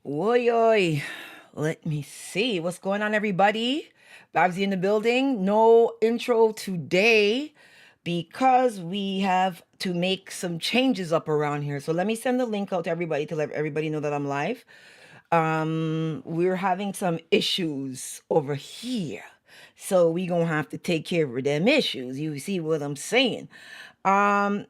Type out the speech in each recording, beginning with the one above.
Oi, oi. Let me see. What's going on, everybody? Babbzy in the building. No intro today because we have to make some changes up around here. So let me send the link out to everybody to let everybody know that I'm live. We're having some issues over here. So we gonna have to take care of them issues. You see what I'm saying? Um,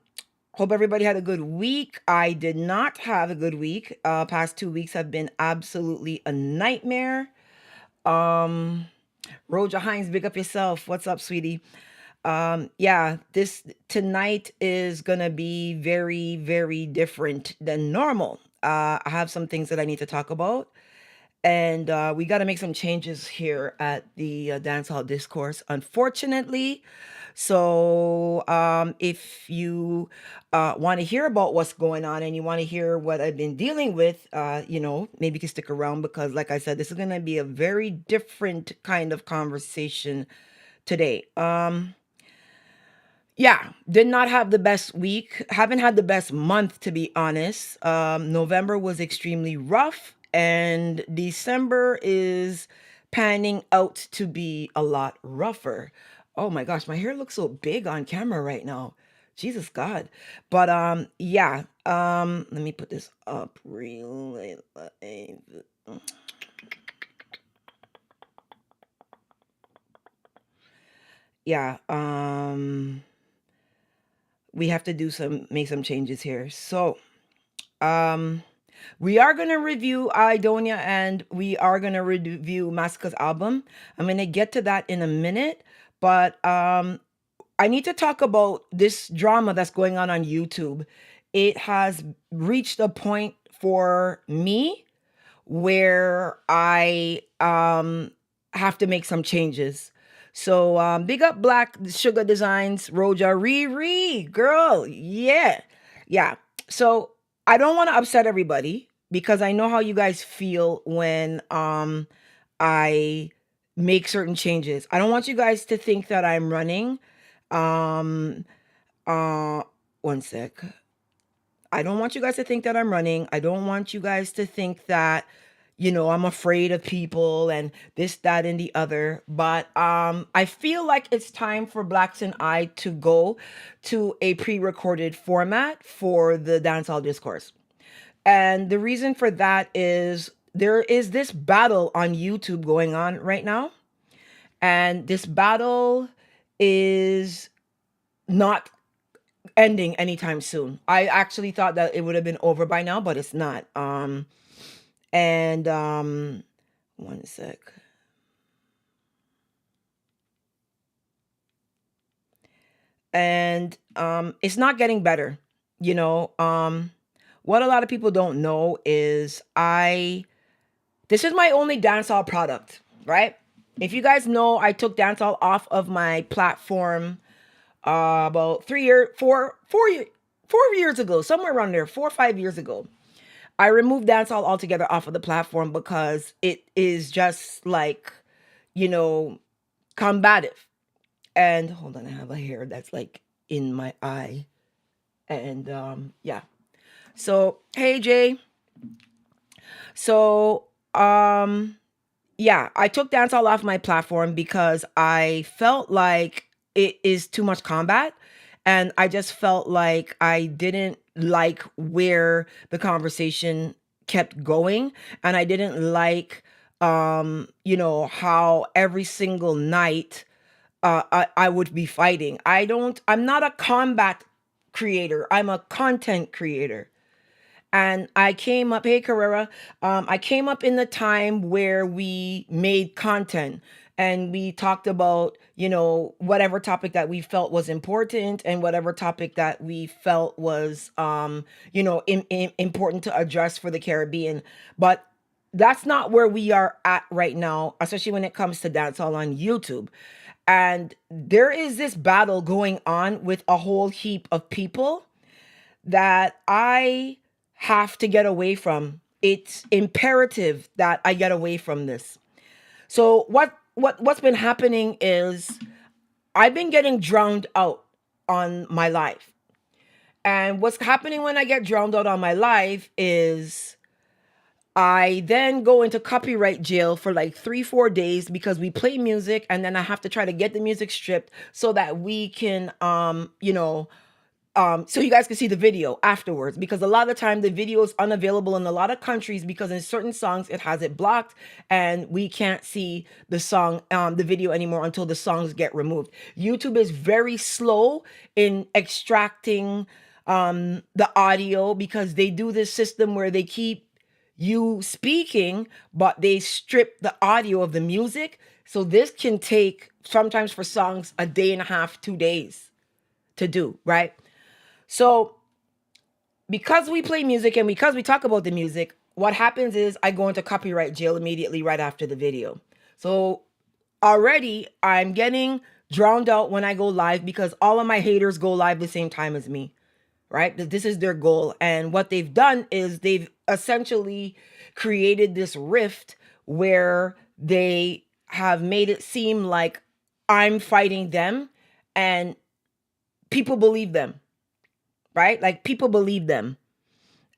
Hope everybody had a good week. I did not have a good week. Past 2 weeks have been absolutely a nightmare. Um, Roja Hines, big up yourself. What's up, sweetie? Yeah, this tonight is gonna be very, very different than normal. I have some things that I need to talk about, and we got to make some changes here at the Dancehall Discourse, unfortunately. So, if you want to hear about what's going on and you want to hear what I've been dealing with, maybe you can stick around because, like I said, this is going to be a very different kind of conversation today. Yeah, did not have the best week. Haven't had the best month, to be honest. November was extremely rough, and December is panning out to be a lot rougher. Oh my gosh, my hair looks so big on camera right now. Jesus God. But yeah. Let me put this up real. Yeah. We have to make some changes here. So, um we are going to review Aidonia and we are going to review Masicka's album. I'm going to get to that in a minute, but I need to talk about this drama that's going on YouTube. It has reached a point for me where I have to make some changes. So big up Black Sugar Designs, Roja Riri, girl, yeah, yeah. So I don't want to upset everybody because I know how you guys feel when I make certain changes. I don't want you guys to think that I'm running. Um, uh, One sec. I don't want you guys to think that I'm running. I don't want you guys to think that, I'm afraid of people and this, that, and the other. But I feel like it's time for Blaxz and I to go to a pre-recorded format for the dancehall discourse. And the reason for that is there is this battle on YouTube going on right now. And this battle is not ending anytime soon. I actually thought that it would have been over by now, but it's not. And One sec. And it's not getting better. What a lot of people don't know is this is my only dancehall product, right? If you guys know, I took dancehall off of my platform about 4 years ago, somewhere around there, 4 or 5 years ago. I removed dancehall altogether off of the platform because it is just like, you know, combative. And hold on, I have a hair that's like in my eye. And yeah. So, hey Jay. So, yeah, I took dancehall off my platform because I felt like it is too much combat. And I just felt like I didn't like where the conversation kept going. And I didn't like, how every single night I would be fighting. I'm not a combat creator, I'm a content creator. And I came up, hey Carrera, I came up in the time where we made content and we talked about, whatever topic that we felt was important and whatever topic that we felt was, important to address for the Caribbean. But that's not where we are at right now, especially when it comes to dancehall on YouTube. And there is this battle going on with a whole heap of people that I have to get away from. It's imperative that I get away from this. So what's been happening is I've been getting drowned out on my life. And what's happening when I get drowned out on my life is I then go into copyright jail for like 3-4 days because we play music and then I have to try to get the music stripped so that we can so you guys can see the video afterwards, because a lot of time the video is unavailable in a lot of countries because in certain songs it has it blocked and we can't see the song the video anymore until the songs get removed. YouTube is very slow in extracting the audio because they do this system where they keep you speaking but they strip the audio of the music, so this can take sometimes for songs a day and a half, 2 days to do, right? So because we play music and because we talk about the music, what happens is I go into copyright jail immediately right after the video. So already I'm getting drowned out when I go live because all of my haters go live the same time as me, right? This is their goal. And what they've done is they've essentially created this rift where they have made it seem like I'm fighting them and people believe them, right? Like people believe them.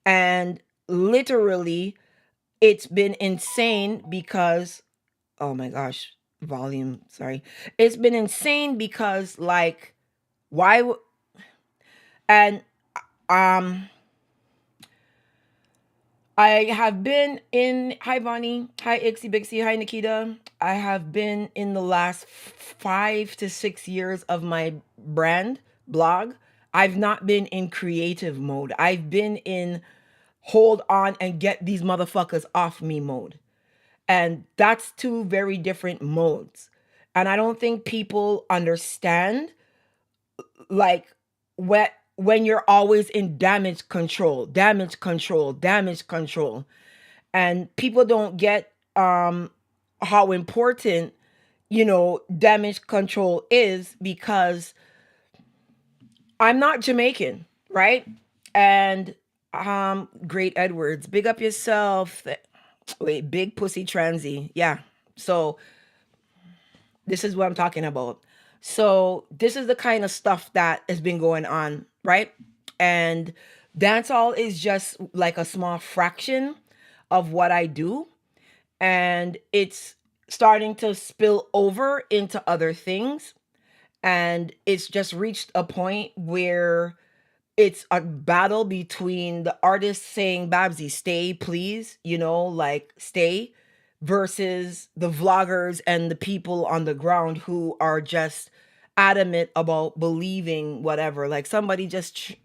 And literally, it's been insane because, oh my gosh, volume, sorry. It's been insane because, like, and um, I have been in, hi Bonnie, hi Ixie Bixie, hi Nikita. I have been in the last 5 to 6 years of my brand blog. I've not been in creative mode. I've been in hold on and get these motherfuckers off me mode. And that's two very different modes. And I don't think people understand, like, when you're always in damage control, damage control, damage control. And people don't get how important, damage control is, because I'm not Jamaican, right? And Great Edwards, big up yourself. Wait, big pussy transy. Yeah. So this is what I'm talking about. So this is the kind of stuff that has been going on, right? And dancehall is just like a small fraction of what I do. And it's starting to spill over into other things. And it's just reached a point where it's a battle between the artist saying, Babbzy, stay, please, like stay, versus the vloggers and the people on the ground who are just adamant about believing whatever. Like somebody just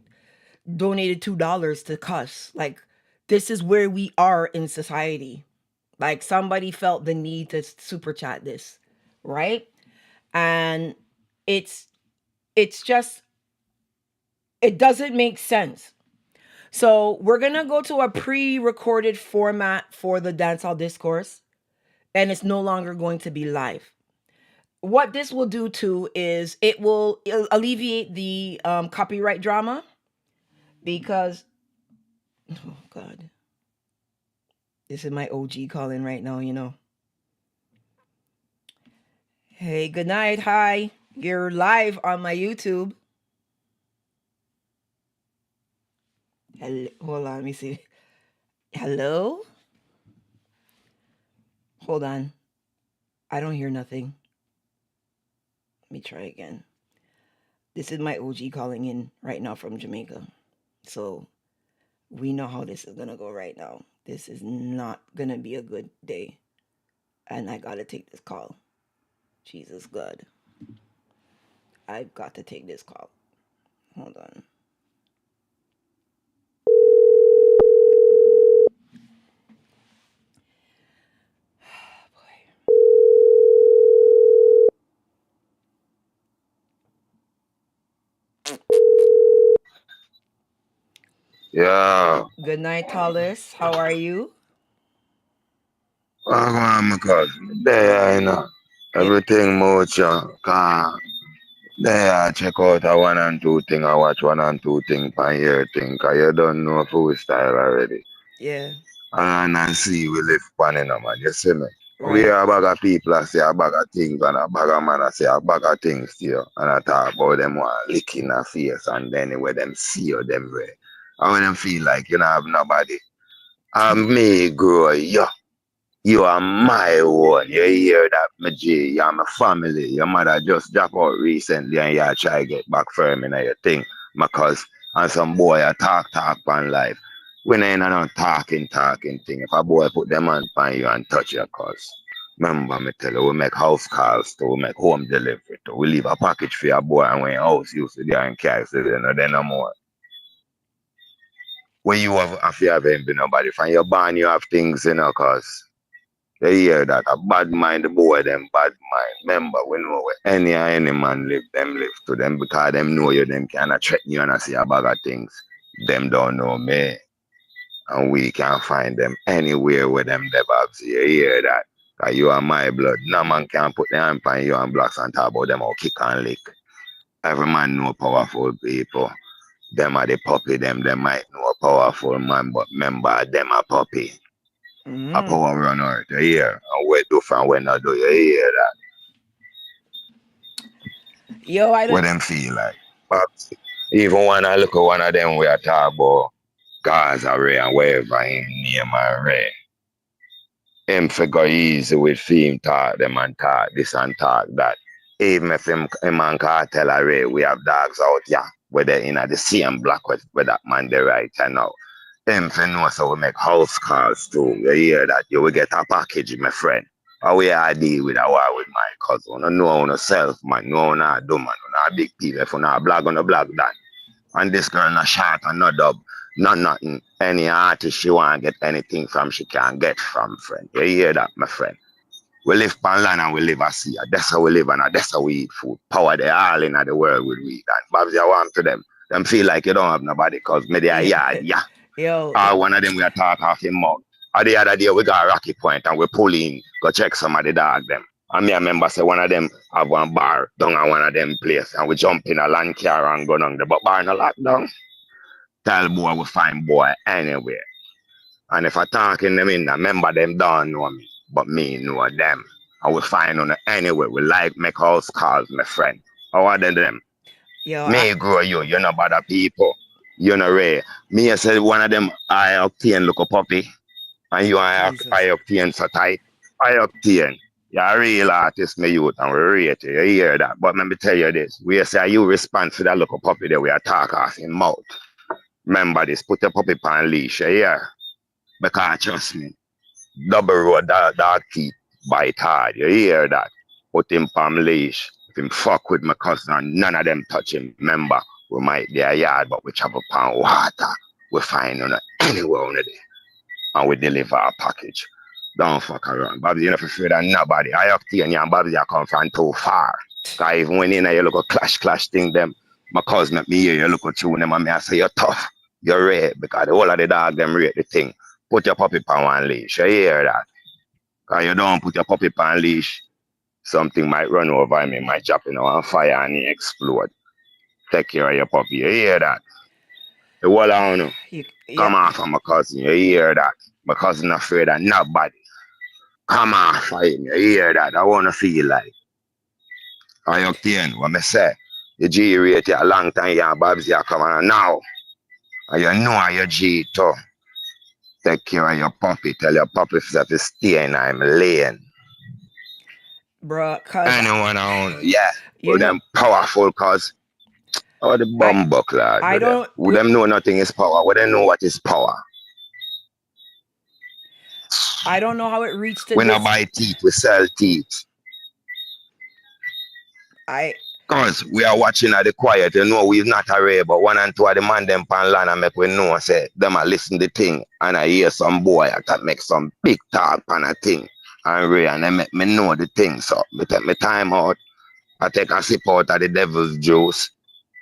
donated $2 to cuss. Like, this is where we are in society. Like somebody felt the need to super chat this, right? And it's just, it doesn't make sense. So we're gonna go to a pre-recorded format for the dancehall discourse, and it's no longer going to be live. What this will do too is it will alleviate the copyright drama, because, oh God, this is my OG calling right now. Hey, good night, hi. You're live on my YouTube. Hello, hold on, let me see. Hello? Hold on. I don't hear nothing. Let me try again. This is my OG calling in right now from Jamaica. So we know how this is gonna go right now. This is not gonna be a good day. And I gotta take this call. Jesus God. I've got to take this call. Hold on. Yeah. Good night, Tallis. How are you? I'm there, you know. It, Everything much, there, I check out a one and two thing, I watch one and two thing, pan here thing, cause you don't know food style already. yeah, And see, we live pan in man, you see me? We right. are a bag of people that say a bag of things, and a bag of man that say a bag of things to you, and I talk about them one licking the face, and then when them see you, them way. And when them feel like you don't have nobody. And me grow you. You are my one. You hear that, my G? You're my family. Your mother just drop out recently and you try to get back firm in your thing. Because and some boy a talk on life. When ain't no talking thing. If a boy put them hand on you and touch your cause. Remember me tell you, we make house calls to, we make home delivery to. We leave a package for your boy and when your house used to there and carry then no more. When you have, if you haven't been nobody, from your bond you have things, cause they hear that a bad mind, the boy, them bad mind. Remember, we know where any man live, them live to them because them know you, them cannot threaten you and I see a bag of things. Them don't know me. And we can find them anywhere with them the Babbzy. You hear that? Cause you are my blood. No man can put their hand on you and Blaxz and talk about them or kick and lick. Every man know powerful people. Them are the puppy, them might know a powerful man, but remember them a puppy. A Mm. power run earth, you hear? And we do from when I do, you hear that? Yo, I What don't. them feel like. But even when I look at one of them we are talking about Gaza Ray and wherever him name and Ray, him figure easy with film talk them and talk this and talk that. Even if him and Cartel Ray, we have dogs out here, whether in the same block with that man the right and now. Him for know so we make house calls too. You hear that? You will get a package, my friend. How we are deal with a war with my cousin. You know on self, man. You know not do man. You not big people. If you not blog on the blog that. And this girl not short and not dub. Not nothing. Any artist she want get anything from she can get from friend. You hear that, my friend? We live on land and we live at sea. That's how we live and that's how we eat food. Power they all in the world with we. And Babbzy, I want to them. Them feel like you don't have nobody because me they are Yeah. yard, yeah. Yo. One of them we are talk off him mouth. Or the other day we got a Rocky Point and we pull in, go check some of the dog them. And me I remember say one of them have one bar down at one of them place and we jump in a land car and go down the but bar no lockdown. Tell boy we find boy anywhere. And if I talk in them in, remember them don't know me, but me know them. And we find on anywhere. We like make house calls, my friend. How are they them? Yo, Me grow you, you know bother people. You know Ray. Me I said one of them I octane look a puppy. And you are Jesus. I octane so tight. I octane. You're a real artist, me youth, and we rate you. You hear that? But let me tell you this. We say you respond to that look a puppy that we are talk off in mouth. Remember this, put your puppy on leash, you hear? Because trust me, double road dog teeth bite hard. You hear that? Put him on leash. If him fuck with my cousin, none of them touch him. Remember, we might be a yard, but we travel upon water. We find on anywhere on there. And we deliver a package. Don't fuck around. Babbzy, you're not afraid of nobody. I have to and Babbzy I come from too far. Cause even when you know you look a clash thing them, my cousin at me here, you look at you them and me I say you're tough. You're rare because the whole of the dog them rate the thing. Put your puppy on one leash. You hear that? Cause you don't put your puppy on leash, something might run over him, it might drop in on fire and he explode. Take care of your puppy. You hear that? The whole on Yeah. come off from my cousin. You hear that? My cousin afraid of nobody. Come off for him. You hear that? I wanna feel like. I obtain what me say. You G rate you a long time, you and Babbzy are coming on now. And you know your G too. Take care of your puppy. Tell your puppy to stay in I'm lane. Bruh, cause Anyone on, yeah. you But know, them powerful cause oh the I bumbo clad I with them. don't Who them know nothing is power. Who them know what is power. I don't know how it reached to We not this. buy teeth, we sell teeth. I Cause we are watching at the quiet, you know we're not array, but one and two of the man them pan land and make we know say them a listen the thing and I hear some boy I can make some big talk pan a thing and Ray and they make me know the thing. So me take my time out, I take a sip out of the devil's juice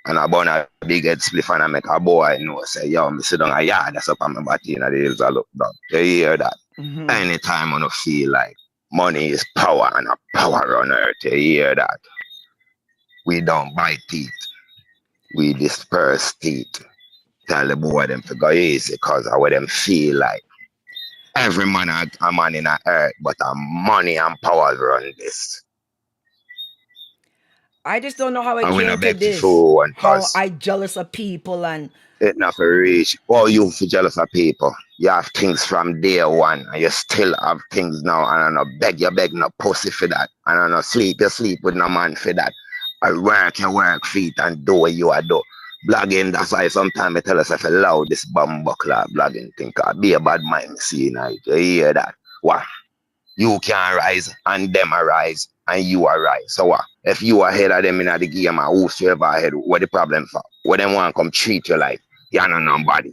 and I burn a big head spliff and I make a boy know say yo me sit down a yard that's up on my body in the hills I look down. You hear that? mhm. Anytime I don't feel like money is power and a power on earth, you hear that? We don't buy teeth. We disperse teeth. Tell the boy them to go easy because of what them feel like. Every man a man in a earth, but a money and power run this. I just don't know how it And we came not to beg for this. one, How cause I jealous of people and it not for reach. All you for jealous of people. You have things from day one, and you still have things now. And I no beg, you beg no pussy for that. And I no sleep, you sleep with no man for that. I work, you work feet and do what you are do. Blogging, that's why sometimes I tell us if you allow this bum buckler blogging thing, cause be a bad mind see night. You hear that? What? You can rise and them arise and you arise. So what? If you ahead of them in the game and whosoever ahead, what the problem for? What them want come treat you like? You're not nobody.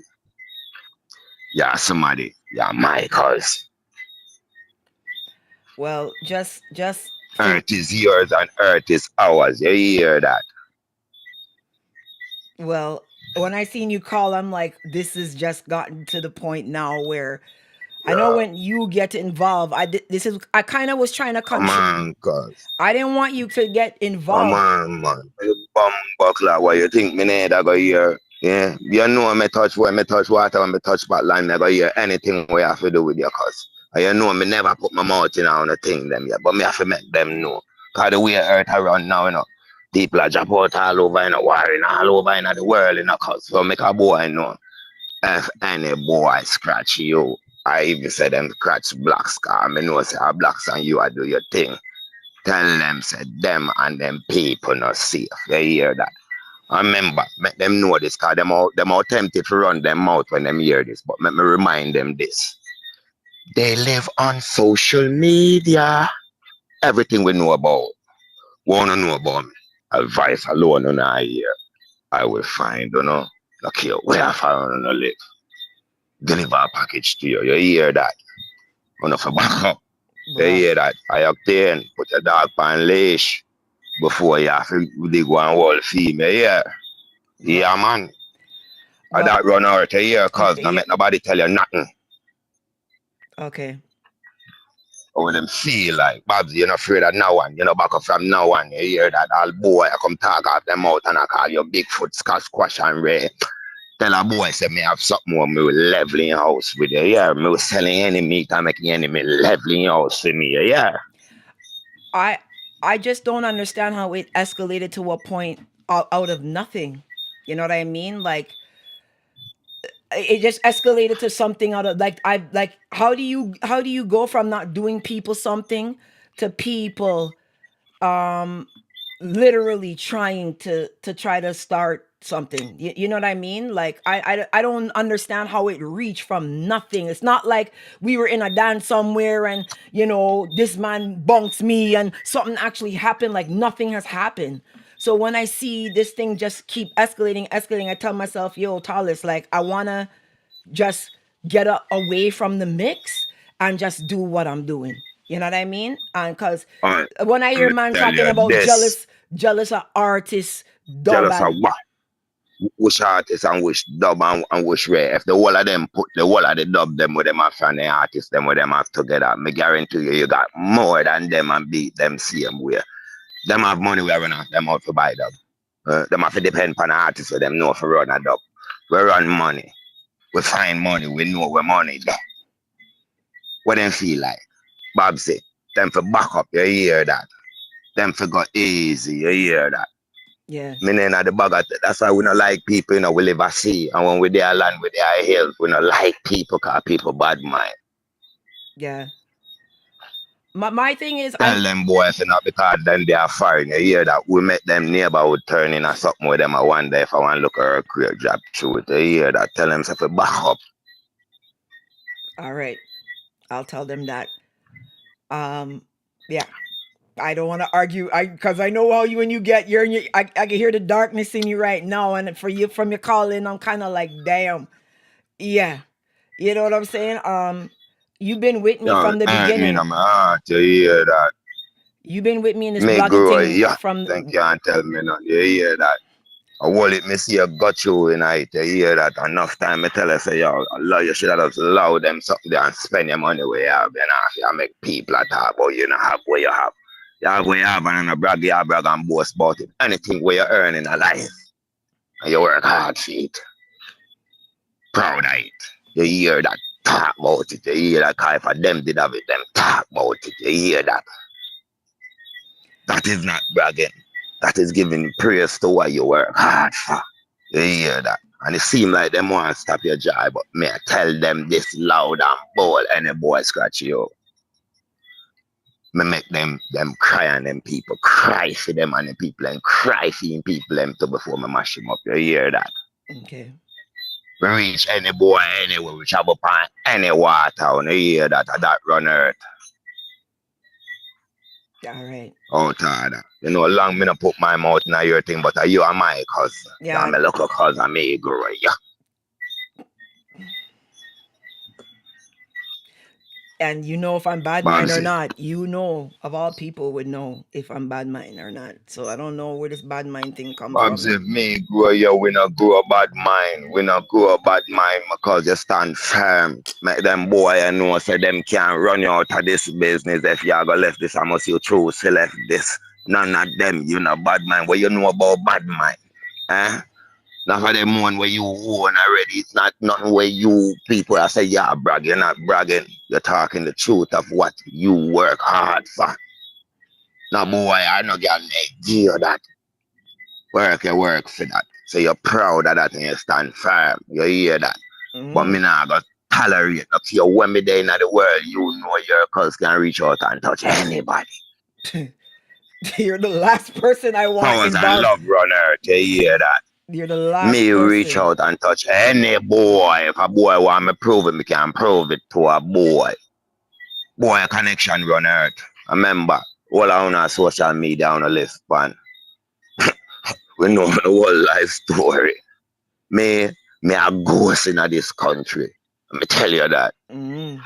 You're somebody. You're Michaels. well, just for Earth is yours and earth is ours. You hear that? well, when I seen you call, I'm like, this has just gotten to the point now where I know Yeah. when you get involved, this is I kind of was trying to Come control. on, cuz. I didn't want you to get Come involved. on, man. You bum buckler, what you think me need I go hear? Yeah, you know me touch where me touch water when me touch back line, me go hear anything we have to do with your cuz. And you know me never put my mouth in on the thing them yet, but me have to make them know. Cause the way earth around now, people are drop out all over warring all over the world, cuz. So make a boy know. If any boy scratch you, I even say them scratch blacks, cause me know say blacks and you are do your thing. Tell them, say them and them people not safe. You hear that? And remember, make them know this, because them all tempted to run them mouth when them hear this. But let me remind them this. They live on social media. Everything we know about. Wanna know about me. Advice alone on I hear. I will find, Look here, where I found live. Deliver a package to you. You hear that? For back up. You hear Bruh. that? I obtain, put your dog on leash before you have to dig one wall female. Yeah. But Yeah, man. I but that run out a year, cuz not yeah, make nobody tell you nothing. okay. Or them feel like, Babbzy, you're not afraid of no one. You're not back up from no one. You hear that all boy, I come talk off them out and I call you Bigfoot, Scotch, Squash and Ray. Tell a boy, say me have something more, me will leveling house with you. Yeah, me will selling any meat and making enemy leveling house with me. Yeah. I I just don't understand how it escalated to a point out of nothing. You know what I mean? Like it just escalated to something out of like I like how do you go from not doing people something to people um literally trying to try to start something, you know what I mean? Like I don't understand how it reached from nothing. It's not like we were in a dance somewhere and this man bunks me and something actually happened. Like nothing has happened. So when I see this thing just keep escalating, I tell myself, yo Talis, like I want to just get away from the mix and just do what I'm doing. You know what I mean? And because And when I hear me man tell talking you about this, jealous of artists, dub jealous of and what? Which artist and which dub and which way. If the whole of them put the whole of the dub them with them have and the artists them with them have together, me guarantee you, you got more than them and beat them same way. Them have money we run off them out to buy dub. Them have to depend on the artists so them know for run a dub. We run money. We find money. We know where money is. What them feel like? Babbzy, them for back up, you hear that? Them for go easy, you hear that? yeah, Meaning at the bag of, that's why we don't like people, we live at sea. And when we there land, we there hills, we don't like people because people bad mind. yeah. My thing is Tell them boys, not because then they are foreign. You hear that? We make them neighborhood turn in or something with them. I wonder if I want to look at her career job through it. You hear that? Tell them if back up. all right. I'll tell them that. Um, yeah. I don't want to argue. Because I know how you when you get you're in your, I can hear the darkness in you right now, and for you from your calling, I'm kind of like, damn, yeah. You know what I'm saying? You've been with me You from the hurt me in beginning. my heart. You hear that? You've been with me in this Me blogging grow thing young. Think from you can't tell me nothing. You hear that? I will it me see a got you in it. You hear that? Enough time me tell her say yo, Allah you should have just allow them something there and spend your money where you have. You make people talk about you not have what you have. You have what you have and then brag you brag and boast about it. Anything where you earn in a life and you work hard for it. Proud of it. You hear that? Talk about it. You hear that? Cause if them did have it, them talk about it. You hear that? That is not bragging. that is giving praise to what you work hard for. You hear that? And it seem like them want to stop your job, but me I tell them this loud and bold, any boy scratch you. Me make them cry and them people cry for them and the people and cry for them people them too before me mash them up. You hear that? Okay. We reach any boy anywhere, we travel upon any water, and you hear that that run earth All right. out of that. You know, long me not put my mouth in your thing, but you are my cousin. Yeah, Yeah. me look a cousin, me grow ya. And you know if I'm bad mind or Babbzy. not. You know, of all people would know if I'm bad mind or not. So I don't know where this bad mind thing come from. Babbzy, if me grow ya, we not grow a bad mind. We not grow a bad mind because you stand firm. Make them boy you know say them can't run you out of this business. If you go left this, I must you choose to left this. None of them, you know bad mind. What you know about bad mind? Eh? Not for them one where you own already. It's not nothing where you people are say yeah brag. You're not bragging. You're talking the truth of what you work hard for. Now boy, I no get idea that you work for that. So you're proud of that and you stand firm. You hear that. But me Mm. not gonna tolerate no fear when me there in the world, you know your cuz can reach out and touch anybody. You're the last person I want Powers and involved. love run earth, you hear that. You're the last Me reach person. out and touch any boy. If a boy want me prove it, me can prove it to a boy. Boy, a connection run earth. Remember, all on our social media on the list, man. We know the whole life story. Me, me a ghost in this country. Let me tell you that. Mm.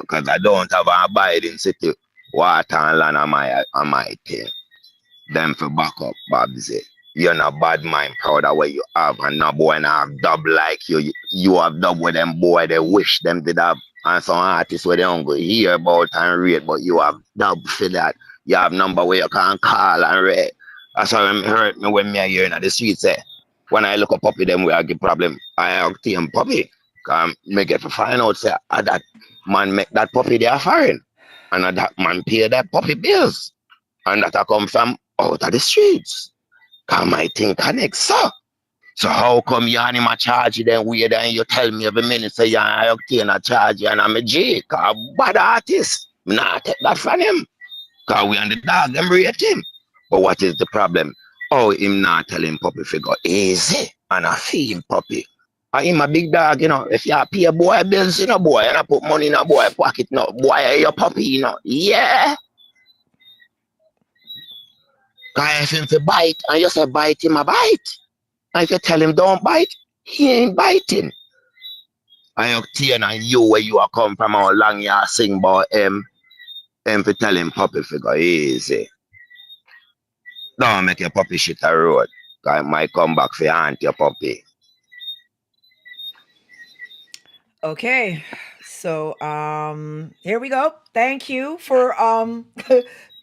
Cause I don't have an abiding city. Water and land on my thing. Them for back up, Babbzy. You're not bad mind proud of what you have, and no boy not have dub like you. You have dub with them boy, they wish them did have. And some artists where they don't go hear about and rate, but you have dub for that. You have number where you can call and rate. That's how it hurt me when me hear in the streets say, when I look up puppy them we I get problem. I have team puppy. Me get to find out say that man make that puppy there foreign. And that man pay that puppy bills. And that I come from out of the streets. Cause my thing connects, so. So how come you and him a charge you then weird and you tell me every minute say you are octane a charge you and I'm a G? Cause bad artist. Me not take that from him. Cause we and the dog them rate him. But what is the problem? Oh, him not tell him puppy figure easy and I feel him puppy. And him a big dog, you know. If you pay a boy bills, you know, boy, and I put money in a boy pocket, no, boy, your puppy, you know. Yeah. Cause if him to bite and you say bite him a bite. And if you tell him don't bite, he ain't biting. And you Tina and you where you are come from how long you are sing about him for tell him puppy figure easy. Don't make your puppy shit a road. Cause it might come back for your aunt your puppy. Okay. So here we go. Thank you for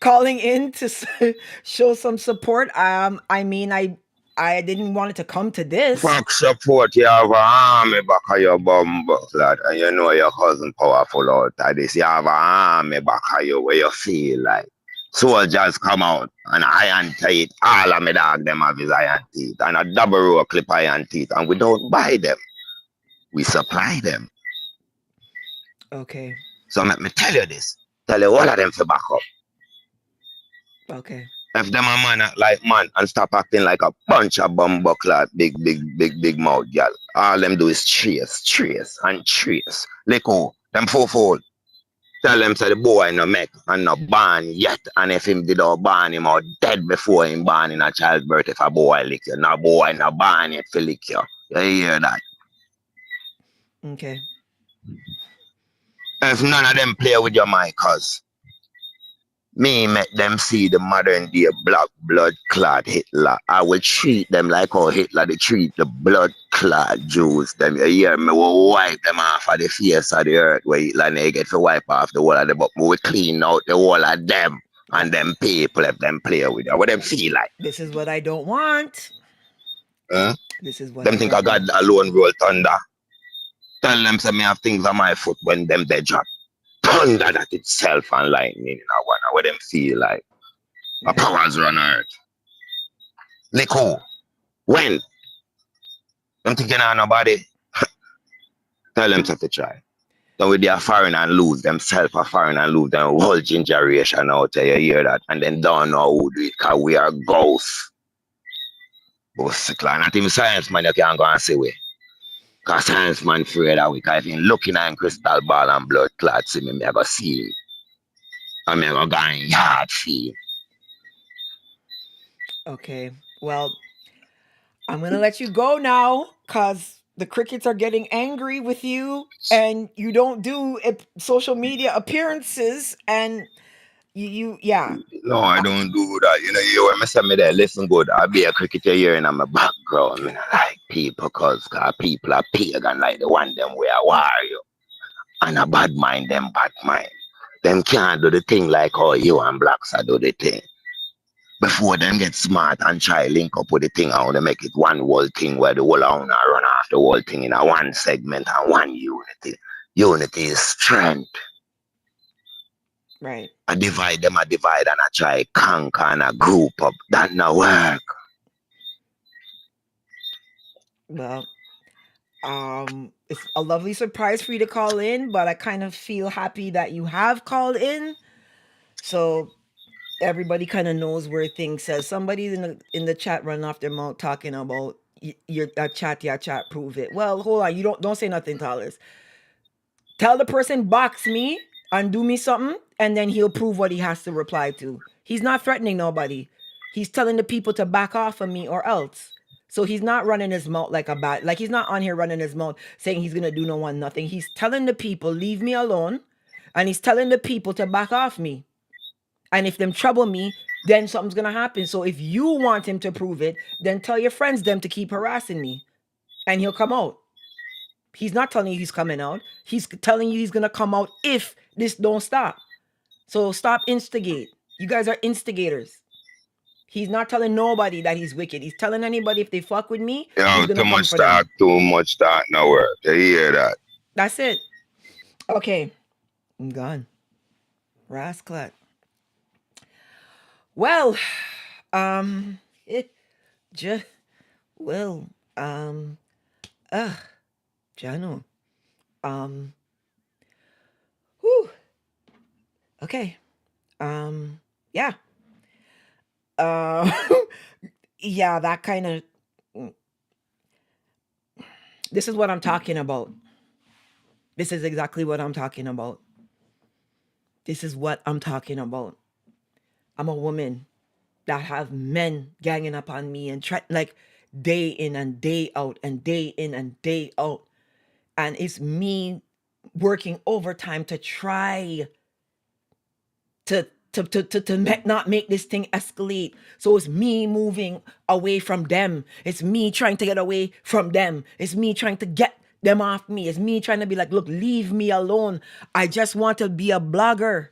calling in to show some support. I mean I didn't want it to come to this. Fuck support, you have an army back of your bum lad, and you know your cousin powerful out of this. You have an army back of you where you feel like soldiers come out and iron teeth. All of me dog them have his iron teeth and a double row clip iron teeth, and we don't buy them. We supply them. Okay. So let me tell you this. Tell you all of them for back up. Okay. If them a man act like man and stop acting like a bunch of bumbuckler, big mouth gal. All them do is trace and trace. Lick them fourfold. Tell them say the boy no make and no born yet. And if him did not born him or dead before him born in a childbirth if a boy lick you. No boy no born yet for lick you. You hear that? Okay. If none of them play with your mic, cuz me make them see the modern day black blood clad Hitler. I will treat them like how Hitler they treat the blood clad Jews. Them you hear me will wipe them off of the face of the earth where Hitler they get to wipe off the whole of them, but we will clean out the whole of them Th- and them people if them play with you. What them feel like? This is what I don't want. Huh? This is what Them I think I don't God want. alone roll thunder. Tell them say me have things on my foot when them they drop. Thunder that itself and lightning in a one. What them feel like? A Okay. powers run earth. Lick who? When? Them thinking on nobody. Tell them to try. So with their foreign and lose themselves a foreign and lose them whole generation out there, you hear that? And then don't know who do it because we are ghosts. But not even science man you can't go and say we. Because science man afraid that we can even looking at him crystal ball and blood clots see me, I go see him. And me go go in yard see him. Okay. Well, I'm gonna let you go now because the crickets are getting angry with you, and you don't do social media appearances, and yeah. No, I don't do that. You know, you when me say me there, listen good. I be a cricketer here in my background. Me not like people cause people are pagan like the one them we are warrior. And a bad mind, them bad mind. Them can't do the thing like how you and Blaxz are do the thing. Before them get smart and try link up with the thing, how they make it one whole thing where the whole owner run off the whole thing in a one segment and one unity. Unity is strength. Right. I divide them, I divide and I try conquer and I group up. That no work. Well, it's a lovely surprise for you to call in, but I kind of feel happy that you have called in. So everybody kind of knows where things says. Somebody in the chat run off their mouth talking about your chat prove it. Well, hold on, you don't say nothing, Talis. Tell the person box me and do me something, and then he'll prove what he has to reply to. He's not threatening nobody. He's telling the people to back off of me or else. So he's not running his mouth like a bat. Like he's not on here running his mouth saying he's gonna do no one nothing. He's telling the people leave me alone, and he's telling the people to back off me. And if them trouble me, then something's gonna happen. So if you want him to prove it, then tell your friends them to keep harassing me, and he'll come out. He's not telling you he's coming out. He's telling you he's gonna come out if this don't stop. So stop instigate. You guys are instigators. He's not telling nobody that he's wicked. He's telling anybody if they fuck with me, he's Yo, gonna come for them. too much talk, no work. You hear that? That's it. Okay, I'm gone. Rasclat. Well, it just well, Jano. Um, whew. Okay. Yeah. Uh, yeah, that kind of. This is what I'm talking about. This is exactly what I'm talking about. This is what I'm talking about. I'm a woman that have men ganging up on me and like day in and day out and day in and day out. And it's me working overtime to try to not make this thing escalate. So it's me moving away from them. It's me trying to get away from them. It's me trying to get them off me. It's me trying to be like, look, leave me alone. I just want to be a blogger.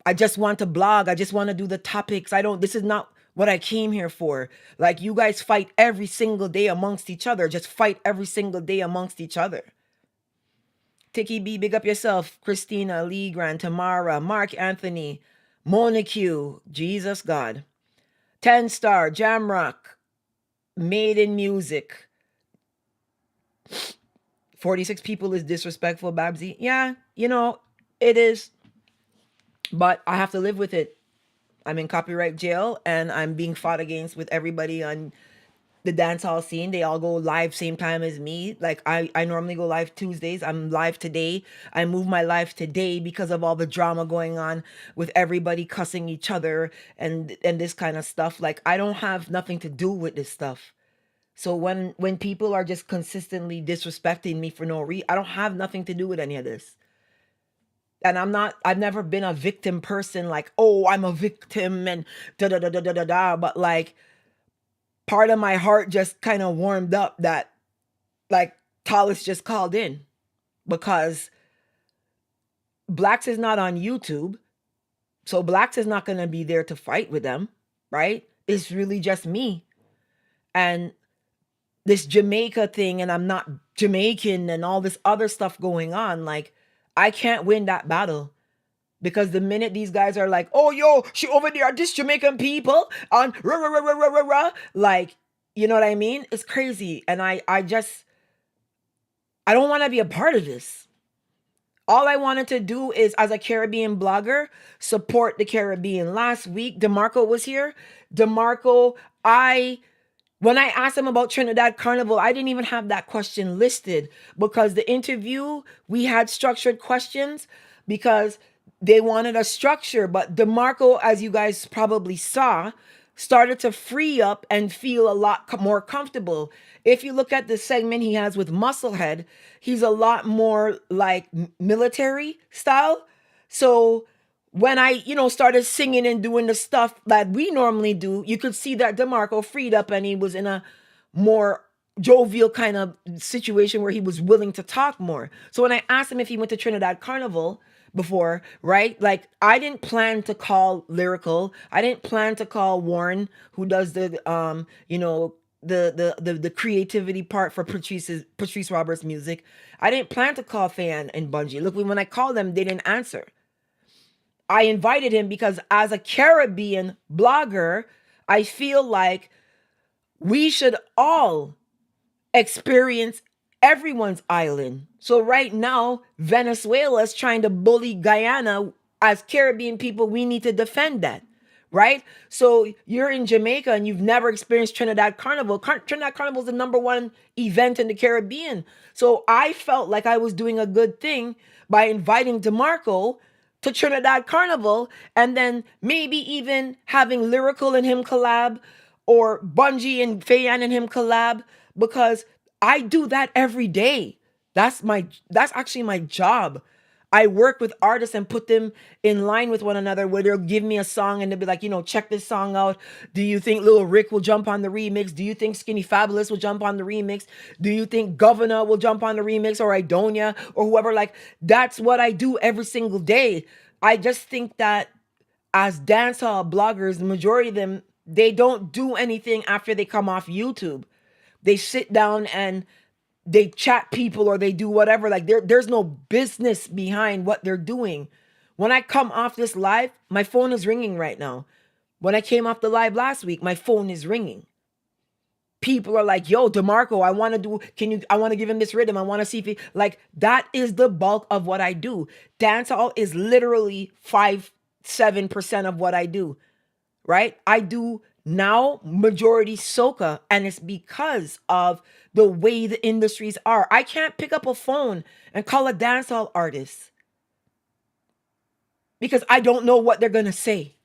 I just want to blog. I just want to do the topics. This is not what I came here for. Like, you guys fight every single day amongst each other. Just fight every single day amongst each other. Tiki B, big up yourself. Christina, Lee Grant, Tamara, Mark Anthony, Monique, Jesus God. 10 Star, Jamrock, Made in Music. 46 people is disrespectful, Babbzy. Yeah, it is. But I have to live with it. I'm in copyright jail and I'm being fought against with everybody on the dancehall scene. They all go live same time as me. Like I normally go live Tuesdays. I'm live today. I moved my live today because of all the drama going on with everybody cussing each other and this kind of stuff. Like, I don't have nothing to do with this stuff. So when people are just consistently disrespecting me for no reason, I don't have nothing to do with any of this. And I've never been a victim person, like, oh, I'm a victim and da da da da da da da. But like, part of my heart just kind of warmed up that, like, Talis just called in because Blaxz is not on YouTube. So Blaxz is not going to be there to fight with them, right? It's really just me. And this Jamaica thing, and I'm not Jamaican and all this other stuff going on, like, I can't win that battle. Because the minute these guys are like, oh, yo, she over there, this Jamaican people, on rah, rah, rah, rah, rah, rah, rah, like, you know what I mean? It's crazy. And I don't want to be a part of this. All I wanted to do is, as a Caribbean blogger, support the Caribbean. Last week, DeMarco was here. DeMarco, when I asked him about Trinidad Carnival, I didn't even have that question listed because the interview, we had structured questions because they wanted a structure. But DeMarco, as you guys probably saw, started to free up and feel a lot more comfortable. If you look at the segment he has with Musclehead, he's a lot more like military style. So when I, started singing and doing the stuff that we normally do, you could see that DeMarco freed up and he was in a more jovial kind of situation where he was willing to talk more. So when I asked him if he went to Trinidad Carnival before, right? Like I didn't plan to call Lyrical. I didn't plan to call Warren, who does the creativity part for Patrice Roberts music. I didn't plan to call Fan and Bungie. Look, when I called them, they didn't answer. I invited him because as a Caribbean blogger, I feel like we should all experience everyone's island. So right now, Venezuela is trying to bully Guyana. As Caribbean people, we need to defend that. Right? So you're in Jamaica and you've never experienced Trinidad Carnival. Trinidad Carnival is the number one event in the Caribbean. So I felt like I was doing a good thing by inviting DeMarco to Trinidad Carnival and then maybe even having Lyrical and him collab or Bungie and Fayan and him collab because I do that every day. That's actually my job. I work with artists and put them in line with one another where they'll give me a song and they'll be like, check this song out. Do you think Lil Rick will jump on the remix? Do you think Skinny Fabulous will jump on the remix? Do you think Governor will jump on the remix or Aidonia or whoever? Like, that's what I do every single day. I just think that as dancehall bloggers, the majority of them, they don't do anything after they come off YouTube. They sit down and they chat people or they do whatever. Like there's no business behind what they're doing. When I come off this live, my phone is ringing right now. When I came off the live last week, my phone is ringing. People are like, yo, DeMarco, I want to give him this rhythm. I want to see if he, like, that is the bulk of what I do. Dancehall is literally 7% of what I do, right? I do now majority soca, and it's because of the way the industries are. I can't pick up a phone and call a dancehall artist because I don't know what they're gonna say.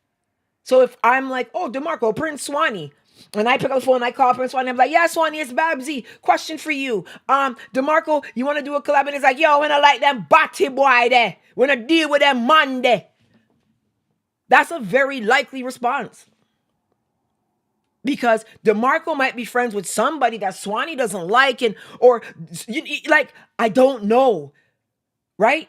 So if I'm like, oh, DeMarco, Prince Swanee, and I pick up the phone and I call Prince Swanee, I'm like, yeah, Swanee, it's Babbzy. Question for you. DeMarco, you want to do a collab? And it's like, yo, when I like them batty boy there, when I deal with them Monday. That's a very likely response. Because DeMarco might be friends with somebody that Swanee doesn't like, like, I don't know, right?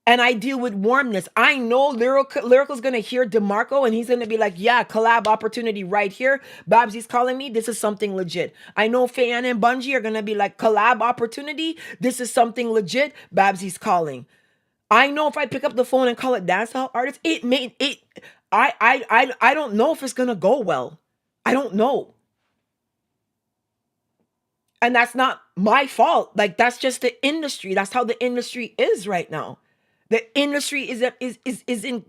And I deal with warmness. I know Lyrical's gonna hear DeMarco and he's gonna be like, yeah, collab opportunity right here. Babbzy's calling me. This is something legit. I know Fayan and Bungie are gonna be like, collab opportunity. This is something legit. Babbzy's calling. I know if I pick up the phone and call it dancehall artist, I don't know if it's gonna go well. I don't know. And that's not my fault. Like, that's just the industry. That's how the industry is right now. The industry is in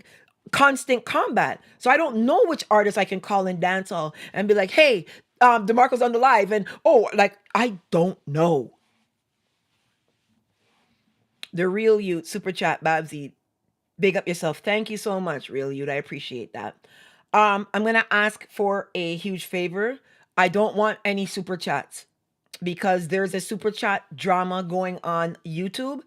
constant combat. So I don't know which artist I can call in dancehall and be like, hey, DeMarco's on the live, and I don't know. The Real Youth super chat, Babbzy, big up yourself. Thank you so much, Real Youth. I appreciate that. I'm gonna ask for a huge favor. I don't want any super chats because there's a super chat drama going on YouTube.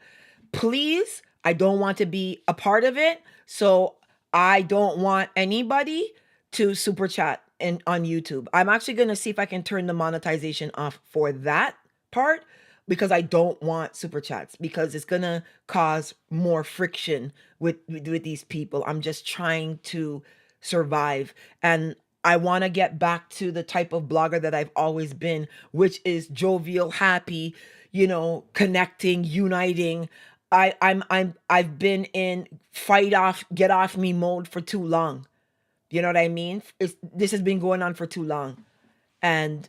Please, I don't want to be a part of it. So I don't want anybody to super chat on YouTube. I'm actually going to see if I can turn the monetization off for that part because I don't want super chats because it's going to cause more friction with these people. I'm just trying to survive, and I want to get back to the type of blogger that I've always been, which is jovial, happy, connecting, uniting. I've been in fight off, get off me mode for too long. You know what I mean? This has been going on for too long. And,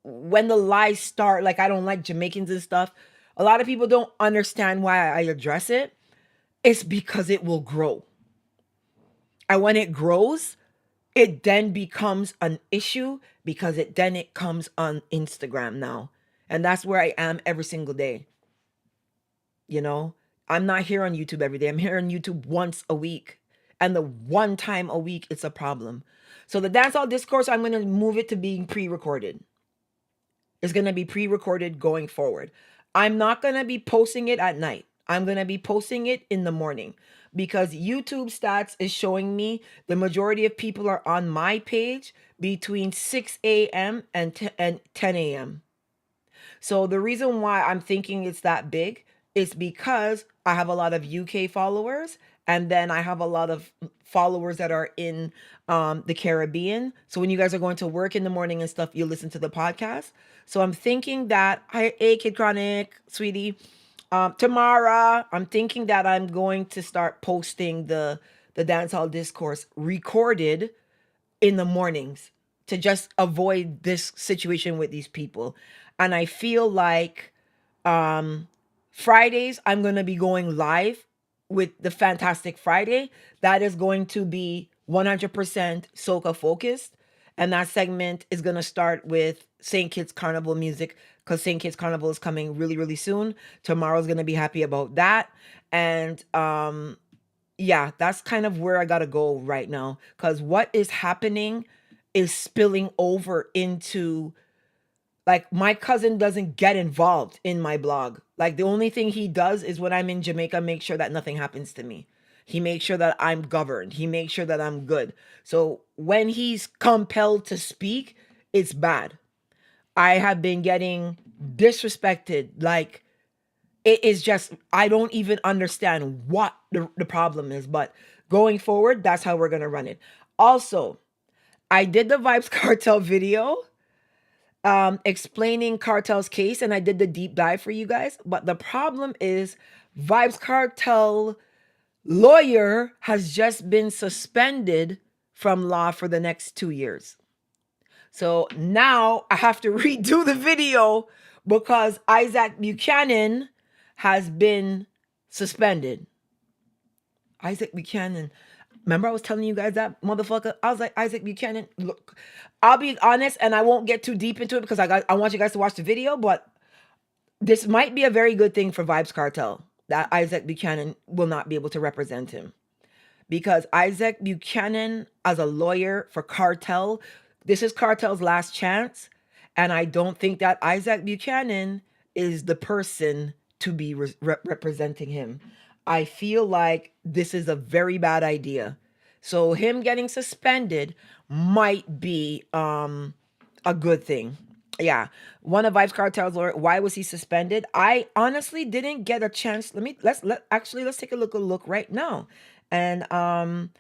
when the lies start, like I don't like Jamaicans and stuff, a lot of people don't understand why I address it. It's because it will grow. And when it grows, it then becomes an issue because it comes on Instagram now. And that's where I am every single day. You know, I'm not here on YouTube every day. I'm here on YouTube once a week. And the one time a week, it's a problem. So the dancehall discourse, I'm going to move it to being pre recorded. It's going to be pre recorded going forward. I'm not going to be posting it at night. I'm going to be posting it in the morning because YouTube stats is showing me the majority of people are on my page between 6 a.m. and 10 a.m. So the reason why I'm thinking it's that big is because I have a lot of UK followers and then I have a lot of followers that are in the Caribbean. So when you guys are going to work in the morning and stuff, you listen to the podcast. So I'm thinking that, hey, Kid Chronic, sweetie, Tamara, I'm thinking that I'm going to start posting the dancehall discourse recorded in the mornings to just avoid this situation with these people. And I feel like um Fridays I'm going to be going live with the Fantastic Friday. That is going to be 100% soca focused. And that segment is going to start with St. Kitts Carnival music because St. Kitts Carnival is coming really, really soon. Tomorrow's going to be happy about that. And yeah, that's kind of where I got to go right now because what is happening is spilling over into, like, my cousin doesn't get involved in my blog. Like the only thing he does is when I'm in Jamaica, make sure that nothing happens to me. He makes sure that I'm governed. He makes sure that I'm good. So when he's compelled to speak, it's bad. I have been getting disrespected. Like, it is just, I don't even understand what the problem is. But going forward, that's how we're gonna run it. Also, I did the Vibes Cartel video explaining Cartel's case, and I did the deep dive for you guys. But the problem is, Vibes Cartel lawyer has just been suspended from law for the next 2 years. So now I have to redo the video because Isaac Buchanan has been suspended. Isaac Buchanan. Remember I was telling you guys that motherfucker? I was like, Isaac Buchanan, look, I'll be honest and I won't get too deep into it because I want you guys to watch the video, but this might be a very good thing for Vibes Cartel that Isaac Buchanan will not be able to represent him. Because Isaac Buchanan, as a lawyer for Cartel, this is Cartel's last chance. And I don't think that Isaac Buchanan is the person to be representing him. I feel like this is a very bad idea. So him getting suspended might be a good thing. Yeah, one of Vibes Cartel's lawyer. Why was he suspended? I honestly didn't get a chance. Let's take a look right now, and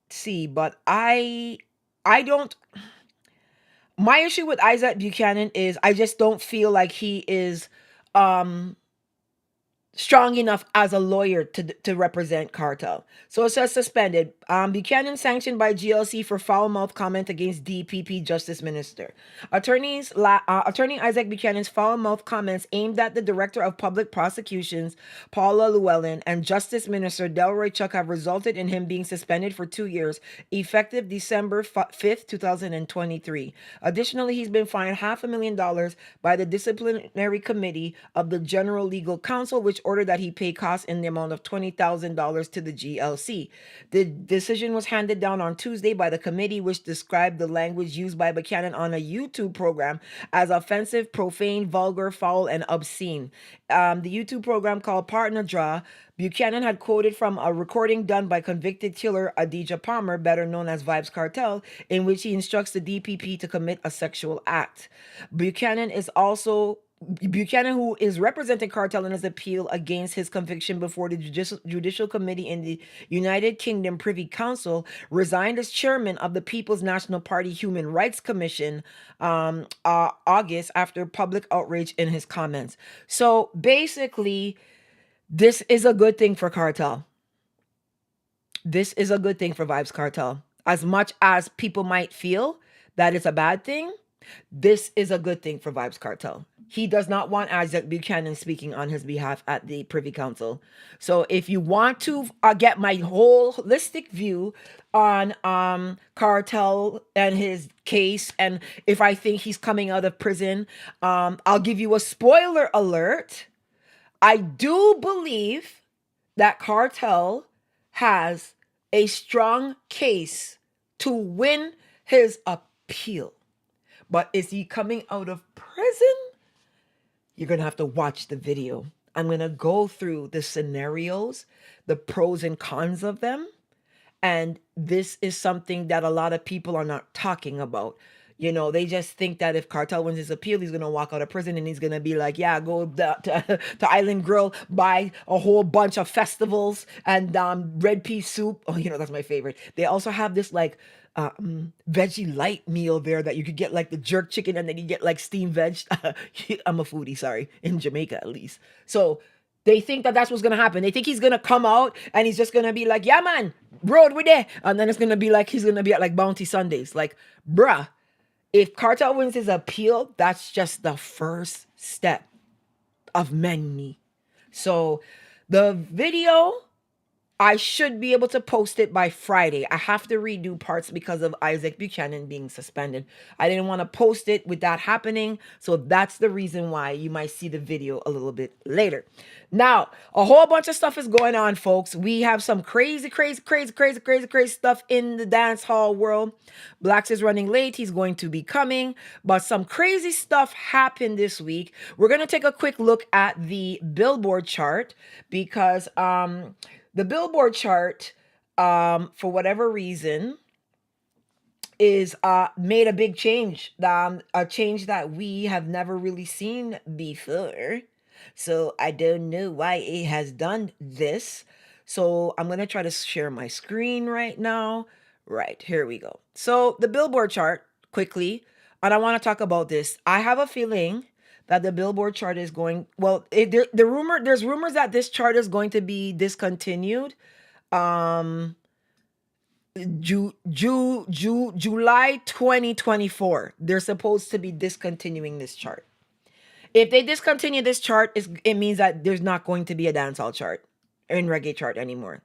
see. But I don't. My issue with Isaac Buchanan is I just don't feel like he is um strong enough as a lawyer to represent Cartel. So it says suspended. Buchanan sanctioned by GLC for foul mouth comment against DPP Justice Minister. Attorney Isaac Buchanan's foul mouth comments aimed at the Director of Public Prosecutions, Paula Llewellyn, and Justice Minister Delroy Chuck have resulted in him being suspended for 2 years, effective December 5th, 2023. Additionally, he's been fined $500,000 by the Disciplinary Committee of the General Legal Counsel, which ordered that he pay costs in the amount of $20,000 to the GLC. The decision was handed down on Tuesday by the committee, which described the language used by Buchanan on a YouTube program as offensive, profane, vulgar, foul, and obscene. The YouTube program called Partner Draw, Buchanan had quoted from a recording done by convicted killer Adidja Palmer, better known as Vibes Cartel, in which he instructs the DPP to commit a sexual act. Buchanan is also Buchanan, who is representing Cartel in his appeal against his conviction before the Judicial Committee in the United Kingdom Privy Council, resigned as chairman of the People's National Party Human Rights Commission August after public outrage in his comments. So basically, this is a good thing for Cartel. This is a good thing for Vibes Cartel. As much as people might feel that it's a bad thing, this is a good thing for Vibes Cartel. He does not want Isaac Buchanan speaking on his behalf at the Privy Council. So if you want to get my whole holistic view on Cartel and his case, and if I think he's coming out of prison, I'll give you a spoiler alert. I do believe that Cartel has a strong case to win his appeal. But is he coming out of prison? You're going to have to watch the video. I'm going to go through the scenarios, the pros and cons of them. And this is something that a lot of people are not talking about. You know, they just think that if Cartel wins his appeal, he's going to walk out of prison and he's going to be like, yeah, go to Island Grill, buy a whole bunch of festivals and red pea soup. Oh, you know, that's my favorite. They also have this like veggie light meal there that you could get like the jerk chicken and then you get like steamed veg. I'm a foodie, sorry, in Jamaica at least. So they think that that's what's gonna happen. They think he's gonna come out and he's just gonna be like, yeah, man, road with there. And then it's gonna be like he's gonna be at like Bounty Sundays. Like, bruh, if Cartel wins his appeal, that's just the first step of many. So the video, I should be able to post it by Friday. I have to redo parts because of Isaac Buchanan being suspended. I didn't want to post it with that happening. So that's the reason why you might see the video a little bit later. Now, a whole bunch of stuff is going on, folks. We have some crazy stuff in the dance hall world. Blaxz is running late. He's going to be coming. But some crazy stuff happened this week. We're going to take a quick look at the Billboard chart because the Billboard chart, for whatever reason, is made a big change. A change that we have never really seen before. So I don't know why it has done this. So I'm going to try to share my screen right now. Right, here we go. So the Billboard chart, quickly, and I want to talk about this. I have a feeling that the Billboard chart is going, well, there's rumors that this chart is going to be discontinued. July 2024. They're supposed to be discontinuing this chart. If they discontinue this chart, it means that there's not going to be a dancehall chart and reggae chart anymore.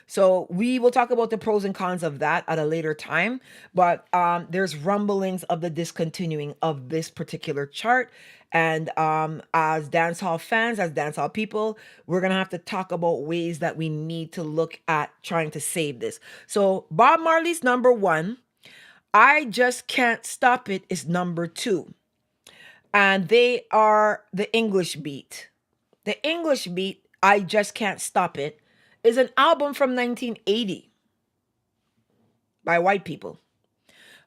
So we will talk about the pros and cons of that at a later time. But there's rumblings of the discontinuing of this particular chart. And as dancehall fans, as dancehall people, we're going to have to talk about ways that we need to look at trying to save this. So Bob Marley's number one, I Just Can't Stop It, is number two. And they are the English beat. The English beat, I Just Can't Stop It, is an album from 1980 by white people.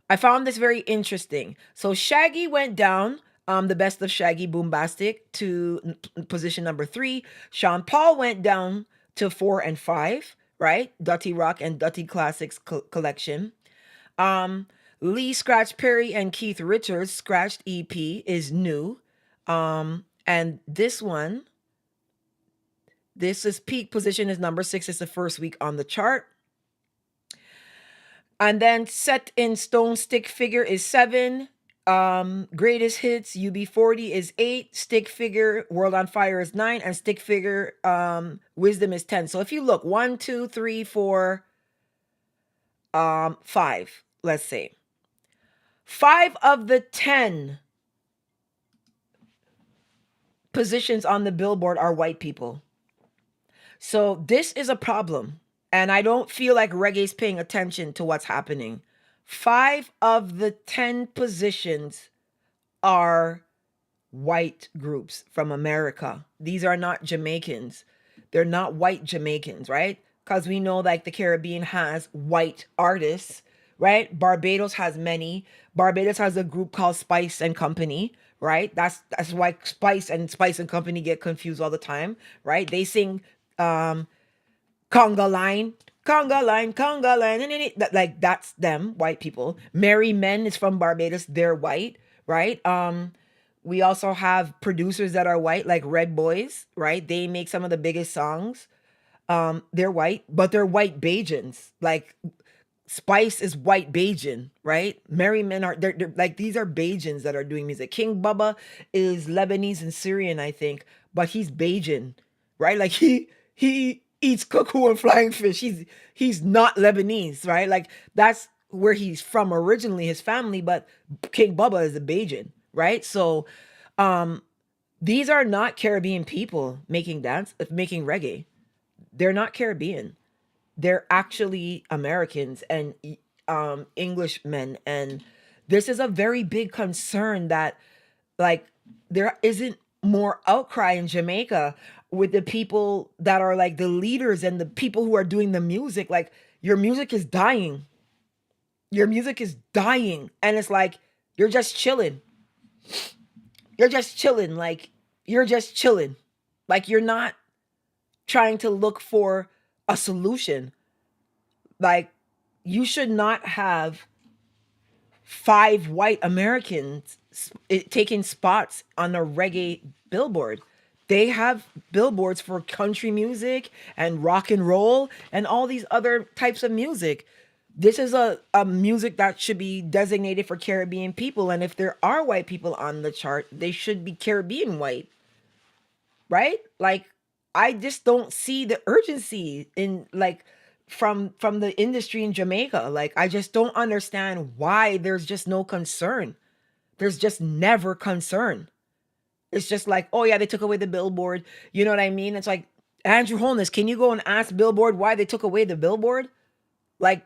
I found this very interesting. So Shaggy went down, the best of Shaggy Boombastic, to position number 3. Sean Paul went down to 4 and 5, right? Dutty Rock and Dutty Classics collection. Lee Scratch Perry and Keith Richards' Scratched EP is new. And this one, this is peak position is number 6. It's the first week on the chart. And then Set in Stone Stick Figure is 7. Greatest Hits UB40 is 8. Stick Figure World on Fire is 9. And Stick Figure Wisdom is 10. So if you look, 1, 2, 3, 4, 5, let's say. 5 of the 10 positions on the Billboard are white people. So this is a problem. And I don't feel like reggae's paying attention to what's happening. 5 of the 10 positions are white groups from America. These are not Jamaicans. They're not white Jamaicans, right? Because we know like the Caribbean has white artists, right? Barbados has many. Barbados has a group called Spice and Company, right? That's why Spice and Company get confused all the time, right? They sing um conga line, conga line, conga line, like that's them, white people. Merry Men is from Barbados, they're white, right? We also have producers that are white, like Red Boys, right? They make some of the biggest songs. They're white, but they're white Bajans. Like Spice is white Bajan, right? Merry Men are they're like these are Bajans that are doing music. King Bubba is Lebanese and Syrian, I think, but he's Bajan, right? Like he eats cuckoo and flying fish. He's not Lebanese, right? Like that's where he's from originally, his family, but King Bubba is a Bajan, right? So um these are not Caribbean people making reggae. They're not Caribbean. They're actually Americans and Englishmen, and this is a very big concern that like there isn't more outcry in Jamaica with the people that are like the leaders and the people who are doing the music. Like your music is dying. Your music is dying, and it's like you're just chilling. You're just chilling. Like you're just chilling. Like you're not trying to look for a solution. Like you should not have five white Americans taking spots on a reggae billboard. They have billboards for country music and rock and roll and all these other types of music. This is a music that should be designated for Caribbean people. And if there are white people on the chart, they should be Caribbean white, right? Like I just don't see the urgency in like from the industry in Jamaica. Like I just don't understand why there's just no concern. There's just never concern. It's just like, oh yeah, they took away the billboard. You know what I mean? It's like Andrew Holness, can you go and ask Billboard why they took away the billboard? Like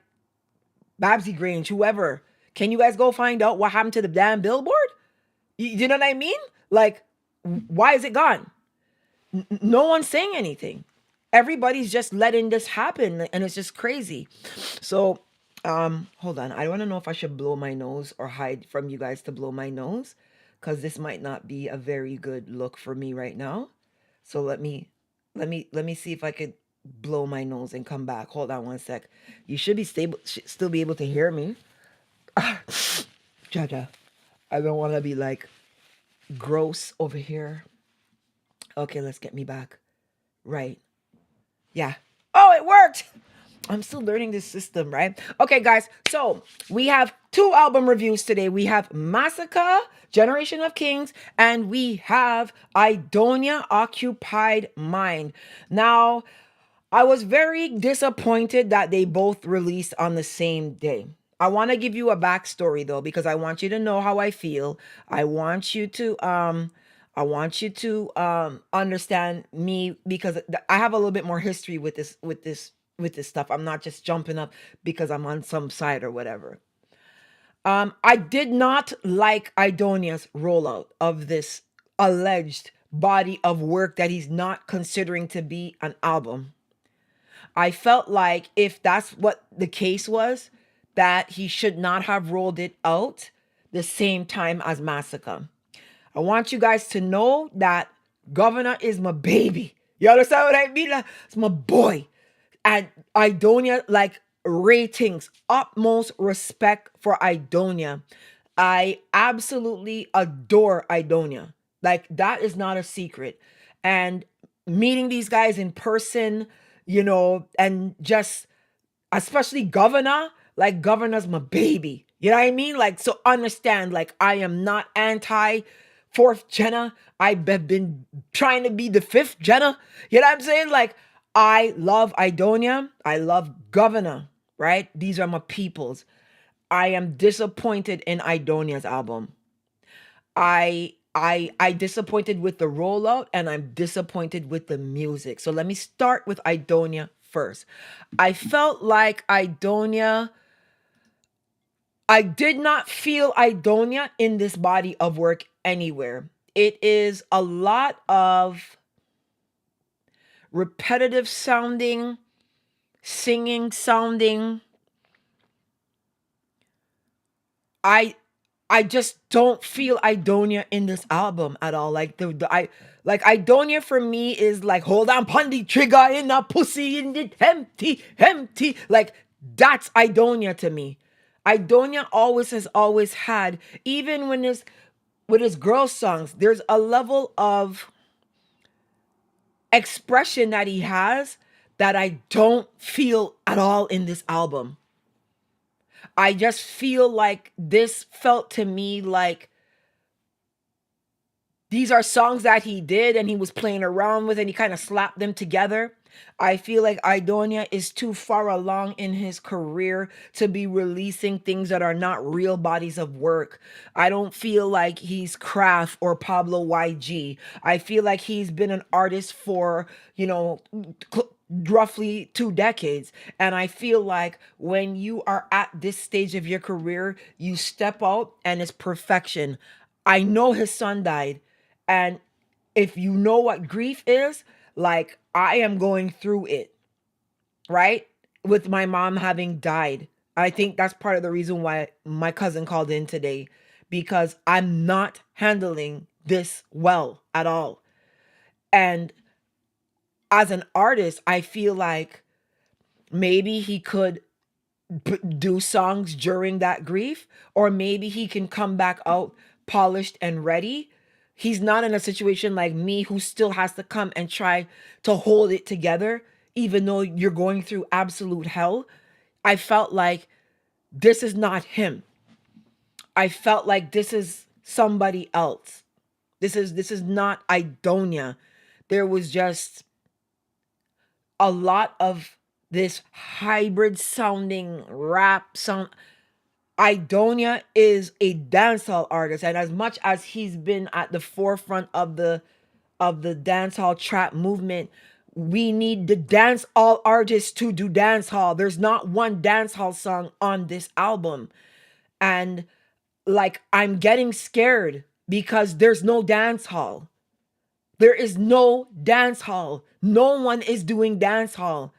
Babbzy Grange, whoever. Can you guys go find out what happened to the damn billboard? You know what I mean? Like, why is it gone? No one's saying anything. Everybody's just letting this happen, and it's just crazy. So hold on, I want to know if I should blow my nose or hide from you guys to blow my nose, because this might not be a very good look for me right now. So let me see if I could blow my nose and come back. Hold on one sec. You should be stable, still be able to hear me. Jaja, I don't want to be like gross over here. Okay, let's get me back. Right. Yeah. Oh, it worked. I'm still learning this system, right? Okay, guys. So we have two album reviews today. We have Masicka, Generation of Kings, and we have Aidonia, Occupied Mind. Now, I was very disappointed that they both released on the same day. I want to give you a backstory though, because I want you to know how I feel. I want you to understand me, because I have a little bit more history with this stuff. I'm not just jumping up because I'm on some side or whatever. I did not like Idonia's rollout of this alleged body of work that he's not considering to be an album. I felt like if that's what the case was, that he should not have rolled it out the same time as Massacre. I want you guys to know that Governor is my baby. You understand what I mean? Like, it's my boy. And Aidonia, like ratings, utmost respect for Aidonia. I absolutely adore Aidonia. Like that is not a secret. And meeting these guys in person, and just especially Governor, like Governor's my baby. You know what I mean? Like, so understand, like I am not anti fourth Jenna. I have been trying to be the fifth Jenna. You know what I'm saying? Like, I love Aidonia. I love Governor, right? These are my peoples. I am disappointed in Aidonia's album. I disappointed with the rollout, and I'm disappointed with the music. So let me start with Aidonia first. I felt like I did not feel Aidonia in this body of work anywhere. It is a lot of repetitive sounding, singing sounding. I I just don't feel Idonia in this album at all. Like like Idonia for me is like hold on pundy trigger in a pussy in the empty, empty. Like that's Idonia to me. Idonia always has always had, even when his with his girl songs, there's a level of expression that he has that I don't feel at all in this album. I just feel like this felt to me like these are songs that he did and he was playing around with and he kind of slapped them together. I feel like Idonia is too far along in his career to be releasing things that are not real bodies of work. I don't feel like he's Kraft or Pablo YG. I feel like he's been an artist for, roughly 2 decades. And I feel like when you are at this stage of your career, you step out and it's perfection. I know his son died. And if you know what grief is, like I am going through it, right? With my mom having died. I think that's part of the reason why my cousin called in today, because I'm not handling this well at all. And as an artist, I feel like maybe he could do songs during that grief, or maybe he can come back out polished and ready. He's not in a situation like me who still has to come and try to hold it together even though you're going through absolute hell. I felt like this is not him. I felt like this is somebody else. This is not Idonia. There was just a lot of this hybrid sounding rap sound. Idonia is a dancehall artist, and as much as he's been at the forefront of the dancehall trap movement, we need the dancehall artists to do dancehall. There's not one dancehall song on this album, and like I'm getting scared because there's no dancehall. There is no dancehall. No one is doing dancehall.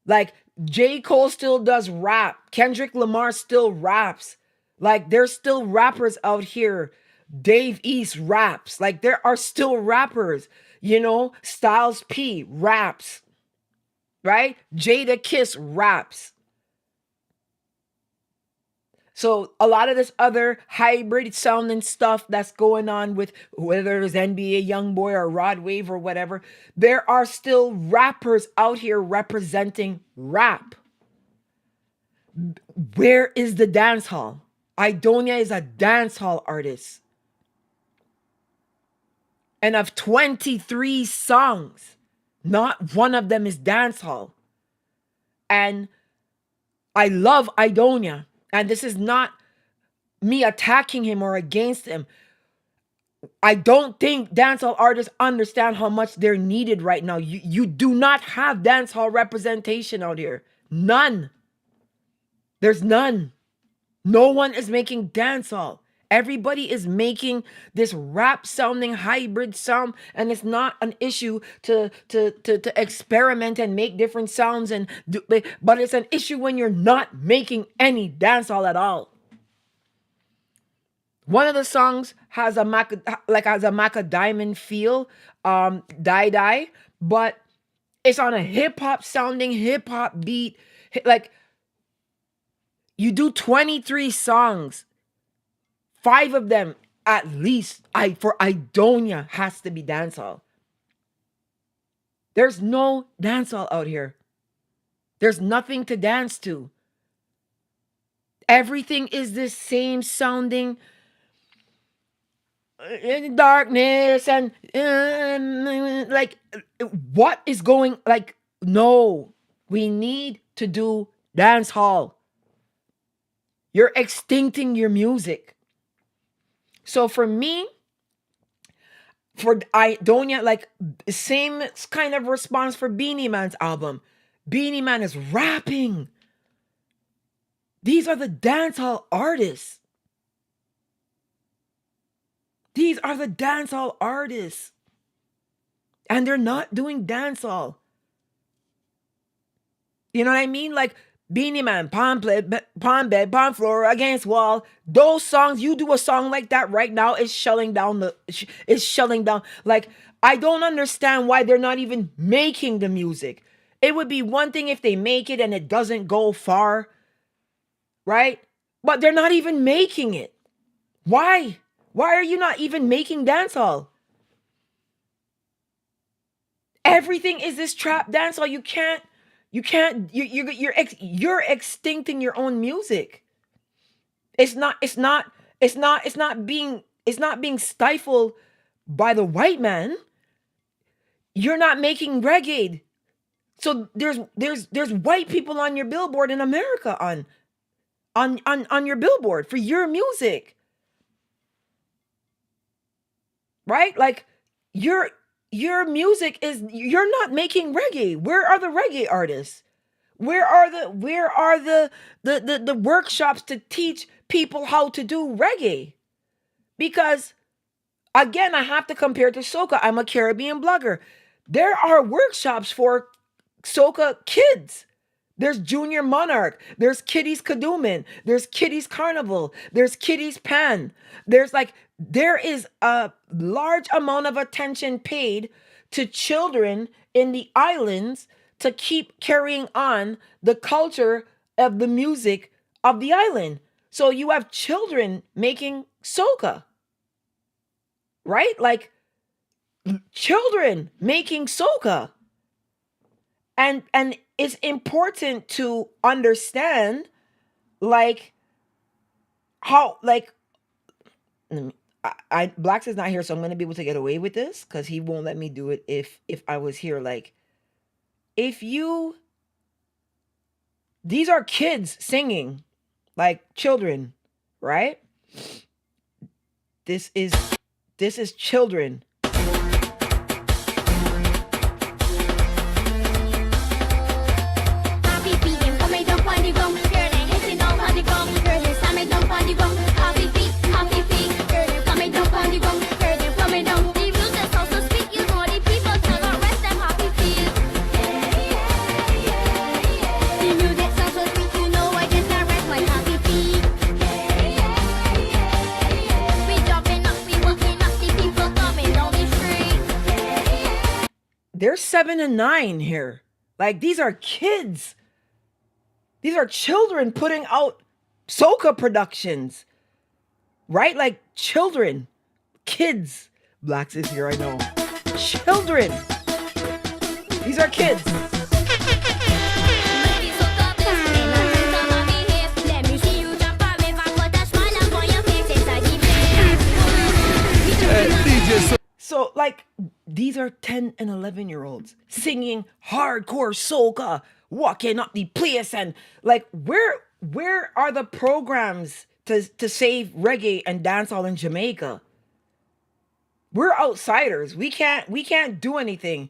Like J. Cole still does rap. Kendrick Lamar still raps. Like there's still rappers out here. Dave East raps. Like there are still rappers. Styles P raps. Right? Jada Kiss raps. So a lot of this other hybrid sounding stuff that's going on with whether it's NBA Youngboy or Rod Wave or whatever, there are still rappers out here representing rap. Where is the dance hall? Aidonia is a dance hall artist. And of 23 songs, not one of them is dance hall. And I love Aidonia. And this is not me attacking him or against him. I don't think dancehall artists understand how much they're needed right now. You do not have dancehall representation out here. None. There's none. No one is making dancehall. Everybody is making this rap sounding hybrid sound, and it's not an issue to experiment and make different sounds but it's an issue when you're not making any dancehall at all. One of the songs has a Maca Diamond feel, Die Die, but it's on a hip hop sounding hip hop beat. Like you do 23 songs, 5 of them at least for Aidonia has to be dancehall. There's no dancehall out here. There's nothing to dance to. Everything is the same sounding in darkness and like what is going like no, we need to do dance hall. You're extincting your music. So for me, for Aidonia, like same kind of response for Beanie Man's album. Beanie Man is rapping. These are the dancehall artists. These are the dancehall artists. And they're not doing dancehall. You know what I mean? Like Beanie Man, Palm Bed, Palm Floor, Against Wall. Those songs, you do a song like that right now, it's shutting down it's shutting down. Like, I don't understand why they're not even making the music. It would be one thing if they make it and it doesn't go far, right? But they're not even making it. Why? Why are you not even making dancehall? Everything is this trap dancehall. You're extincting your own music. It's not being stifled by the white man. You're not making reggae. So there's white people on your billboard in America on your billboard for your music. Right? Like, your music is, you're not making reggae. Where are the reggae artists? Where are the workshops to teach people how to do reggae? Because again, I have to compare to soca. I'm a Caribbean blogger. There are workshops for soca kids. There's Junior Monarch. There's Kitty's Kaduman. There's Kitty's Carnival. There's Kitty's Pan. There is a large amount of attention paid to children in the islands to keep carrying on the culture of the music of the island. So you have children making soca, right? Like, children making soca. And it's important to understand, like, how, like, Blaxz is not here, so I'm gonna be able to get away with this because he won't let me do it if I was here. Like, if you, these are kids singing, like children, right? This is children. They're 7 and 9 here. Like, these are kids. These are children putting out soca productions, right? Like, children, kids. Blaxz is here, I know. Children. These are kids. So, like, these are 10 and 11-year-olds singing hardcore soca, walking up the place, and like, where are the programs to save reggae and dancehall in Jamaica? We're outsiders. We can't do anything,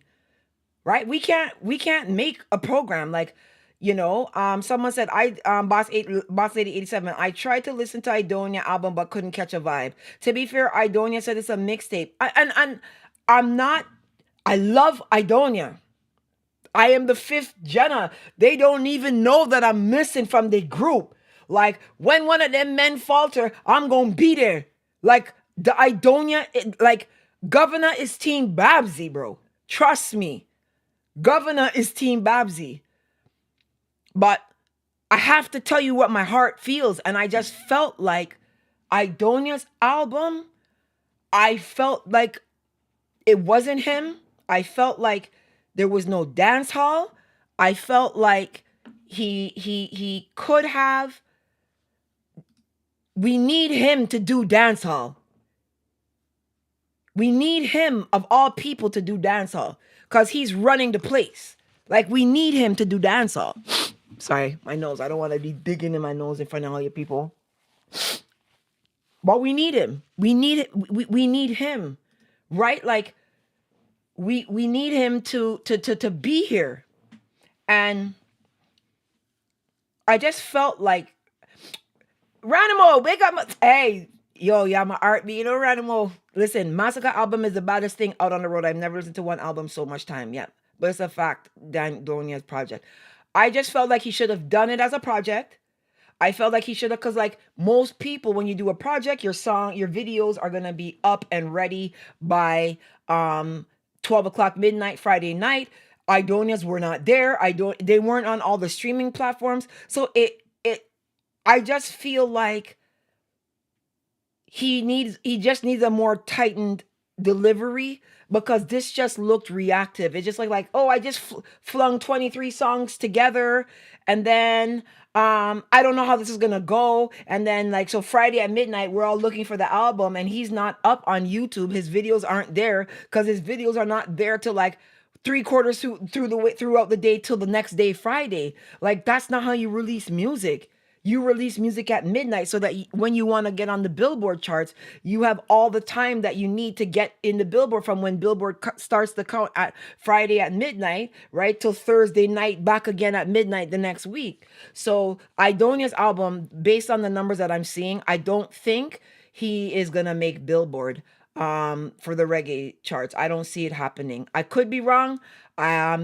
right? We can't make a program. Like, someone said, Boss Lady 87, I tried to listen to Aidonia album but couldn't catch a vibe. To be fair, Aidonia said it's a mixtape. I love Aidonia. I am the fifth Jenna. They don't even know that I'm missing from the group. Like, when one of them men falter, I'm gonna be there. Like, the Aidonia, like, Governor is Team Babbzy, bro. Trust me. Governor is Team Babbzy. But I have to tell you what my heart feels. And I just felt like Aidonia's album, I felt like it wasn't him. I felt like there was no dance hall. I felt like he could have. We need him to do dance hall. We need him, of all people, to do dance hall because he's running the place. Like, we need him to do dance hall. Sorry, my nose. I don't want to be digging in my nose in front of all your people. But we need him. We need him, right? Like, we need him to be here. And I just felt like, Ranimo, wake up. Hey, yo, yeah, my art, you know, Ranimo. Listen, Masicka album is the baddest thing out on the road. I've never listened to one album so much time yet. But it's a fact, Dan Donia's project. I just felt like he should have done it as a project. I felt like he should have, because like most people, when you do a project, your videos are gonna be up and ready by 12 o'clock midnight Friday night. Idonia's were not there. They weren't on all the streaming platforms. So I just feel like he just needs a more tightened delivery, because this just looked reactive. It's just like, oh, I just flung 23 songs together, and then I don't know how this is gonna go. And then like, so Friday at midnight we're all looking for the album, and he's not up on YouTube. His videos aren't there, because his videos are not there till like three-quarters through the way throughout the day till the next day Friday. Like, that's not how you release music. You release music at midnight so that when you want to get on the Billboard charts, you have all the time that you need to get in the Billboard, from when Billboard starts the count at Friday at midnight, right, till Thursday night, back again at midnight the next week. So Idonia's album, based on the numbers that I'm seeing, I don't think he is gonna make Billboard for the reggae charts. I don't see it happening. I could be wrong.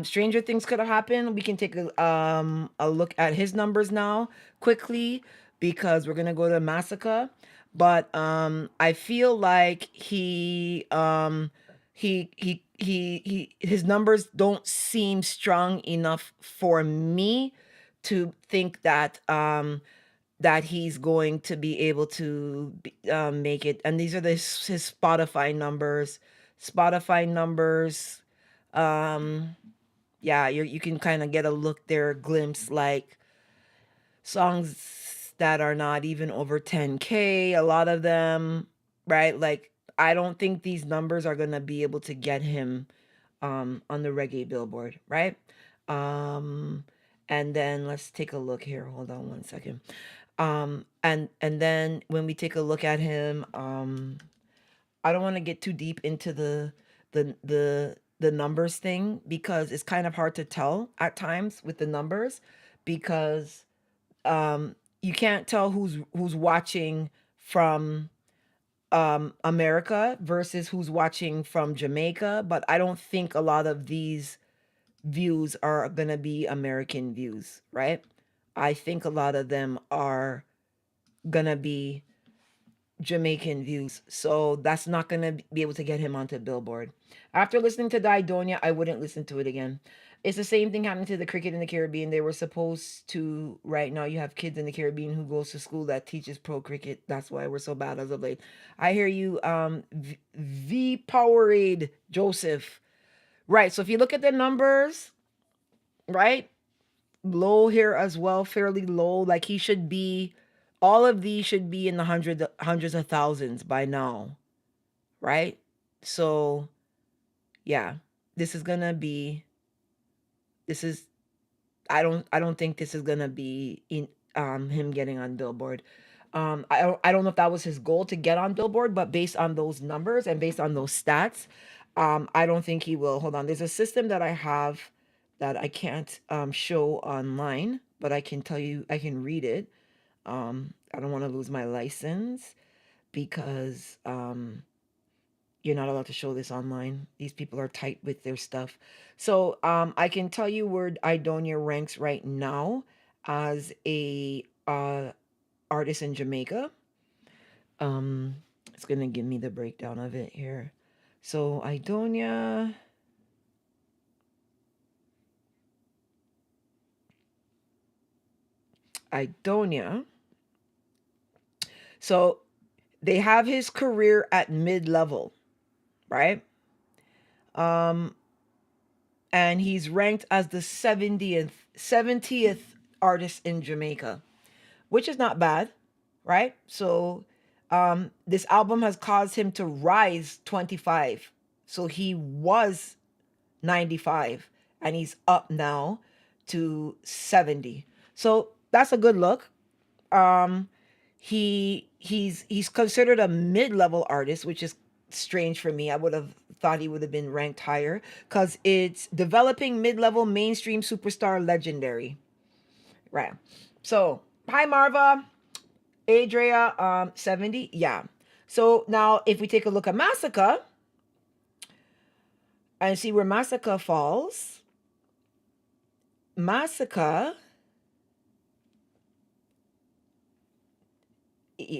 Stranger things could have happened. We can take a look at his numbers now quickly, because we're gonna go to Masicka. But I feel like his numbers don't seem strong enough for me to think that he's going to be able to make it. And these are his Spotify numbers. Spotify numbers. Yeah, you can kind of get a look there, a glimpse, like songs that are not even over 10K, a lot of them, right? Like, I don't think these numbers are gonna be able to get him on the reggae Billboard, right? Um, and then let's take a look here. Hold on one second. And then when we take a look at him, I don't want to get too deep into the numbers thing, because it's kind of hard to tell at times with the numbers, because you can't tell who's watching from America versus who's watching from Jamaica. But I don't think a lot of these views are gonna be American views, right? I think a lot of them are gonna be Jamaican views. So that's not gonna be able to get him onto Billboard. After listening to Didonia, I wouldn't listen to it again. It's the same thing happening to the cricket in the Caribbean. They were supposed to, right now you have kids in the Caribbean who goes to school that teaches pro cricket. That's why we're so bad as of late. I hear you, V Powerade Joseph. Right. So if you look at the numbers, right? Low here as well, fairly low. Like, he should be, all of these should be in the hundreds of thousands by now, right? So yeah, this is gonna be, this is, I don't think this is gonna be in him getting on Billboard. I don't know if that was his goal to get on Billboard, but based on those numbers and based on those stats, I don't think he will. Hold on, there's a system that I have that I can't show online, but I can tell you, I can read it. I don't want to lose my license, because you're not allowed to show this online. These people are tight with their stuff. So I can tell you where Idonia ranks right now as a artist in Jamaica. Um, it's gonna give me the breakdown of it here. So Idonia. So they have his career at mid-level, right? Um, and he's ranked as the 70th artist in Jamaica, which is not bad, right? So this album has caused him to rise 25. So he was 95 and he's up now to 70. So that's a good look. Um he's considered a mid-level artist, which is strange for me. I would have thought he would have been ranked higher, because it's developing mid-level mainstream superstar legendary, right? So hi Marva, Adria, 70, yeah. So now if we take a look at Masicka and see where Masicka falls, Masicka,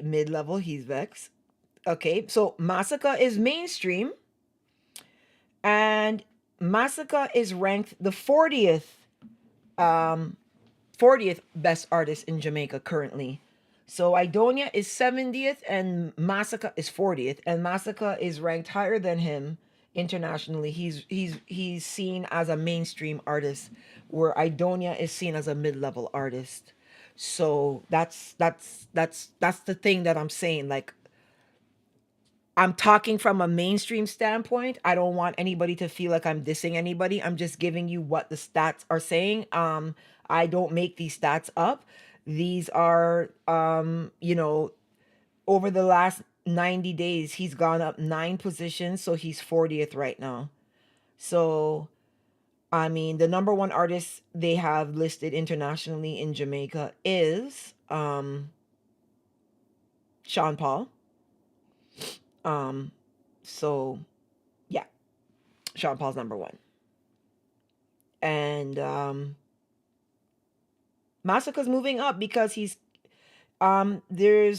mid-level, he's vexed. Okay, so Masicka is mainstream, and Masicka is ranked the um 40th best artist in Jamaica currently. So Aidonia is 70th and Masicka is 40th, and Masicka is ranked higher than him internationally. He's seen as a mainstream artist, where Aidonia is seen as a mid-level artist. So that's the thing that I'm saying. Like, I'm talking from a mainstream standpoint. I don't want anybody to feel like I'm dissing anybody. I'm just giving you what the stats are saying. I don't make these stats up. These are, over the last 90 days, he's gone up 9 positions. So he's 40th right now. So, I mean, the number one artist they have listed internationally in Jamaica is Sean Paul. Um, so, yeah, Sean Paul's number one. And Masicka's moving up because there's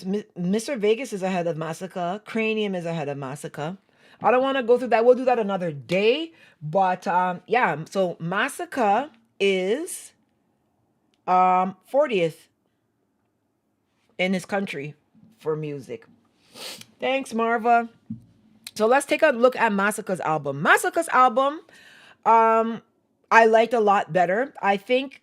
Mr. Vegas is ahead of Masicka, Cranium is ahead of Masicka. I don't want to go through that. We'll do that another day. But yeah, so Masicka is 40th in his country for music. Thanks, Marva. So let's take a look at Masicka's album. Masicka's album, um, I liked a lot better. I think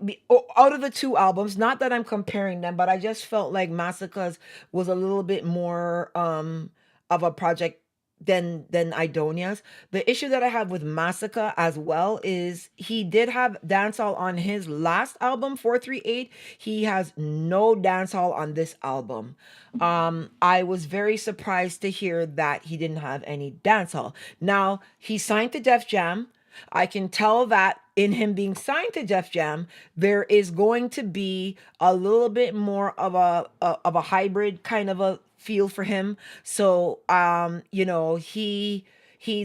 out of the two albums, not that I'm comparing them, but I just felt like Masicka's was a little bit more of a project than Idonia's. The issue that I have with Masicka as well is he did have dancehall on his last album, 438. He has no dancehall on this album. I was very surprised to hear that he didn't have any dancehall. Now, he signed to Def Jam. I can tell that in him being signed to Def Jam, there is going to be a little bit more of a hybrid kind of a feel for him. So he's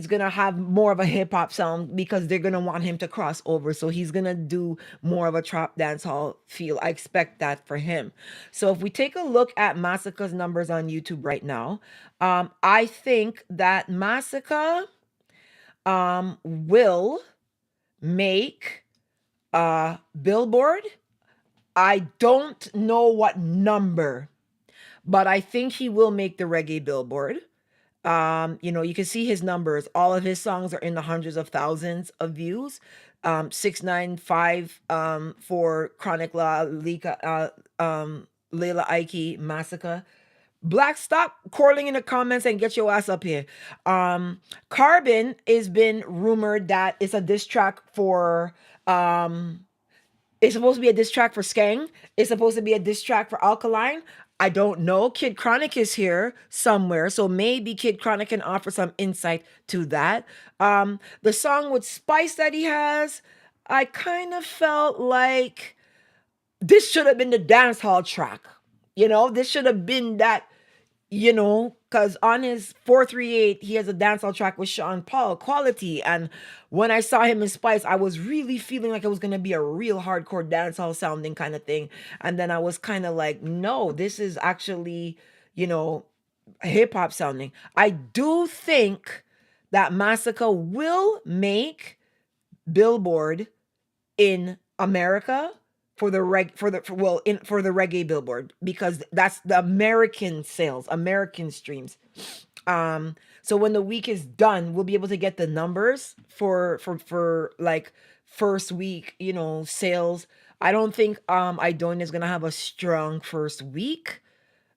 gonna have more of a hip hop sound because they're gonna want him to cross over. So he's gonna do more of a trap dancehall feel. I expect that for him. So if we take a look at Masicka's numbers on YouTube right now, I think that Masicka will make Billboard. I don't know what number, but I think he will make the reggae Billboard. You can see his numbers. All of his songs are in the hundreds of thousands of views. 695 for Chronic La Lika, Layla Ike Massacre. Black, stop quarreling in the comments and get your ass up here. Carbon is been rumored that it's a diss track for it's supposed to be a diss track for Skang. It's supposed to be a diss track for Alkaline. I don't know. Kid Chronic is here somewhere, so maybe Kid Chronic can offer some insight to that. The song with Spice that he has, I kind of felt like this should have been the dance hall track. This should have been that, because on his 438, he has a dancehall track with Sean Paul, Quality. And when I saw him in Spice, I was really feeling like it was going to be a real hardcore dancehall sounding kind of thing. And then I was kind of like, no, this is actually, hip hop sounding. I do think that Masicka will make Billboard in America for the reggae Billboard, because that's the American sales, American streams. So when the week is done, we'll be able to get the numbers for like first week, sales. I don't think Idon is gonna have a strong first week,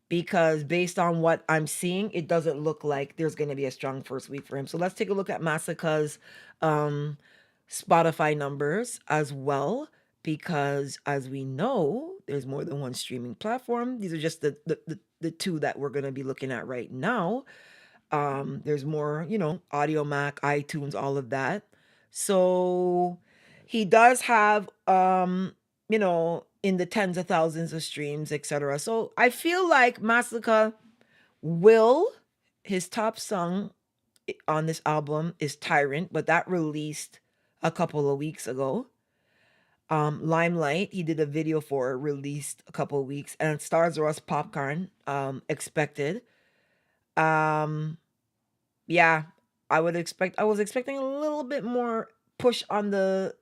because based on what I'm seeing, it doesn't look like there's going to be a strong first week for him. So let's take a look at Masicka's Spotify numbers as well, because as we know, there's more than one streaming platform. These are just the two that we're going to be looking at right now. There's more, Audio Mac, iTunes, all of that. So he does have in the tens of thousands of streams, etc. So I feel like Masicka will, his top song on this album is Tyrant, but that released a couple of weeks ago. Limelight, he did a video for it, released a couple of weeks, and Stars Ross Popcorn, expected. Um, yeah, I was expecting a little bit more push on the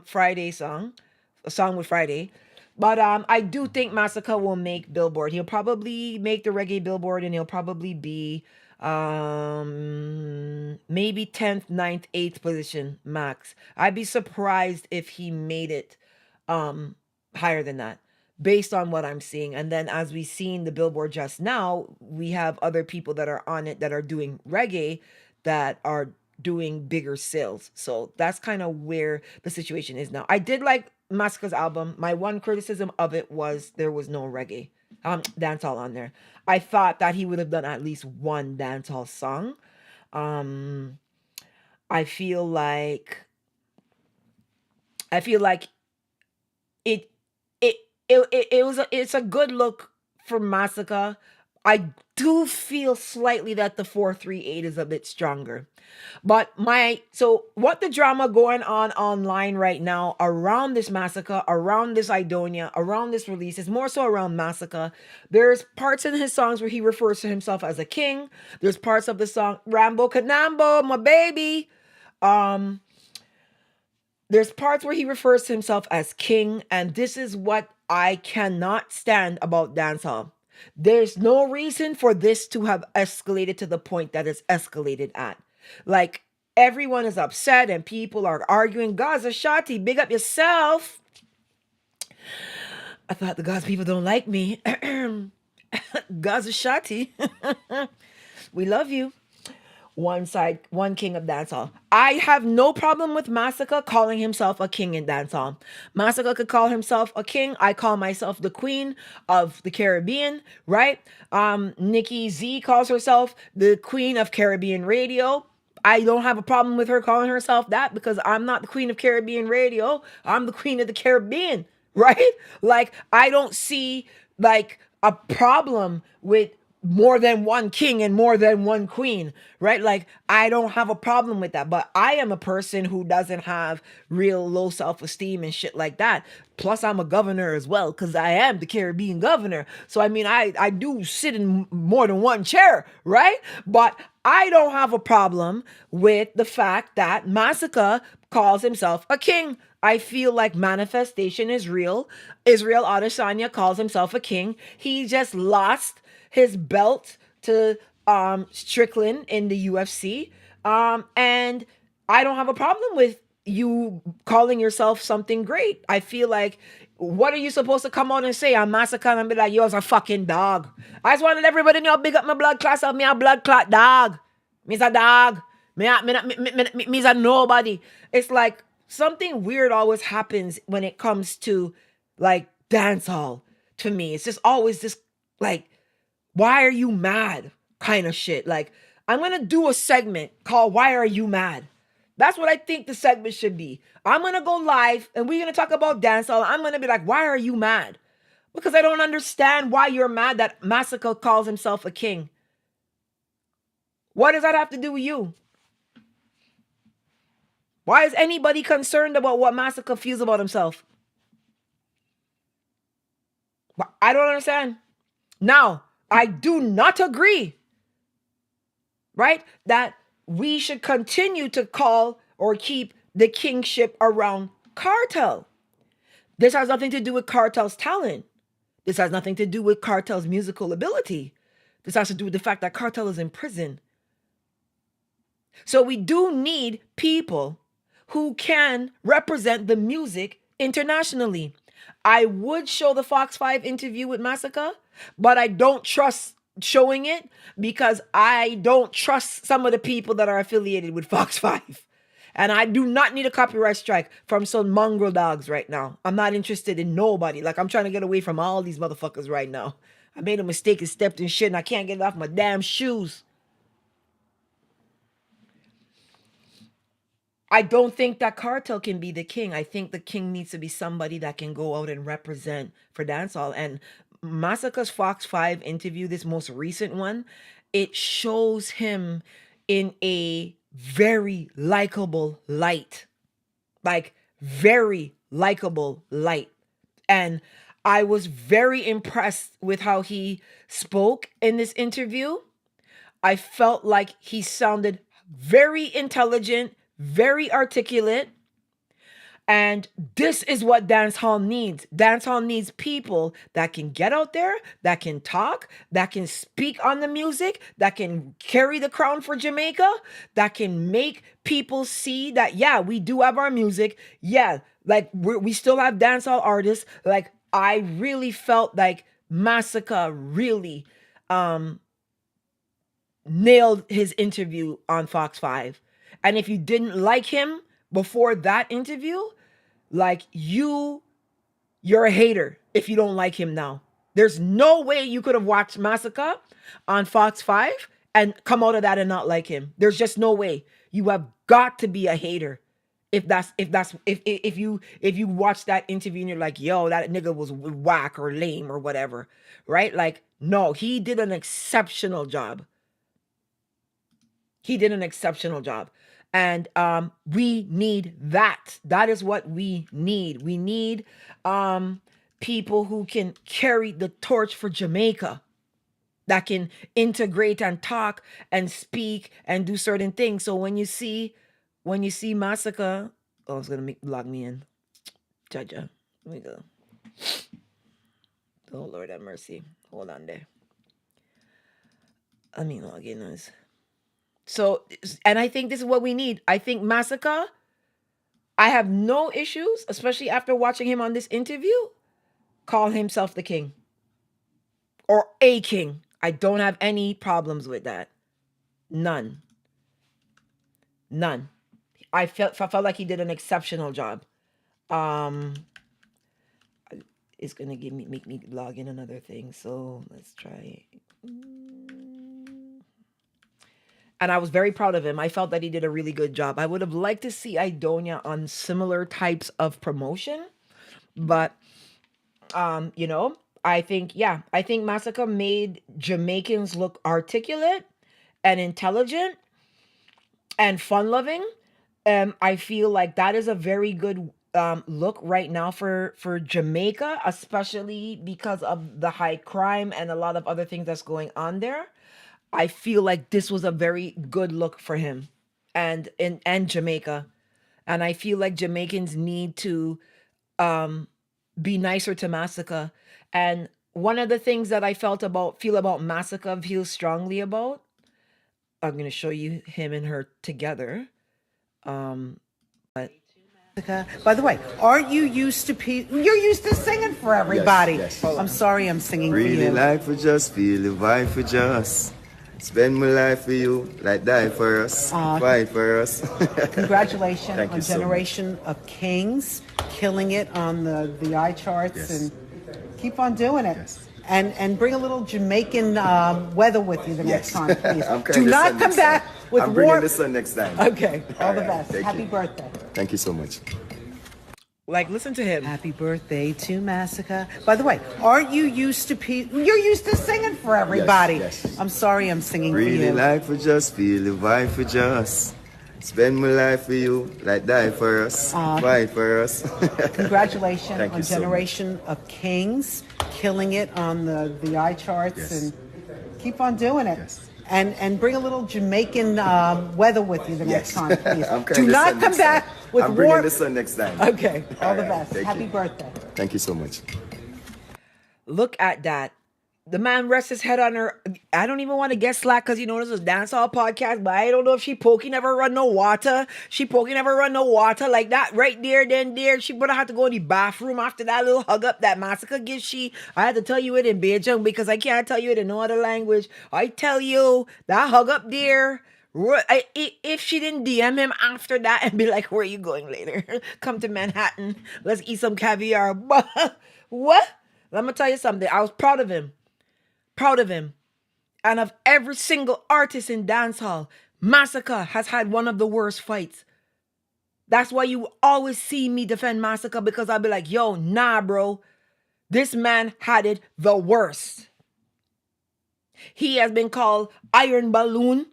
Friday song, a song with Friday. But I do think Masicka will make Billboard. He'll probably make the reggae Billboard, and he'll probably be maybe 10th, ninth, 8th position max. I'd be surprised if he made it um higher than that based on what I'm seeing. And then as we seen the Billboard just now, we have other people that are on it that are doing reggae that are doing bigger sales. So that's kind of where the situation is now. I did like Masicka's album. My one criticism of it was there was no reggae dancehall on there. I thought that he would have done at least one dancehall song. Um I feel like I feel like it it it's a good look for Masicka. I do feel slightly that the 438 is a bit stronger. But what the drama going on online right now around this Masicka, around this Idonia, around this release is more so around Masicka. There's parts in his songs where he refers to himself as a king. There's parts of the song Rambo Canambo, my baby. Um there's parts where he refers to himself as king, and this is what I cannot stand about dancehall. There's no reason for this to have escalated to the point that it's escalated at. Like, everyone is upset and people are arguing. Gaza Shati, big up yourself. I thought the Gaza people don't like me. Gaza Shati, we love you. One side, one king of dancehall. I have no problem with Masicka calling himself a king in dancehall. Masicka could call himself a king. I call myself the queen of the Caribbean, right? Nikki Z calls herself the queen of Caribbean radio. I don't have a problem with her calling herself that because I'm not the queen of Caribbean radio. I'm the queen of the Caribbean, right? Like, I don't see like a problem with more than one king and more than one queen, right? Like, I don't have a problem with that, but I am a person who doesn't have real low self-esteem and shit like that. Plus, I'm a governor as well because I am the Caribbean governor. So, I mean, I do sit in more than one chair, right? But I don't have a problem with the fact that Masicka calls himself a king. I feel like manifestation is real. Israel Adesanya calls himself a king. He just lost his belt to Strickland in the UFC. And I don't have a problem with you calling yourself something great. I feel like, what are you supposed to come out and say? I'm Masicka and be like, you're a fucking dog. I just wanted everybody to know big up my blood class of me a blood clot dog. Me's a dog. Me's a nobody. It's like something weird always happens when it comes to like dancehall to me. It's just always this like, why are you mad kind of shit. Like, I'm going to do a segment called Why Are You Mad? That's what I think the segment should be. I'm going to go live and we're going to talk about dancehall. I'm going to be like, why are you mad? Because I don't understand why you're mad that Masicka calls himself a king. What does that have to do with you? Why is anybody concerned about what Masicka feels about himself? I don't understand. Now, I do not agree, right, that we should continue to call or keep the kingship around Cartel. This has nothing to do with Cartel's talent. This has nothing to do with Cartel's musical ability. This has to do with the fact that Cartel is in prison. So we do need people who can represent the music internationally. I would show the Fox 5 interview with Masicka, but I don't trust showing it because I don't trust some of the people that are affiliated with Fox 5. And I do not need a copyright strike from some mongrel dogs right now. I'm not interested in nobody. Like, I'm trying to get away from all these motherfuckers right now. I made a mistake and stepped in shit and I can't get it off my damn shoes. I don't think that Cartel can be the king. I think the king needs to be somebody that can go out and represent for dancehall. And Masicka's Fox 5 interview, this most recent one, it shows him in a very likable light. Like, very likable, light. And I was very impressed with how he spoke in this interview. I felt like he sounded very intelligent, very articulate. And this is what dancehall needs. Dancehall needs people that can get out there, that can talk, that can speak on the music, that can carry the crown for Jamaica, that can make people see that, yeah, we do have our music. Yeah, like we still have dancehall artists. Like, I really felt like Masicka really nailed his interview on Fox 5. And if you didn't like him before that interview, like you're a hater if you don't like him now. There's no way you could have watched Masicka on Fox 5 and come out of that and not like him. There's just no way. You have got to be a hater if you watch that interview and you're like, yo, that nigga was whack or lame or whatever, right? Like, no, he did an exceptional job. He did an exceptional job. And we need that. That is what we need. We need people who can carry the torch for Jamaica, that can integrate and talk and speak and do certain things. So when you see Masicka, oh, it's gonna log me in. Jaja. Let me go. Oh Lord have mercy. Hold on there. Let me log in as. So, and I think this is what we need. I think Masicka, I have no issues, especially after watching him on this interview, call himself the king or a king. I don't have any problems with that. None. I felt like he did an exceptional job. It's gonna make me log in another thing. So let's try. And I was very proud of him. I felt that he did a really good job. I would have liked to see Aidonia on similar types of promotion, but you know, I think Masicka made Jamaicans look articulate and intelligent and fun-loving. I feel like that is a very good look right now for Jamaica, especially because of the high crime and a lot of other things that's going on there. I feel like this was a very good look for him and Jamaica. And I feel like Jamaicans need to be nicer to Masicka. And one of the things that I feel about Masicka, feel strongly about, I'm gonna show you him and her together. But by the way, aren't you used to you're used to singing for everybody? Yes. I'm sorry, I'm singing Really for you. life for just, feel the vibe for just. Spend my life for you, like die for us, fight for us. Congratulations Thank on you so Generation of Kings, killing it on the iCharts, Yes. and keep on doing it. Yes. And bring a little Jamaican weather with you the next time, please. I'm Do coming this not sun come next back time. with I'm bringing warm. the sun next time. Okay, all the right, best. thank Happy you. birthday. Thank you so much. like, listen to him. Happy birthday to Masicka. By the way, aren't you used to you're used to singing for everybody? Yes. I'm sorry, I'm singing Really for you. life for just, feel the vibe for just. Spend my life for you, like die for us, fight for us. Congratulations Thank on you so Generation of Kings, killing it on the iCharts, Yes. and keep on doing it. Yes. And bring a little Jamaican weather with you the next time, please. I'm Do coming this not sun come next back time. with I'm bringing warm. the sun next time. Okay, all the right, best. thank Happy you. birthday. Thank you so much. Look at that. The man rests his head on her. I don't even want to get slack because, you know, this is a dancehall podcast, but I don't know if she pokey never run no water. She pokey never run no water like that right there, then there. She would have had to go in the bathroom after that little hug up that Masicka gives she. I had to tell you it in Beijing because I can't tell you it in no other language. I tell you, that hug up there. If she didn't DM him after that and be like, where are you going later? Come to Manhattan. Let's eat some caviar. What? Let me tell you something. I was proud of him. Proud of him. And of every single artist in dancehall, Masicka has had one of the worst fights. That's why you always see me defend Masicka, because I'll be like, yo, nah, bro. This man had it the worst. He has been called Iron Balloon.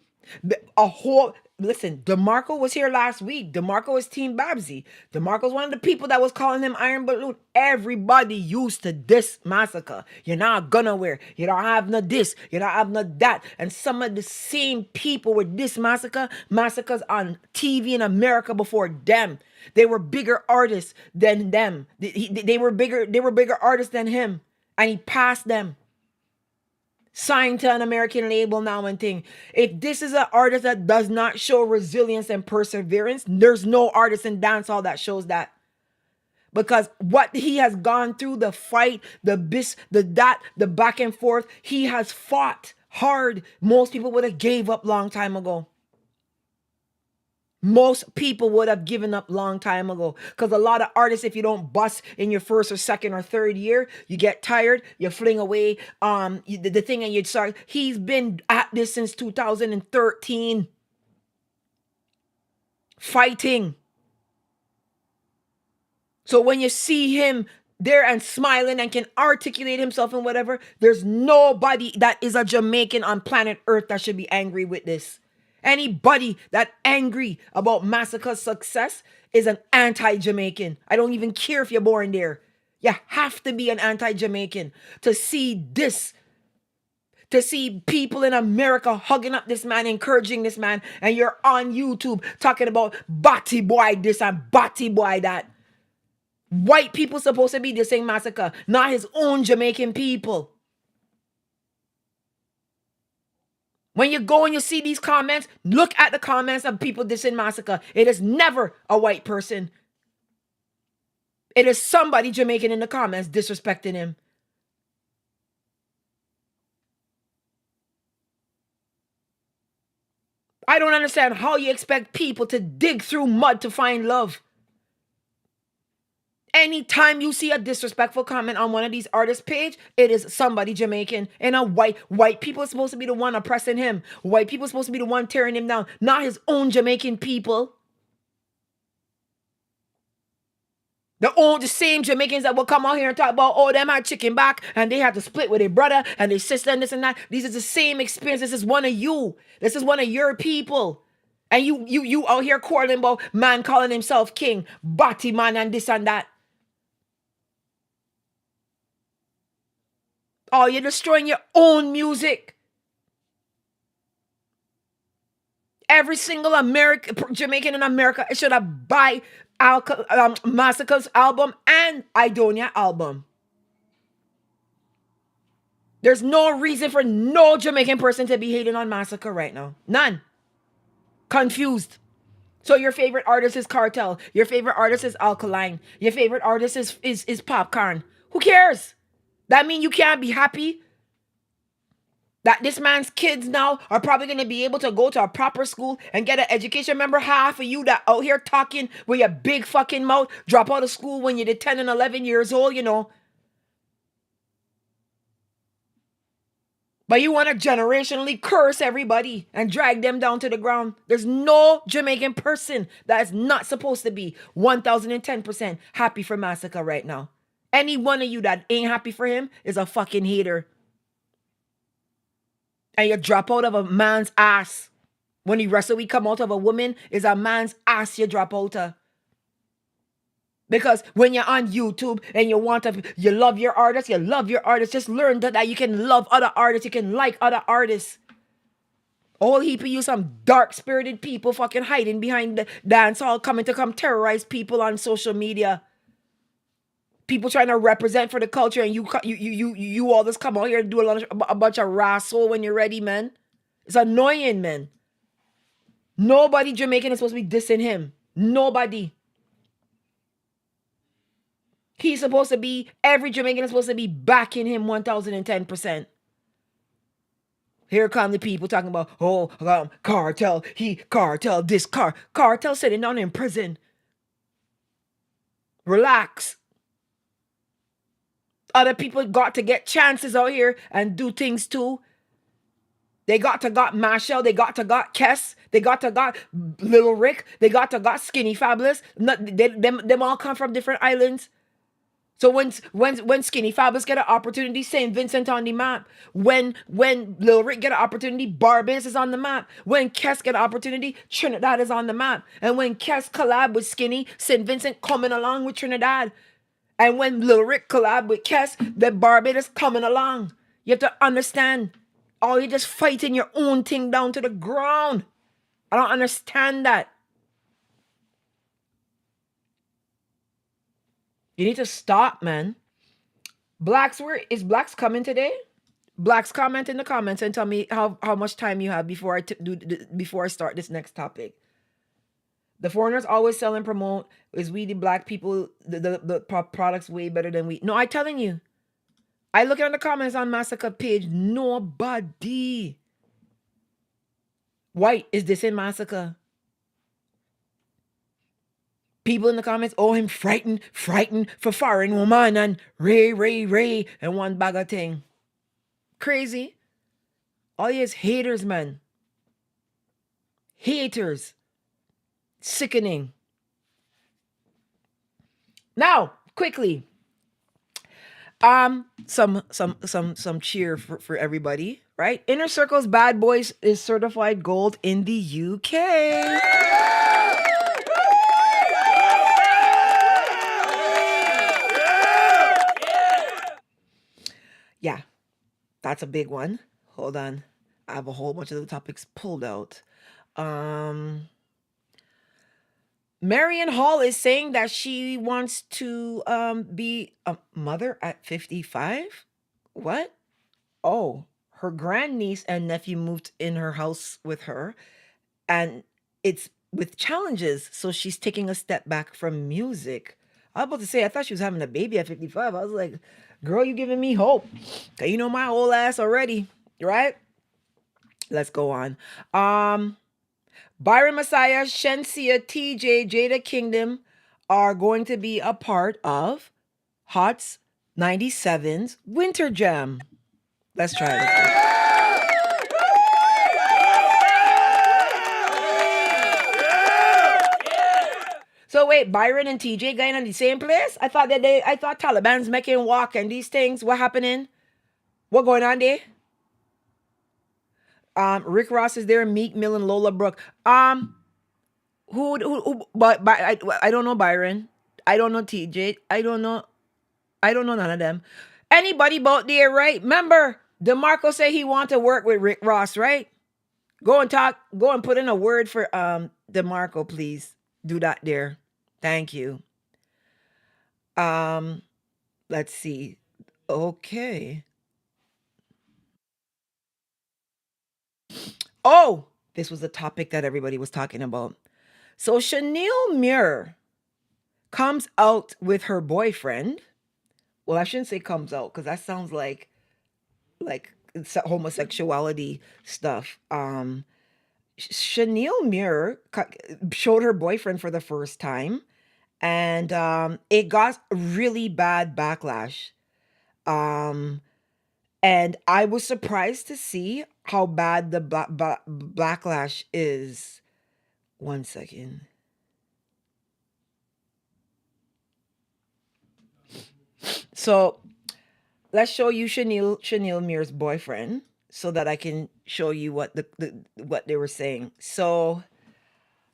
A whole listen, DeMarco was here last week. DeMarco is Team Babbzy. DeMarco's one of the people that was calling him Iron Balloon. Everybody used to diss Masicka. You're not gonna wear. You don't have no this. You don't have no that. And some of the same people were diss Masicka. Masicka's on TV in America before them. They were bigger artists than them. They were bigger. They were bigger artists than him, and he passed them. Signed to an American label now and thing. If this is an artist that does not show resilience and perseverance, there's no artist in dancehall that shows that. Because what he has gone through, the fight, the back and forth, he has fought hard. Most people would have gave up long time ago. Most people would have given up long time ago, because a lot of artists, if you don't bust in your first or second or third year, you get tired, you fling away the thing and you start. He's been at this since 2013, fighting. So when you see him there and smiling and can articulate himself and whatever, there's nobody that is a Jamaican on planet Earth that should be angry with this. Anybody that angry about Masicka's success is an anti-Jamaican. I don't even care if you're born there. You have to be an anti-Jamaican to see this. To see people in America hugging up this man, encouraging this man, and you're on YouTube talking about Batty boy this and Batty boy that. White people supposed to be dissing Masicka, not his own Jamaican people. When you go and you see these comments, look at the comments of people dissing Masicka. It is never a white person. It is somebody Jamaican in the comments disrespecting him. I don't understand how you expect people to dig through mud to find love. Anytime you see a disrespectful comment on one of these artists' page, it is somebody Jamaican. And a white people are supposed to be the one oppressing him. White people are supposed to be the one tearing him down, not his own Jamaican people. The same Jamaicans that will come out here and talk about, oh, them had chicken back and they had to split with their brother and their sister and this and that. These are the same experience. This is one of you. This is one of your people. And you out here quarreling about man calling himself king, Batty man and this and that. Oh, you're destroying your own music. Every single Jamaican in America should have buy Masicka's album and Aidonia album. There's no reason for no Jamaican person to be hating on Masicka right now. None. Confused. So your favorite artist is Cartel. Your favorite artist is Alkaline. Your favorite artist is Popcorn. Who cares? That means you can't be happy that this man's kids now are probably going to be able to go to a proper school and get an education. Remember half of you that out here talking with your big fucking mouth, drop out of school when you're 10 and 11 years old, you know. But you want to generationally curse everybody and drag them down to the ground. There's no Jamaican person that is not supposed to be 1010% happy for Masicka right now. Any one of you that ain't happy for him is a fucking hater. And you drop out of a man's ass. When the rest of we come out of a woman, is a man's ass you drop out of. Because when you're on YouTube and you love your artist, just learn that you can love other artists, you can like other artists. All heap of you some dark-spirited people fucking hiding behind the dancehall coming to come terrorize people on social media. People trying to represent for the culture, and you all just come out here and do a bunch of wrestle when you're ready, man. It's annoying, man. Nobody Jamaican is supposed to be dissing him. Nobody. Every Jamaican is supposed to be backing him 1010%. Here come the people talking about, Cartel, Cartel sitting down in prison. Relax. Other people got to get chances out here and do things too. They got Marshall, they got Kess, they got Little Rick, they got Skinny Fabulous. Them all come from different islands. So when Skinny Fabulous get an opportunity, St. Vincent on the map. When Lil Rick get an opportunity, Barbados is on the map. When Kes get an opportunity, Trinidad is on the map. And when Kes collab with Skinny, St. Vincent coming along with Trinidad. And when Lil Rick collab with Kes, the Barbados coming along. You have to understand. Oh, you're just fighting your own thing down to the ground. I don't understand that. You need to stop, man. Blaxz, where is Blaxz coming today? Blaxz, comment in the comments and tell me how much time you have before before I start this next topic. The foreigners always sell and promote is we the black people the products way better than we. No, I telling you. I look at the comments on Masicka page. Nobody. White is this in Masicka? People in the comments, oh, him frightened for foreign woman and Ray, and one bag of thing. Crazy. All you is haters, man. Haters. Sickening. Now, quickly. Some cheer for everybody, right? Inner Circle's Bad Boys is certified gold in the UK. Yeah, that's a big one. Hold on. I have a whole bunch of the topics pulled out. Marion Hall is saying that she wants to be a mother at 55. What? Oh, her grandniece and nephew moved in her house with her, and it's with challenges, so she's taking a step back from music. I was about to say, I thought she was having a baby at 55. I was like, girl, you giving me hope. Okay, you know my old ass already, right? Let's go on. Byron Messiah, Shensia, TJ, Jada Kingdom are going to be a part of Hot's 97's Winter Jam. Let's try this. So wait, Byron and TJ going in the same place? I thought Taliban's making walk and these things. What happening? What going on there? Rick Ross is there, Meek Mill and Lola Brooke. But I don't know Byron. I don't know TJ. I don't know none of them. Anybody about there, right? Remember, DeMarco said he want to work with Rick Ross, right? Go and put in a word for DeMarco, please. Do that there. Thank you. Let's see. Okay. Oh, this was a topic that everybody was talking about. So Chanel Muir comes out with her boyfriend. Well, I shouldn't say comes out because that sounds like it's homosexuality stuff. Chanel Muir showed her boyfriend for the first time, and it got really bad backlash. And I was surprised to see how bad the backlash is. 1 second. So let's show you Chanel Muir's boyfriend so that I can show you what what they were saying. So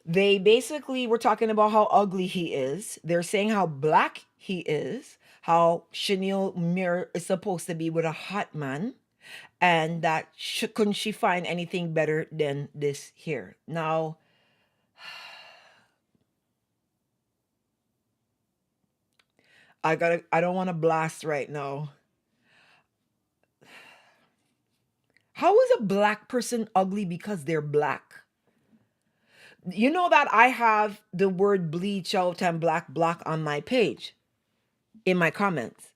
they basically were talking about how ugly he is. They're saying how black he is, how Chanel Muir is supposed to be with a hot man, and that couldn't she find anything better than this here. Now, I don't want to blast right now. How is a black person ugly because they're black? You know that I have the word bleach out and black block on my page in my comments,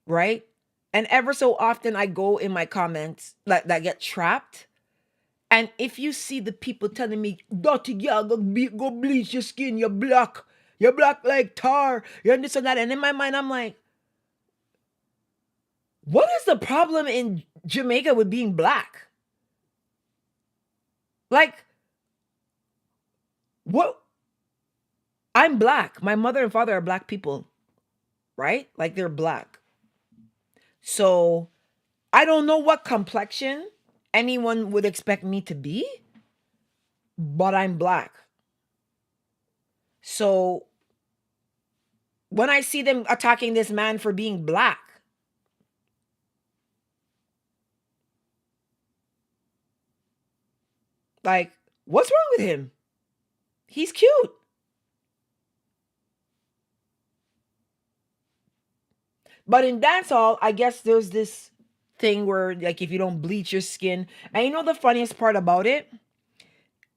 right? And ever so often I go in my comments that get trapped. And if you see the people telling me, dirty girl, go bleach your skin, you're black like tar, you're this and that. And in my mind, I'm like, what is the problem in Jamaica with being black? Like, what? I'm black. My mother and father are black people, right? Like they're black. So I don't know what complexion anyone would expect me to be, but I'm black. So when I see them attacking this man for being black, like, what's wrong with him? He's cute. But in dancehall, I guess there's this thing where, like, if you don't bleach your skin, and you know the funniest part about it,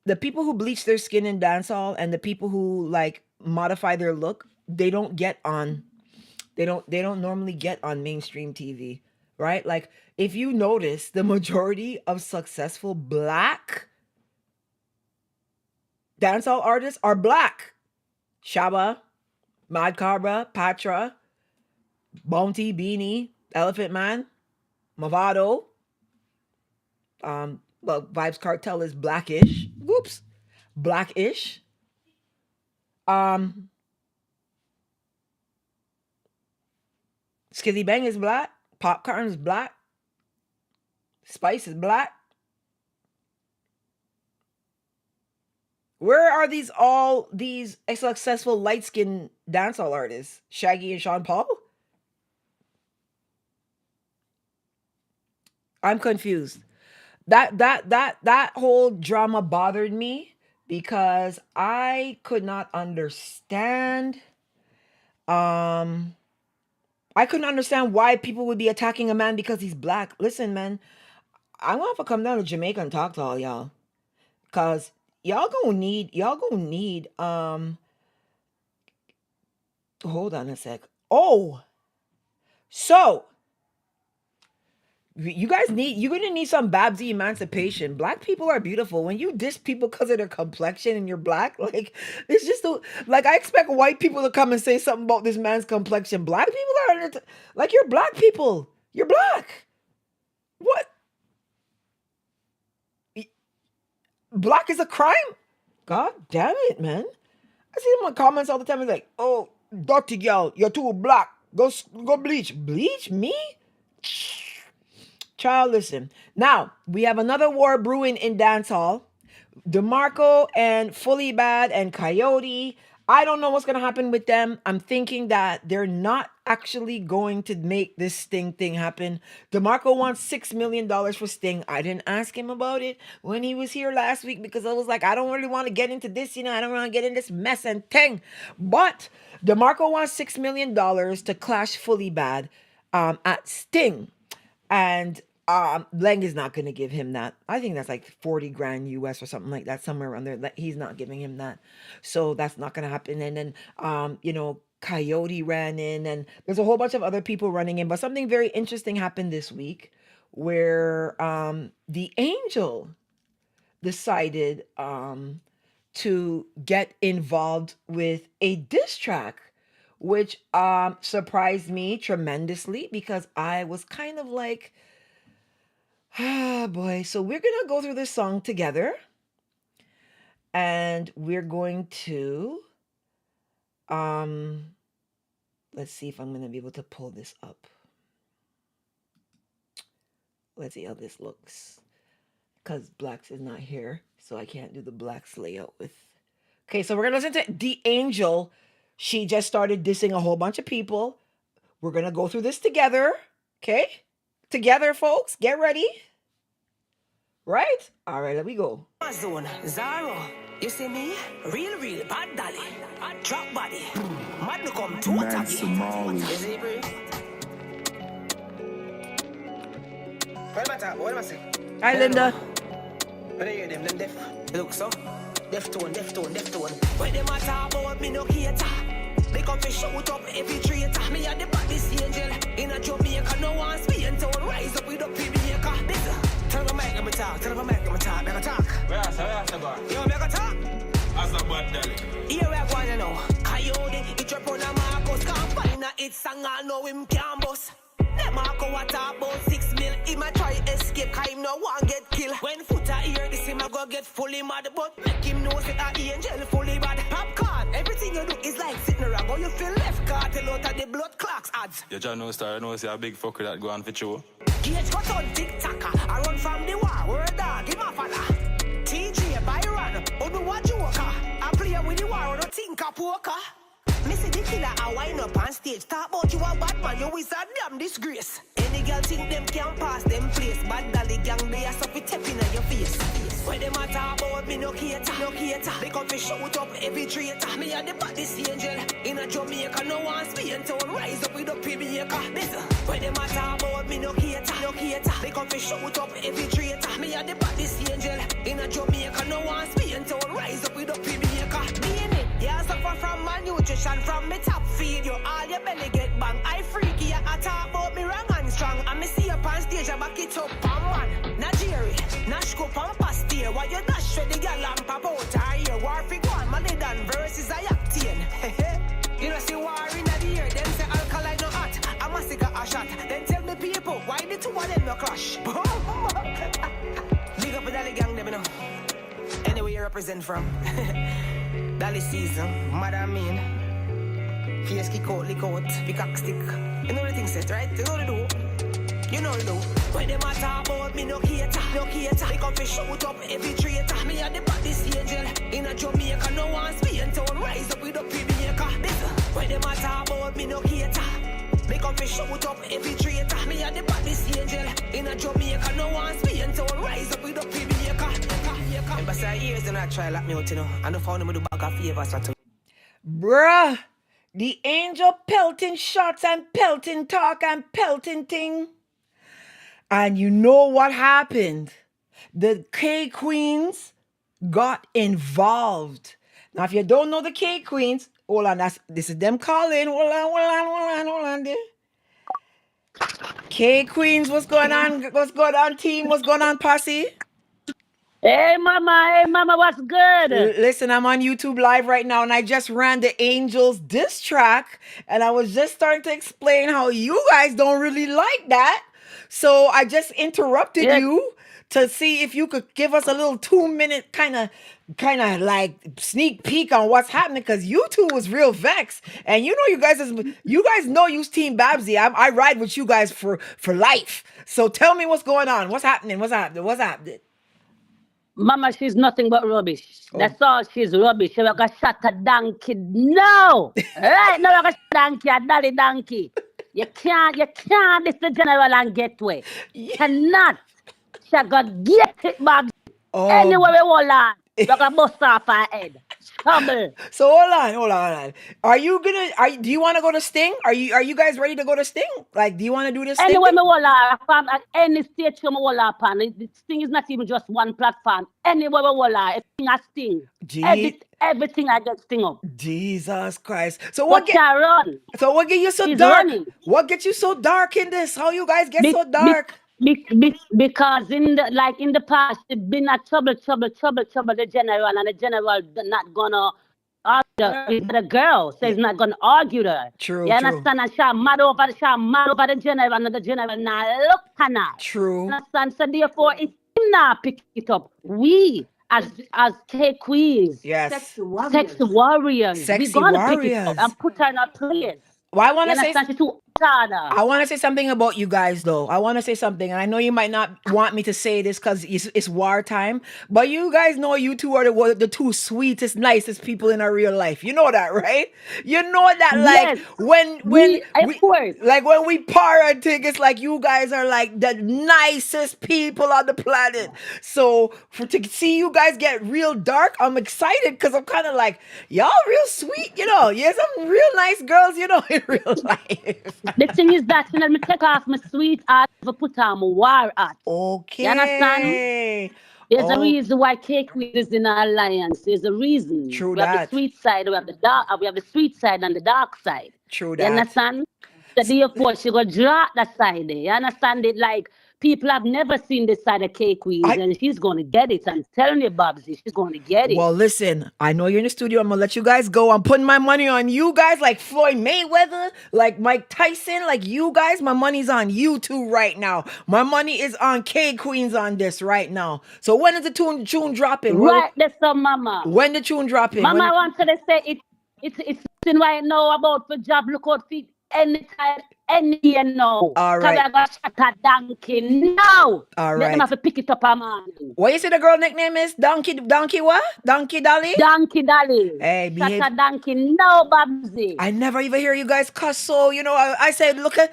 the people who bleach their skin in dancehall and the people who like modify their look, they don't get on. They don't normally get on mainstream TV, right? Like, if you notice, the majority of successful black dancehall artists are black. Shaba, Mad Cabra, Patra, Bounty, Beanie, Elephant Man, Movado. Well, Vibes Cartel is blackish. Whoops. Blackish. Skizzy Bang is black. Popcorn is black. Spice is black. Where are all these successful light-skinned dancehall artists? Shaggy and Sean Paul? I'm confused. That whole drama bothered me because I could not understand. I couldn't understand why people would be attacking a man because he's black. Listen, man, I'm gonna have to come down to Jamaica and talk to all y'all, cause y'all gonna need. Hold on a sec. Oh, so you're gonna need some Babbzy emancipation. Black people are beautiful. When you diss people because of their complexion and you're black, like, it's just like, I expect white people to come and say something about this man's complexion. Black people are like, you're black people. You're black. What? Black is a crime? God damn it, man. I see them in comments all the time. It's like, oh, dirty girl, you're too black. Go bleach. Bleach me? Child, listen. Now, we have another war brewing in dancehall. DeMarco and Fully Bad and Coyote. I don't know what's going to happen with them. I'm thinking that they're not actually going to make this Sting thing happen. DeMarco wants $6 million for Sting. I didn't ask him about it when he was here last week because I was like, I don't really want to get into this, I don't want to get in this mess and thing. But DeMarco wants $6 million to clash Fully Bad at Sting. And Leng is not going to give him that. I think that's like 40 grand US or something like that, somewhere around there. He's not giving him that. So that's not going to happen. And then, Coyote ran in, and there's a whole bunch of other people running in. But something very interesting happened this week where the Angel decided to get involved with a diss track, which surprised me tremendously because I was kind of like, ah, boy. So we're going to go through this song together, and we're going to, let's see if I'm going to be able to pull this up. Let's see how this looks, because Blaxz is not here, so I can't do the Blaxz layout with. Okay, so we're going to listen to The Angel. She just started dissing a whole bunch of people. We're going to go through this together. Okay? Together, folks. Get ready. Right? All right, let me go. Zone, Zaro. You see me? Real, bad dolly. Drop body. Mad no come to attack you. Is it brave? What am I saying? Hi, Linda. When I hear them deaf. Look so. Deaf tone. When them a talk about me no cater. They come to shoot up every traitor. Me at the baddest angel. In a Jamaica, no one speaking to rise up with a PB maker. Tell them make them talk. Make a talk. Where I go? You make a talk? As a bad dolly. Here we are going to know. Coyote, it drop on a Marcos. Can't find a hit song, I know him can bust. Them Marco what about 6 mil. He might try escape, cause him no one get killed. When footer hear this, him a go get fully mad. But make him know that a angel fully bad. Popcorn, everything thing you do is like sitting around. Or you feel left cartel out of the blood clocks ads. You just know star, I know see a big fucker that go on for show. Gage cut on tic-tacker. I run from the war. Word dog, give my father. TJ, Byron, Odu wa joker. I play with the war, I don't think a poker. Missy the killer, I wind up on stage. Talk about you a bad man, you is a damn disgrace. Any girl think them can pass them place. Bad dolly gang, they are stuff it tapping on your face. When them a talk about me, no cater, no cater. They come to shout up every traitor. Me and the baddest angel. In a Jamaica, no one Spain town. Rise up with the Jamaica. When them a talk about me, no cater, no cater. They come to shout up every traitor. Me and the baddest angel. In a Jamaica, no one Spain town. Rise up with the Jamaica. Being it, yeah, suffer from malnutrition. From me top feed you, all your belly get bang. I freaky, I talk about me wrong and strong. And me see up on stage, I back it up, man. Nigeria, Nashko, Pampasti. Why you dash with the gal and pop out her ear? War for one, Malidan versus I octane. You know see war in the ear, then say alkaline no hot. A Masicka a shot. Then tell me people, why the two of them no clash? Big up with the gang, them you know. Anyway you represent from. Dolly season, mother mean. Face kick out, lick out, pick stick. You know the thing set, right? You know the do. You know the do. When them a talk about me, no cater, no cater. They come to shoot up every traitor. Me and the baddest angel. In a Jamaica, no one Spain town. Rise up with the Jamaica. When them a talk about me, no cater. They come to shoot up every traitor. Me and the baddest angel. In a Jamaica, no one Spain town. Rise up with the Jamaica. Remember, say years they not try like me out, you know. And I found them with the bag of favors to. Bruh, the angel pelting shots and pelting talk and pelting thing. And you know what happened? The K Queens got involved. Now, if you don't know the K Queens, hold on, this is them calling. Hold on there. K Queens, what's going on? What's going on, team? What's going on, posse? Hey mama, what's good? Listen, I'm on YouTube live right now, and I just ran the Angels diss track, and I was just starting to explain how you guys don't really like that. So I just interrupted you to see if you could give us a little 2-minute kind of like sneak peek on what's happening, because you two was real vexed, and you guys know you team Babbzy. I ride with you guys for life. So tell me what's going on. What's happening? Mama, she's nothing but rubbish. That's all she's rubbish. She like a shot a donkey. No! Right now like a donkey, a daddy donkey. You can't listen to General and get away. Cannot. She gonna get it, Bob. Anywhere we hold on. We're gonna bust off her head. Trouble. So hold on. Do you want to go to Sting? Are you guys ready to go to Sting? Like, do you want to do this thing? Anywhere me hold on, at any stage me hold on. The Sting is not even just one platform. Anywhere we hold on, everything I Sting. Everything I get Sting up. Jesus Christ. So what get you so He's dark? running. What gets you so dark in this? How you guys get so dark? Because in the past, it's been a trouble, the general, and the general not gonna argue with the girl, so he's not gonna argue with her. True. You understand? And she mad over the general, and the general now look at her. True. You understand? So therefore, it's him now pick it up. We as K Queens, yes, sexy warriors, we gonna pick it up and put her in her place. Well, I want to say something about you guys, though. I want to say something, and I know you might not want me to say this because it's wartime, but you guys know you two are the two sweetest, nicest people in our real life. You know that, right? You know that, like, yes. when we parenting, it's like you guys are like the nicest people on the planet. So to see you guys get real dark, I'm excited because I'm kind of like, y'all real sweet, you know. You're some real nice girls, you know, in real life. The thing is that, you know, me take off my sweet art to put on my war art. Okay. You understand? There's a reason why K Queen is in our alliance. There's a reason. True we have the sweet side, we have the dark, we have the sweet side and the dark side. True you that. understand? So therefore, she gonna drop that side there. You understand it? Like, people have never seen this side of K Queens, and she's going to get it. I'm telling you, Babbzy, she's going to get it. Well, listen, I know you're in the studio. I'm going to let you guys go. I'm putting my money on you guys, like Floyd Mayweather, like Mike Tyson, like you guys. My money's on you two right now. My money is on K Queens on this right now. So when is the tune dropping? Right, that's so, Mama. When the tune dropping? Mama, I wanted to say it. It's something right now about for job. Look out for anytime, any year now. All Cause right. I got shot at donkey now. All Let them right. have to pick it up a morning. What you say the girl nickname is? Donkey what? Donkey Dolly? Donkey Dolly. Hey, Shot behave. at donkey now, Babbzy. I never even hear you guys cuss. So I said, look at,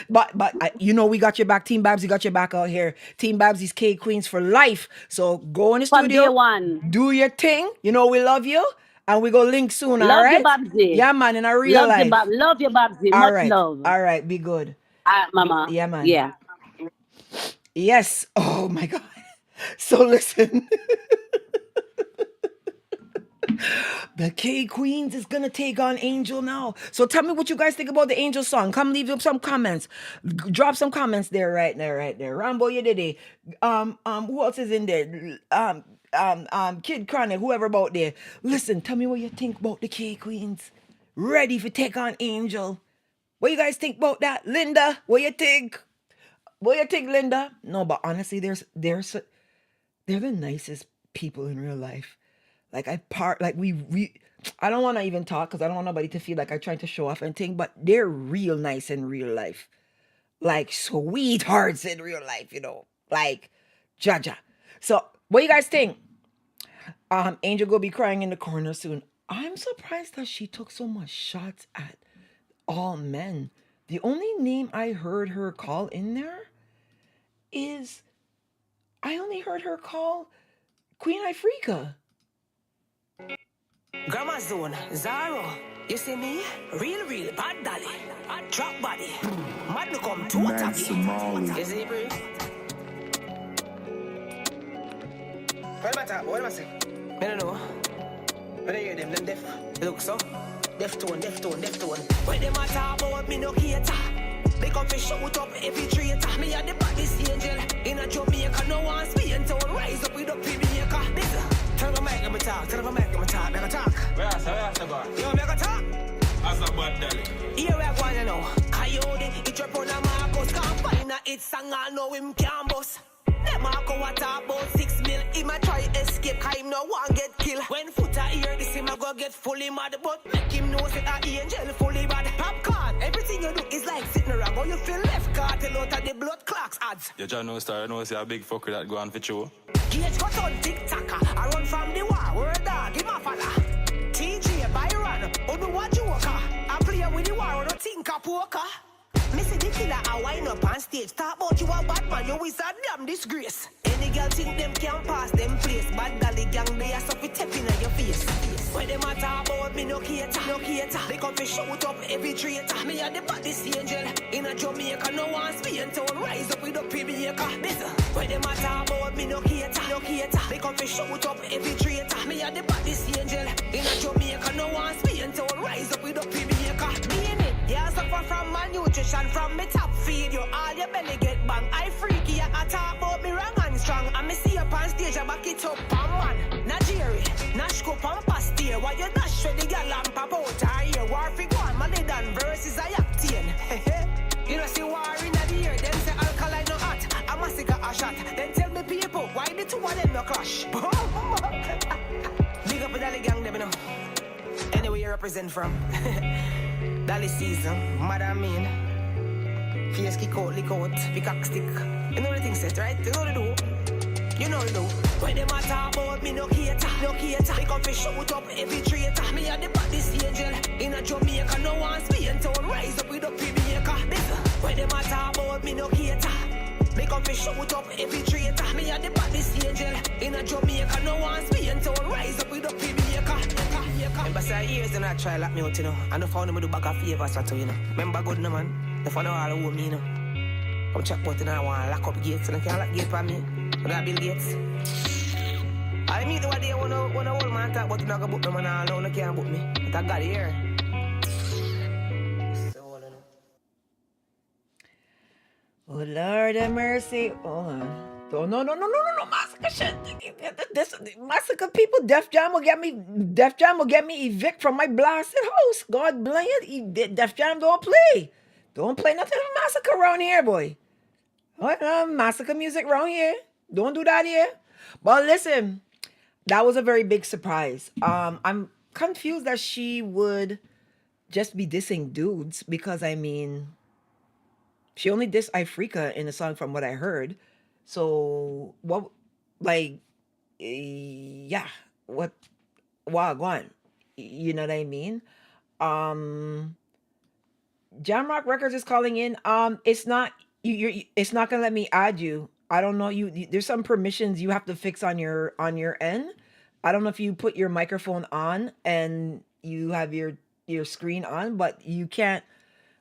but we got your back. Team Babbzy got your back out here. Team Babbzy's K Queens for life. So go in the From day studio, one. do your thing. We love you, and we go link soon. All Love you, right? Babbzy. Yeah, man. In a real life. Love you, Babbzy. All Much right. love. All right. Be good. Mama. Yeah, man. Yeah. Yes. Oh my God. So listen. The K Queens is gonna take on Angel now. So tell me what you guys think about the Angel song. Come leave up some comments. Drop some comments there, right there. Rambo, you did it. Who else is in there? Kid Chronic, whoever about there. Listen, tell me what you think about the K Queens. Ready for take on Angel. What you guys think about that? Linda, what you think? What you think, Linda? No, but honestly, they're the nicest people in real life. Like I don't want to even talk because I don't want nobody to feel like I'm trying to show off and thing, but they're real nice in real life. Like sweethearts in real life, like Jaja. So what you guys think? Angel will be crying in the corner soon. I'm surprised that she took so much shots at all men. The only name I heard her call in there is I only heard her call Queen Ifrica. Grandma Zone, Zaro. You see me? Real, bad dolly. Drop body. Mad no come to what You see, bro? What am I saying? I don't know. When I hear them deaf. Look so. Deaf tone. When them a talk about me no cater. They come to shout up every traitor. Me and the baddest angel. In a Jamaica, no one Spain town. Rise up with a Jamaica. This tell me make me talk. Make a talk. Where I go? You make a talk? As a bad dolly. Here we are going now. Coyote, it drop on a Marcos. Can't find a hit song, I know him can bust. Them Marco what about 6 mil. He might try escape, cause him no one get killed. When foot a hear this, him a go get fully mad. But make him know that a angel fully bad. Popcorn, everything you do is like sitting around. But you feel left cartel out of the blood clocks ads. You just know star, know say a big fucker that go on for show. Gage got on tic-tacker. I run from the war, word dog, him a fella. TJ Byron, who do what you worker? I play with the war, who do think a poker. Missy the killer, I wind up on stage. Talk about you a bad man, you is a damn disgrace. Any girl think them can pass them place. Bad dolly gang, they are something tapping on your face. When them a talk about me, no cater. They come to shoot up every traitor. Me and the baddest angel. In a Jamaica, no one Spain town. Rise up with a Jamaica. When them a talk about me, no cater. They come to shoot up every traitor. Me and the baddest angel. In a Jamaica, no one Spain town. Rise up with a Jamaica. Being it, yeah, suffer from malnutrition. From me top feed you, all your belly get bang. I freaky, I talk about me wrong and strong. And me see up on stage, I back it up, man. Nigeria, Nash go pump pastir. Why you dash with the gal and pop out her ear? War fi go on, Malidan versus I octane. You know see war in the ear, them say alkaline no hot. A Masicka a shot. Then tell me people, why the two of them no clash? Big up with the gang, them you know. Anywhere you represent from. Dolly season, Madam Mean. Face kick out, lick out, pick stick. You know the thing set, right? You know the do. You know the do. When them a talk about me, no cater. They come to shoot up every traitor. Me and the baddest angel. In a Jamaica, no one Spain town. Rise up with a Jamaica. When them a talk about me, no cater. They come to shoot up every traitor. Me and the baddest angel. In a Jamaica, no one Spain town. Rise up with a Jamaica. Remember say years and I try lock me out, you know. And I found them do back a favor, so you know. Remember good no man. They found all who me, you know. Come check out and I want to lock up gates. And I can't lock gate for me. I got Bill Gates. I meet the one day when a old man talk about you not gonna book them and all alone, I can't book me. But I got it here. So, Oh Lord have mercy. Hold on. Oh, no, Masicka shit. This Masicka people, Def Jam will get me evict from my blasted house. God bless you. Def Jam don't play. Don't play nothing of Masicka around here, boy. What Masicka music around here. Don't do that here. But listen, that was a very big surprise. I'm confused that she would just be dissing dudes because I mean, she only dissed Ifrika in the song from what I heard. So what, like, yeah, what, wagwan? You know what I mean? Um, Jamrock Records is calling in. It's not it's not gonna let me add you. I don't know. There's some permissions you have to fix on your end. I don't know if you put your microphone on and you have your screen on, but you can't,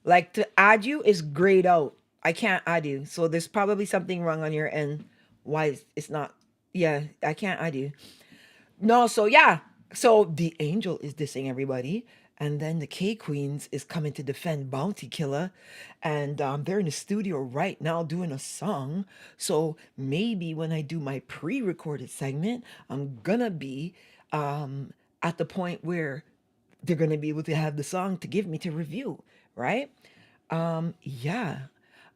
like, to add you is grayed out. I can't add you. So there's probably something wrong on your end. Why it's not? Yeah, I can't add you. No, so yeah. So the angel is dissing everybody. And then the K Queens is coming to defend Bounty Killer. And they're in the studio right now doing a song. So maybe when I do my pre recorded segment, I'm gonna be at the point where they're gonna be able to have the song to give me to review, right? Yeah.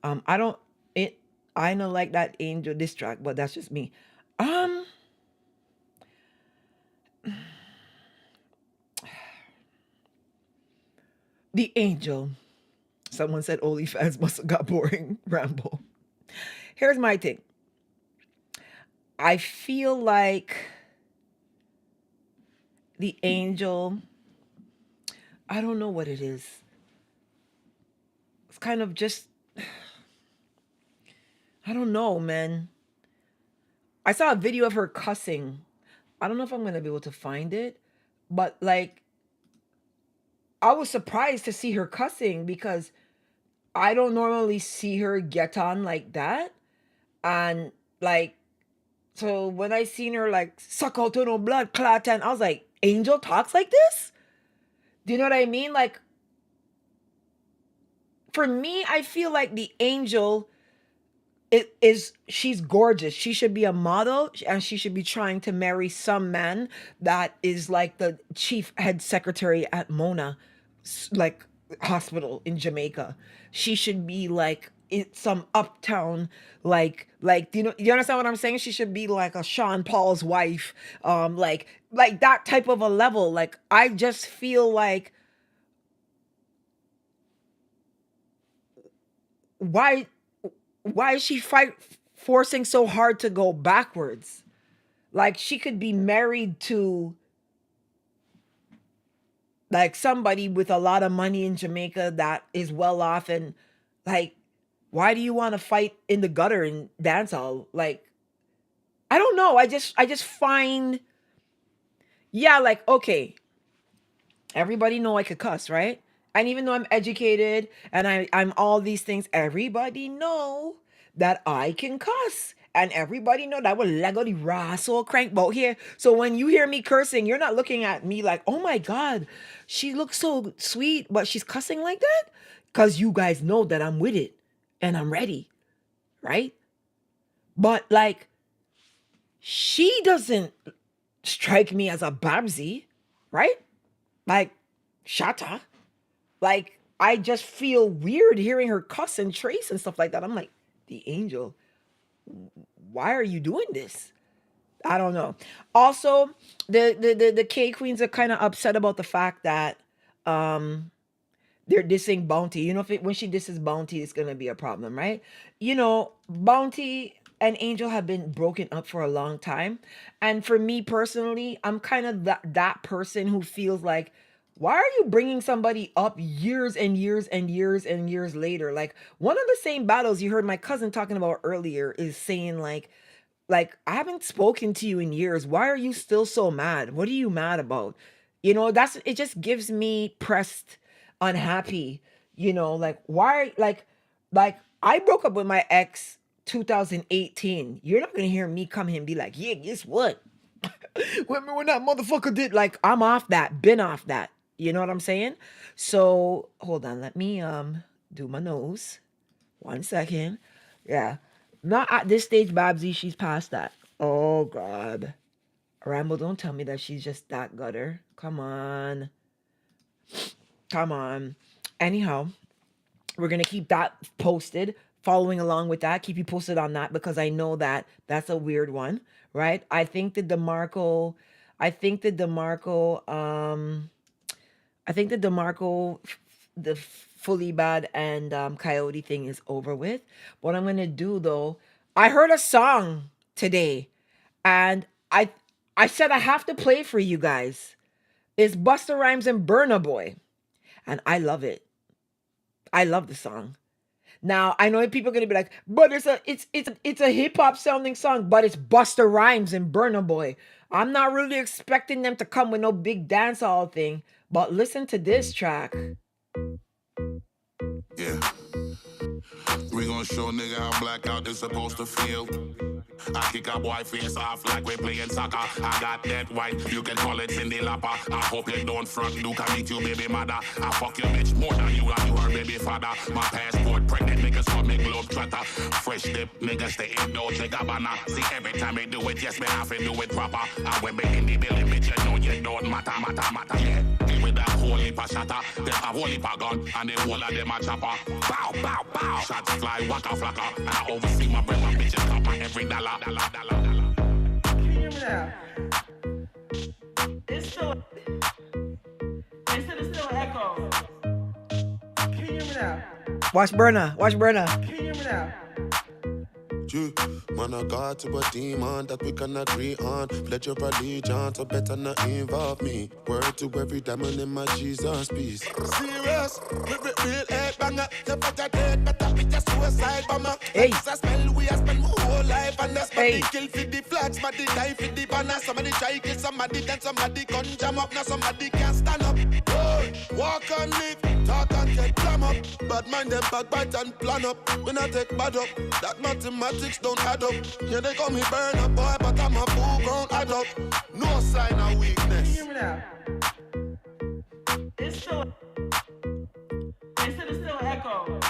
I don't, it, I don't like that angel diss track, but that's just me. Um, the angel. Someone said OnlyFans must have got boring. Rambo. Here's my thing. I feel like the angel, I don't know what it is. It's kind of just, I don't know, man. I saw a video of her cussing. I don't know if I'm going to be able to find it, but like, I was surprised to see her cussing because I don't normally see her get on like that. And like, so when I seen her like suck out to no blood clot, and I was like, Angel talks like this? Do you know what I mean? Like, for me, I feel like the angel she's gorgeous. She should be a model and she should be trying to marry some man that is like the chief head secretary at Mona, like, hospital in Jamaica. She should be like some uptown, like, do you understand what I'm saying? She should be like a Sean Paul's wife, like that type of a level. Like, I just feel like, why is she forcing so hard to go backwards? Like, she could be married to like somebody with a lot of money in Jamaica that is well off, and like, why do you want to fight in the gutter in dancehall? Like, I don't know. I just find, yeah, like, okay, everybody know I could cuss, right? And even though I'm educated and I'm all these things, everybody know that I can cuss. And everybody know that will lego the rascal crank bout here. So when you hear me cursing, you're not looking at me like, oh my God, she looks so sweet, but she's cussing like that? Because you guys know that I'm with it and I'm ready, right? But like, she doesn't strike me as a Babbzy, right? Like, Shatta. Like, I just feel weird hearing her cuss and trace and stuff like that. I'm like, the angel, why are you doing this? I don't know. Also, the K Queens are kind of upset about the fact that they're dissing Bounty. You know, when she disses Bounty, it's gonna be a problem, right? You know, Bounty and Angel have been broken up for a long time, and for me personally, I'm kind of that person who feels like, why are you bringing somebody up years and years and years and years later? Like, one of the same battles you heard my cousin talking about earlier is saying like, I haven't spoken to you in years. Why are you still so mad? What are you mad about? You know, that's, it just gives me pressed unhappy. You know, like, why, like I broke up with my ex 2018. You're not gonna hear me come here and be like, yeah, guess what? when that motherfucker did, like, I'm off that, been off that. You know what I'm saying? So hold on, let me do my nose. 1 second. Yeah. Not at this stage, Babbzy. She's past that. Oh God. Rambo, don't tell me that she's just that gutter. Come on. Come on. Anyhow, we're gonna keep that posted, following along with that, keep you posted on that, because I know that that's a weird one, right? I think the DeMarco I think the DeMarco, the Fully Bad and Coyote thing is over with. What I'm gonna do though, I heard a song today, and I said I have to play for you guys. It's Busta Rhymes and Burna Boy, and I love it. I love the song. Now I know people are gonna be like, but it's a hip hop sounding song, but it's Busta Rhymes and Burna Boy. I'm not really expecting them to come with no big dancehall thing, but listen to this track. Yeah. We gon' show nigga how blackout is supposed to feel. I kick a boy face off like we playing soccer. I got that white, you can call it Cindy Lapper. I hope you don't front, Luke, I meet you baby mother. I fuck your bitch more than you and you her baby father. My passport pregnant niggas call me globe trotter. Fresh dip niggas stay in Dolce Gabbana. See every time I do it, yes me have to do it proper. I when me in the building, bitch you know you don't matter. Yeah, give with that whole heap of shatter. Them have whole heap of gun and the whole of them a chopper. Bow, bow, bow. Shots fly, waka flocka. And I oversee my breath, my bitches top my every dollar. Can you hear me now? It's still an echo. Can you hear me now? Watch Burna. Can you hear me now? Man, I got to a demon that we can agree on. Pledge your allegiance, so better not involve me. Word to every diamond in my Jesus piece. Serious, real head banger. You better dead, better be a suicide bomber. Hey. It's a spell we have spent my whole life. And that's somebody kill for the flag, somebody die for the banner. Somebody try kill somebody, then somebody gun jam up. Now somebody can't stand up. Whoa. Walk and live, talk and get clam up. Bad mind them backbite and plan up. We not take bad up, that mathematics don't add up. Yeah, they call me burn up boy, but I'm a full grown adult. No sign of weakness. Can you hear me now? It's still an echo.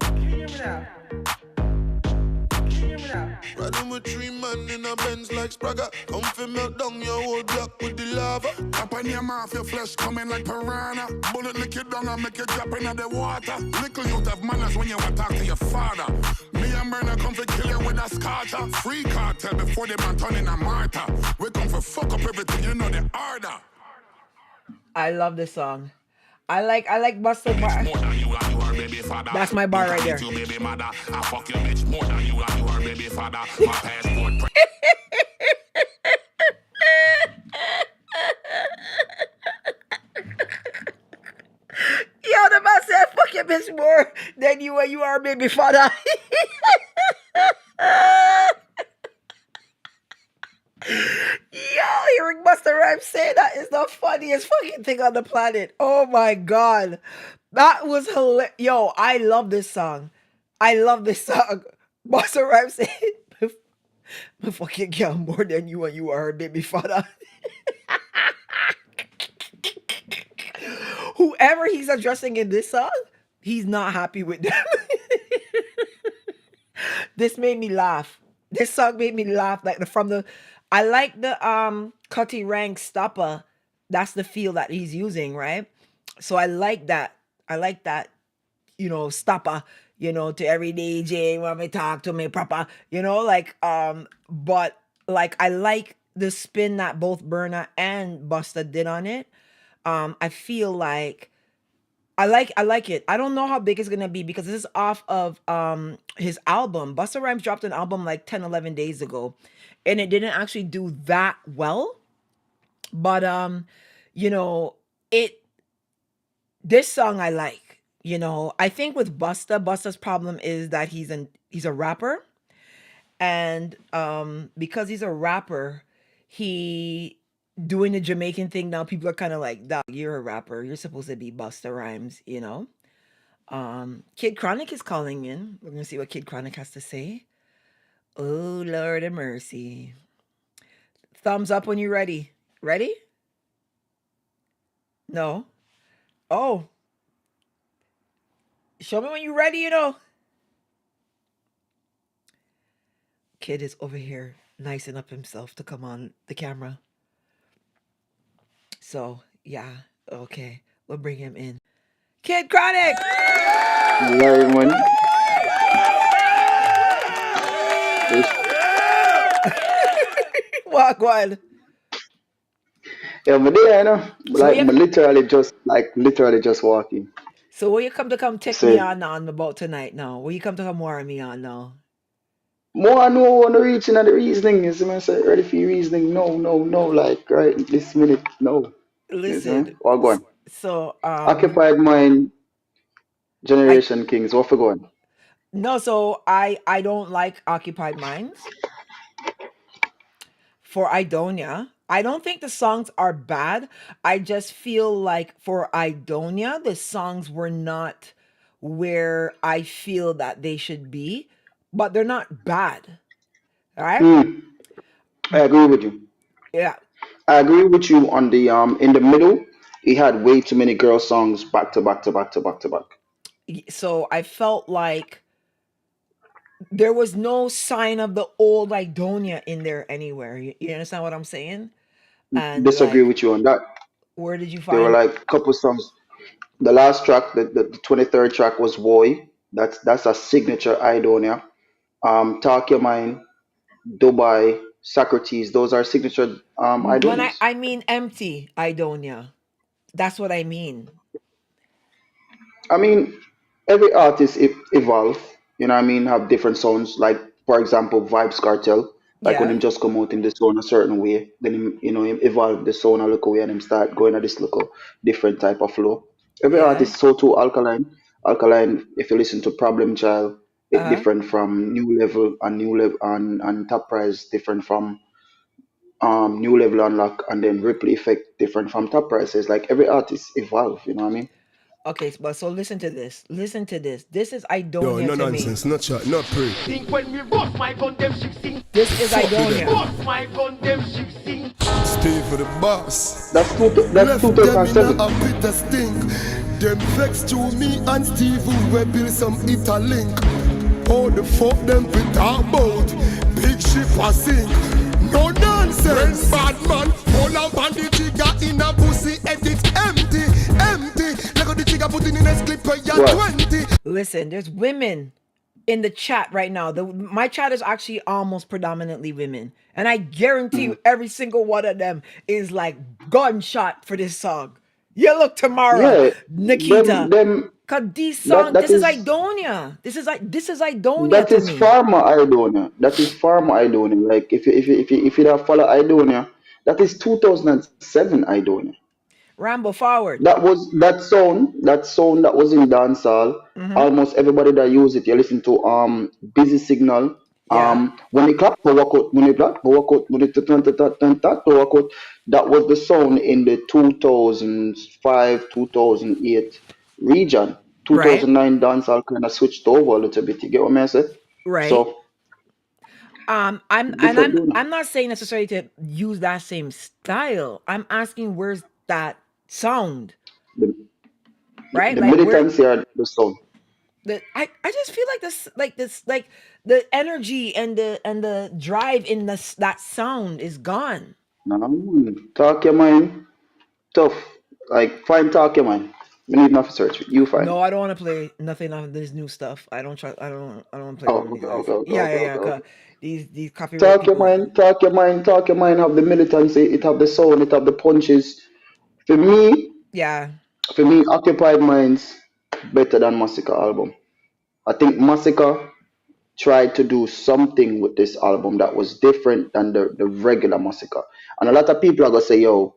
Can you hear me now? Riding with 3 men in a Benz like Spragger. Come fi melt down your whole block with the lava. Up on your mouth, your flesh coming like piranha. Bullet lick you down and make you drop into the water. Little youth have manners when you want to talk to your father. Me and Myrna come for kill you with a scorcher. Free cartel before they man turn in a martyr. We come for fuck up everything, you know the order. I love this song. I like Busta Bar. That's my bar right there. I fuck your bitch more than you and you her baby father. My passport. Yo, the man said, fuck your bitch more than you and you are baby father. Yo, hearing Busta Rhymes say that is the funniest fucking thing on the planet. Oh my god. That was hilarious. Yo, I love this song. Busta Rhymes said, I fucking girl more than you and you are her baby father. Whoever he's addressing in this song, he's not happy with them. This made me laugh. This song made me laugh. I like the Cutty Rank Stopper. That's the feel that he's using, right? So I like that. Stopper, to everyday J when me talk to me proper, but like I like the spin that both Burna and Busta did on it. I feel like I like it. I don't know how big it's gonna be because this is off of his album. Busta Rhymes dropped an album like 10, 11 days ago, and it didn't actually do that well. But this song I like. I think with Busta's problem is that he's a rapper, and because he's a rapper, he doing the Jamaican thing now. People are kind of like, "Dog, you're a rapper. You're supposed to be Busta Rhymes," Kid Chronic is calling in. We're gonna see what Kid Chronic has to say. Oh Lord of mercy! Thumbs up when you're ready. Ready? No. Oh. Show me when you're ready, Kid is over here nicing up himself to come on the camera. So, yeah, okay. We'll bring him in. Kid Chronic! Hello, everyone. Walk one. Yeah, but there, you know, So like you literally just walking. so will you come take me Say, on about tonight now? Will you come to come warn me on now? more I know on the reaching and the reasoning. You see me say, ready for your reasoning? No, no, no. Like right this minute, no. You see me? Listen, What going? so Occupied mind, I generation kings. What for going? no, so I don't like occupied minds for Idonia. I don't think the songs are bad. I just feel like for Idonia, the songs were not where I feel that they should be, but they're not bad. All right? Hmm. I agree with you. Yeah. I agree with you on the in the middle. He had way too many girl songs back to back to back to back to back. So I felt like there was no sign of the old Idonia in there anywhere. You understand what I'm saying? And Disagree like, with you on that. where did you There were find? like couple songs. The last track, the 23rd track was Boy. That's a signature Idonia. Talk Your Mind, Dubai, Socrates. Those are signature When I Idonias. I mean empty Idonia. That's what I mean. I mean, every artist evolve. You know what I mean? Have different sounds. Like for example, Vibes Cartel. Like when Yeah. him just come out in the sound a certain way, then him him evolve the sound a look away and him start going at this look different type of flow. Every Yeah. artist so too alkaline. Alkaline. If you listen to Problem Child, it Uh-huh. different from New Level and New Level and Top Price different from New Level Unlock and then Ripple Effect different from Top Prices. Like every artist evolve. You know what I mean? Okay, but so listen to this. Listen to this. This is Yo, Idonia no to me. nonsense, not chat, not pray. Think when we bust my gun, them ship sing. This is Fuck with them. Idonia. Bust my gun, them ship sing. Stay for the boss. That's Left them in 2007. a bitter stink. Them vex to me and Steve who we build some Interlink. How the fuck them we talk about? Big ship a sink. No nonsense. When bad man pull up on the trigger in a pussy edit empty, empty. Like the trigger put in a clip where you're What? 20. Listen, there's women in the chat right now. My chat is actually almost predominantly women. And I guarantee you every single one of them is like gunshot for this song. You look Tamara, Yeah, Nikita. them Cause these that songs, that this is is Idonia. This is Idonia that to is me. Pharma Aidonia. That is Pharma Aidonia. Like if you don't follow Aidonia, that is 2007 Aidonia. Rambo forward. That was that sound that was in dancehall. Mm-hmm. Almost everybody that use it, you listen to Busy Signal. Yeah. When they clap for workout, when they clap for workout, when they workout, that was the sound in the 2005 2008 region. Right. 2009 dancehall kind of switched over a little bit. You get what I say? Right. So I'm and different doing I'm not saying necessarily to use that same style. I'm asking where's that sound, the right? the Like where militancy are the sound. I just feel like the energy and the drive in that sound is gone. No, talk your mind. Tough. Like find talk your mind. We need enough search. You find. No, I don't want to play nothing of this new stuff. I don't try. I don't want to play Oh, none of these okay, guys. okay, okay, Yeah, okay, yeah, yeah. okay, 'Cause okay. these copyright Talk your people. mind, talk your mind, talk your mind. Have the militancy. It have the sound. It have the punches. For me, Yeah. Occupied Minds better than Masicka album. I think Masicka tried to do something with this album that was different than the regular Masicka. And a lot of people are gonna say, "Yo,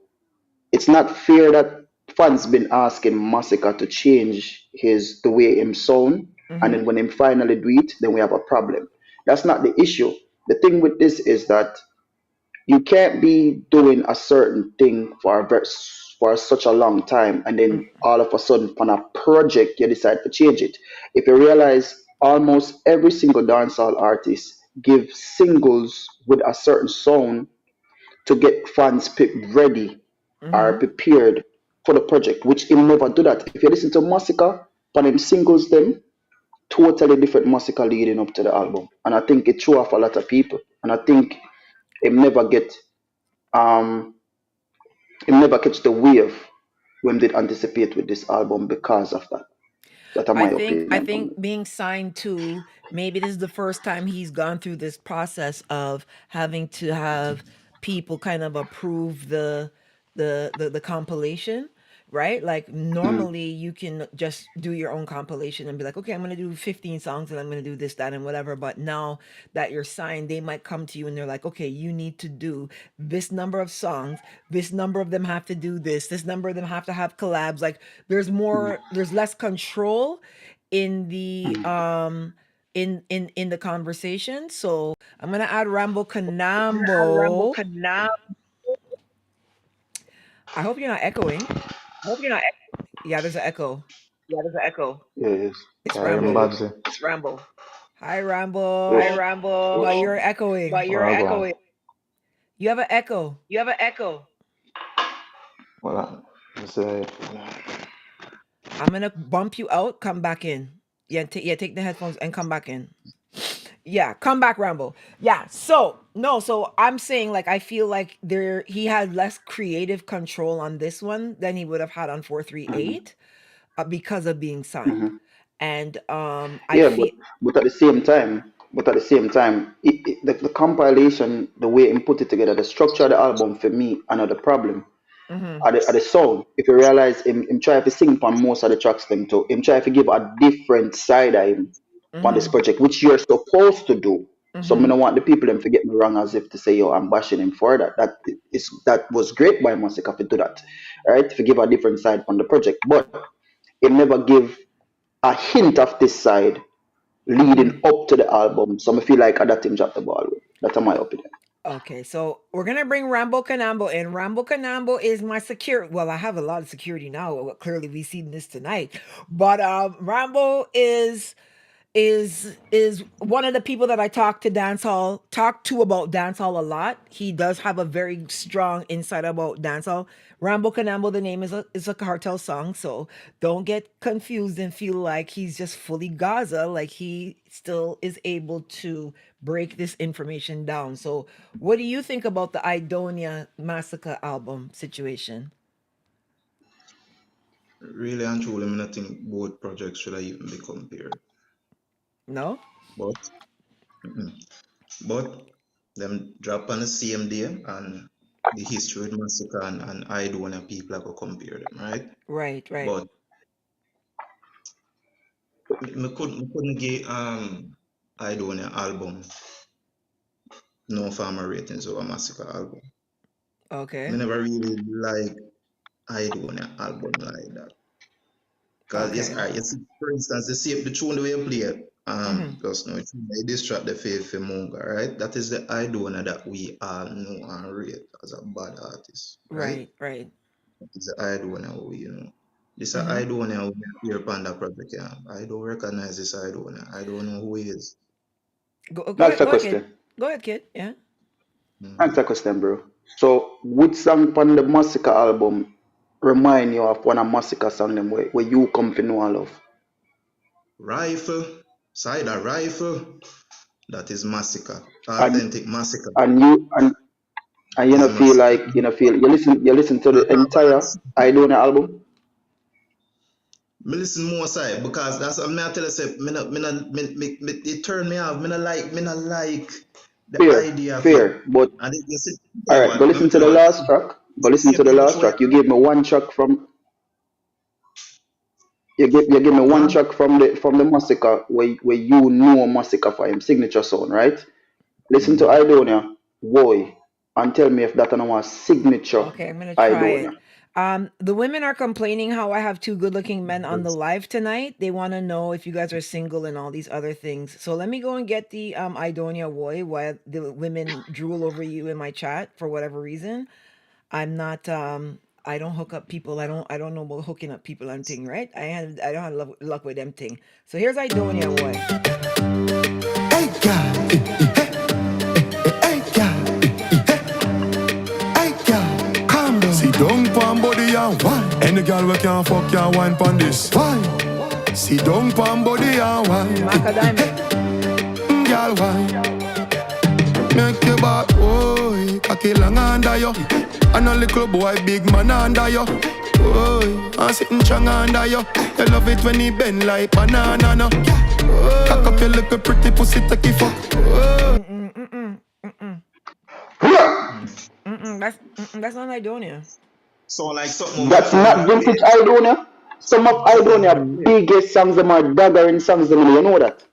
it's not fair that fans been asking Masicka to change the way him sound, and Mm-hmm. then when him finally do it, then we have a problem. That's not the issue. The thing with this is that you can't be doing a certain thing for such a long time, and then all of a sudden on a project you decide to change it. If you realize almost every single dancehall artist give singles with a certain sound to get fans ready are Mm-hmm. prepared for the project, which him never do that. If you listen to Masicka, on him singles them, totally different Masicka leading up to the album. And I think it threw off a lot of people. And I think him never get um him never catch the wave when did anticipate with this album because of that. That's my I opinion on think it. being signed to, maybe this is the first time he's gone through this process of having to have people kind of approve the compilation, right? Like normally you can just do your own compilation and be like, okay, I'm gonna do 15 songs and I'm gonna do this, that, and whatever. But now that you're signed, they might come to you and they're like, okay, you need to do this number of songs, this number of them have to do this number of them have to have collabs. Like there's less control in the in the conversation. So I'm gonna add Rambo Canambo. I hope you're not echoing. Yeah, there's an echo. Yes. It's I am Rambo. Babbzy. Hi, Rambo. But you're echoing. Wagwan. You have an echo. Well, say, I'm gonna bump you out. Come back in. Yeah, take the headphones and come back in. Yeah, come back, Rambo. Yeah. So I'm saying like I feel like he had less creative control on this one than he would have had on 438 because of being signed. And I yeah, feel but at the same time, the compilation, the way he put it together, the structure of the album for me, another problem. At the sound, if you realize him try to sing on most of the tracks them too. Him try to give a different side of him on this project, which you're supposed to do. So I don't want the people them to get me wrong as if to say, yo, I'm bashing him for that. That was great by Masicka to do that. Right? To give a different side on the project. But he never give a hint of this side leading up to the album. So I feel like that him dropped the ball. That's my opinion. Okay, so we're gonna bring Rambo Canambo in. Rambo Canambo is my security. Well, I have a lot of security now. Well, clearly, we've seen this tonight. But Rambo is one of the people that I talk to about dancehall a lot. He does have a very strong insight about dancehall. Rambo Canambo, the name is a cartel song, so don't get confused and feel like he's just fully Gaza. Like he still is able to break this information down. So what do you think about the Aidonia Masicka album situation? Really and truly, I think both projects should even be compared. No? But them drop on the same day and the history with Masicka and Aidonia people are going to compare them, right? Right. But I couldn't get Aidonia album no farmer ratings over Masicka album. Okay. I never really like Aidonia album like that. Because yes, for instance, the tune the way you play it, just know it distract the faith for Munga, right? That is the Aidonia that we all know and rate as a bad artist, right? Right. That is the Aidonia we know. This is Aidonia we hear upon that project. Yeah. I don't recognize this Aidonia. I don't know who he is. Go ahead, kid. Yeah. Thanks for question, bro. So, which song on the Masicka album remind you of one of Masicka song them where you come to know all of? Rifle, Cider Rifle. That is Masicka, authentic Masicka. And you don't feel like you listen to the entire Aidonia album. Me listen more side because that's what I tell you. Say, it turned me off. Me not like the idea. Fair, but all right. Go listen to the last track. You gave me one track from. You give me one track from the Masicka where you know Masicka for him signature sound, right? Listen to Aidonia, boy, and tell me if that is a signature. Okay, I'm gonna try Aidonia. it. The women are complaining how I have two good-looking men on the live tonight. They want to know if you guys are single and all these other things. So let me go and get the Aidonia boy while the women drool over you in my chat for whatever reason. I'm not. I don't hook up people. I don't know about hooking up people and thing, right? I don't have luck with them thing. So here's Aidonia boy. Hey God, hey God, calm down. Sit down pan body and wine. Any girl we can fuck can wine pan this. Wine. Sit down pan body and wine. Girl wine. Make your back, boy, cocky long under you. And a little boy, big man under you. Boy, I'm sitting strong under you. You love it when he bend like banana, no. Cock up your little pretty pussy, take it fuck. That's not Aidonia. sound like something we That's found not that day. vintage Aidonia. Some of Aidonia biggest songs them are daggering songs them, you know that.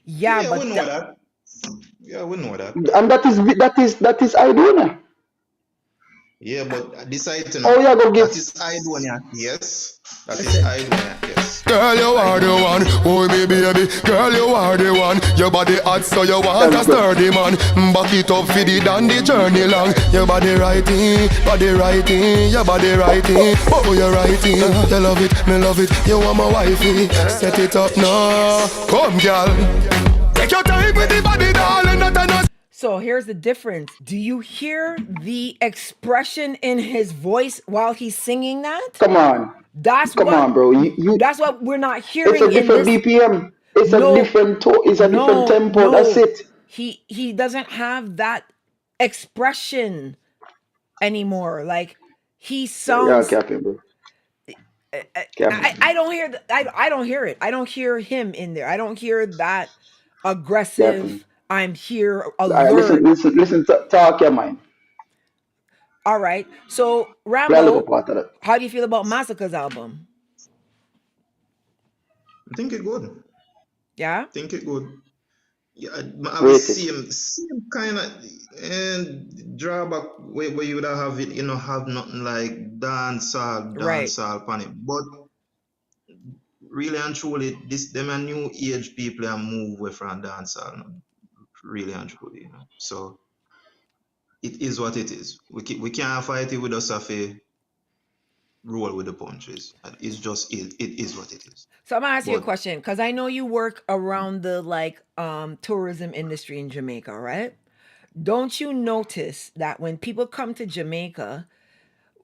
Yeah, Yeah, we but know that. Yeah, we know that. And that is Aidonia. Yeah, but decide to Oh know. yeah, go give. That is Aidonia, yes. That is listen. Aidonia, yes. Girl, you are the one, oh me baby. Girl, you are the one. Your body hot, so you want a Thank you. sturdy man. Back it up for the dandy journey long. Your body righty, your body righty. Oh, you're righty. You love it, me love it. You want my wifey. Set it up now. Come, girl. Take your time with the body, darling. Not enough. So here's the difference. Do you hear the expression in his voice while he's singing that? Come on, That's come what on, bro. You. that's what we're not It's hearing a in different this. BPM. It's a No, different it's a different tempo. That's no. it. He doesn't have that expression anymore. Like he Yeah, sounds. capping, bro. Capping. I don't hear I don't hear it. I don't hear him in there. I don't hear that Capping. aggressive. I'm here All right, alert. listen. Talk your mind. All right. So Play a little Rambo, part of that. how do you feel about Masicka's album? I think it good. Yeah. Think it good. Yeah, I will Rate it. same kind of and drawback where you would have it, have nothing like Right. dancehall on it. But really and truly, them a new age people and move away from dancehall, really and truly, So it is what it is. We can't fight it with us have a roll with the punches. It's just it is what it is. So I'm gonna ask you a But question because I know you work around the tourism industry in Jamaica, right? Don't you notice that when people come to Jamaica,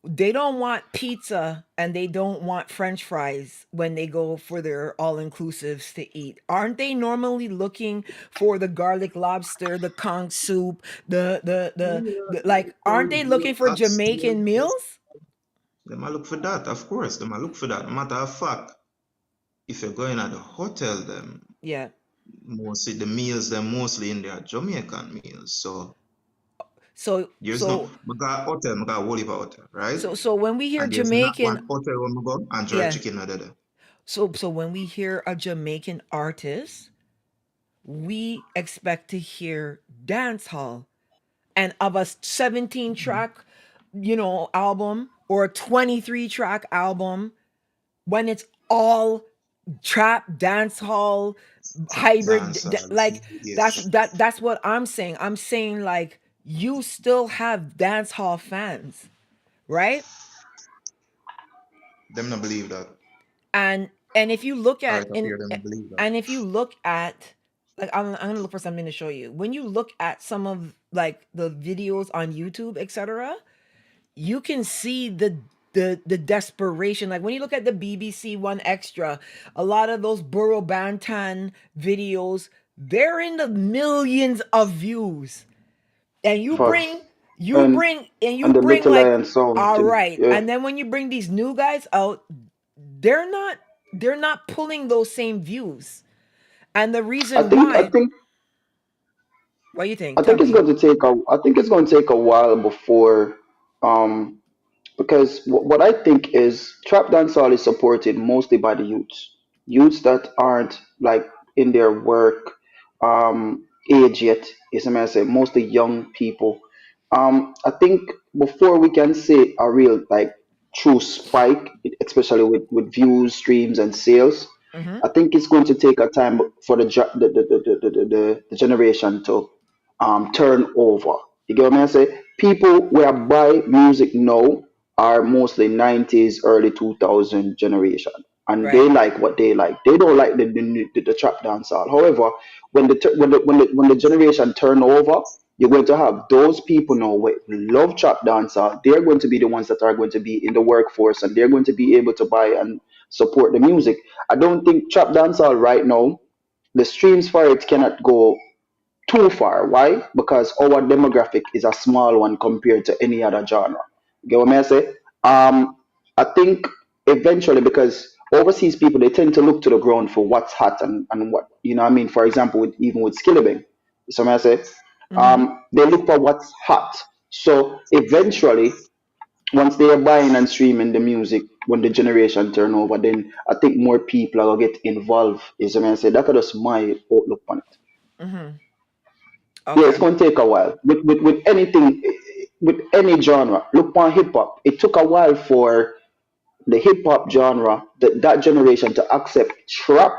they don't want pizza and they don't want French fries when they go for their all-inclusives to eat? Aren't they normally looking for the garlic lobster, the conch soup, aren't they looking for Jamaican meals? Them I look for that, of course. Them I look for that. Matter of fact, if you're going at the hotel, them Yeah. mostly the meals, they're mostly in their Jamaican meals. So So there's so I got hotel, I got Woliver hotel, right? so when we hear And there's not one Jamaican, hotel when we go and jerk yeah. chicken out of there. So when we hear a Jamaican artist, we expect to hear dancehall and of a 17 track, album or a 23 track album when it's all trap dancehall hybrid Dancehall, yes. that's what I'm saying. I'm saying like you still have dancehall fans, right? Them not believe that. And if you look Right at up here, them not believe that. and if you look at like I'm gonna look for something to show you. When you look at some of like the videos on YouTube, etc., you can see the desperation. Like when you look at the BBC One Extra, a lot of those Burro Bantan videos, they're in the millions of views. And you Facts. bring And the like Little Lion sound all thing. right. Yeah. And then when you bring these new guys out, they're not pulling those same views. And the I reason think I why, think what do you think? I Tell think it's me. going to take a while before because what I think is trap dancehall is supported mostly by the youths that aren't like in their work age yet. Is I say mostly young people. I think before we can say a real like true spike, especially with views, streams, and sales, Mm-hmm. I think it's going to take a time for the generation to turn over. You get what I say? People where buy music now are mostly 90s, early 2000 generation, and they Right. like what they like. They don't like the trap dancehall. However, when the generation turn over, you're going to have those people now who love trap dancehall. They're going to be the ones that are going to be in the workforce, and they're going to be able to buy and support the music. I don't think trap dancehall right now, the streams for it cannot go too far. Why? Because our demographic is a small one compared to any other genre. Get what I say? I think eventually, because overseas people they tend to look to the ground for what's hot and what what I mean. For example, even with Skillibeng, so I say, Mm-hmm. they look for what's hot. So eventually, once they are buying and streaming the music, when the generation turn over, then I think more people are gonna get involved. Is I mean, I say that's just my outlook on it. Mm-hmm. Yeah, it's Okay. gonna take a while with anything, with any genre. Look on hip hop. It took a while for the hip hop genre, that generation to accept trap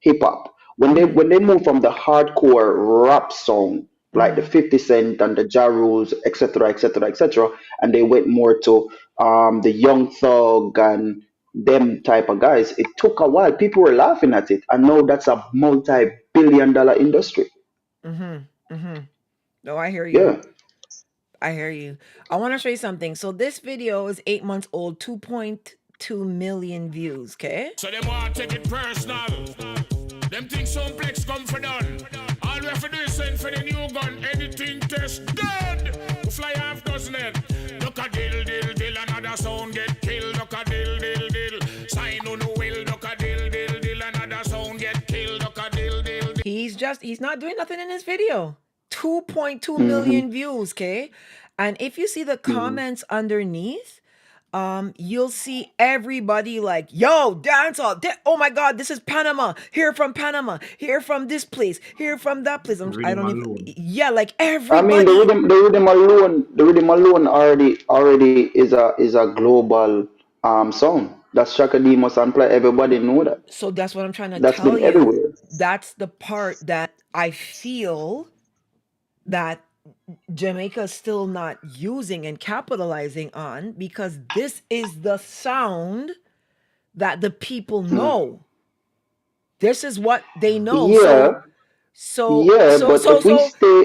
hip hop. Mm-hmm. When they moved from the hardcore rap song, like the Mm-hmm. 50 Cent and the Ja Rules, etc., etc., etc., and they went more to the Young Thug and them type of guys, it took a while. People were laughing at it, and now that's a multi-billion-dollar industry. Mm-hmm. Mm-hmm. No, I hear you. Yeah. I hear you. I want to show you something. So this video is 8 months old, 2.2 million views. Okay. So them want to take it personal. Them think some plex come for done. All we have to do is send for the new gun. Anything test dead. We fly half dozen head. Duck a dill, dill, dill. Another sound get killed. Duck a dill, dill, dill. Sign on the will. Duck a dill, dill, dill. Another sound get killed. Duck a dill, dill, dill. He's not doing nothing in his video. 2.2 Hmm. million views. Okay. And if you see the Hmm. comments underneath, you'll see everybody like, yo, dancehall. Oh my God, this is Panama. Here from Panama. Here from this place. Here from that place. I Rhythm don't even. alone. Yeah, like I mean, everybody. the rhythm alone already is a global sound. That's Shaka Demus and play. Everybody know that. So that's what I'm trying to That's tell been you. everywhere. That's the part that I feel that Jamaica is still not using and capitalizing on, because this is the sound that the people Hmm. know. This is what they know. Yeah, yeah, but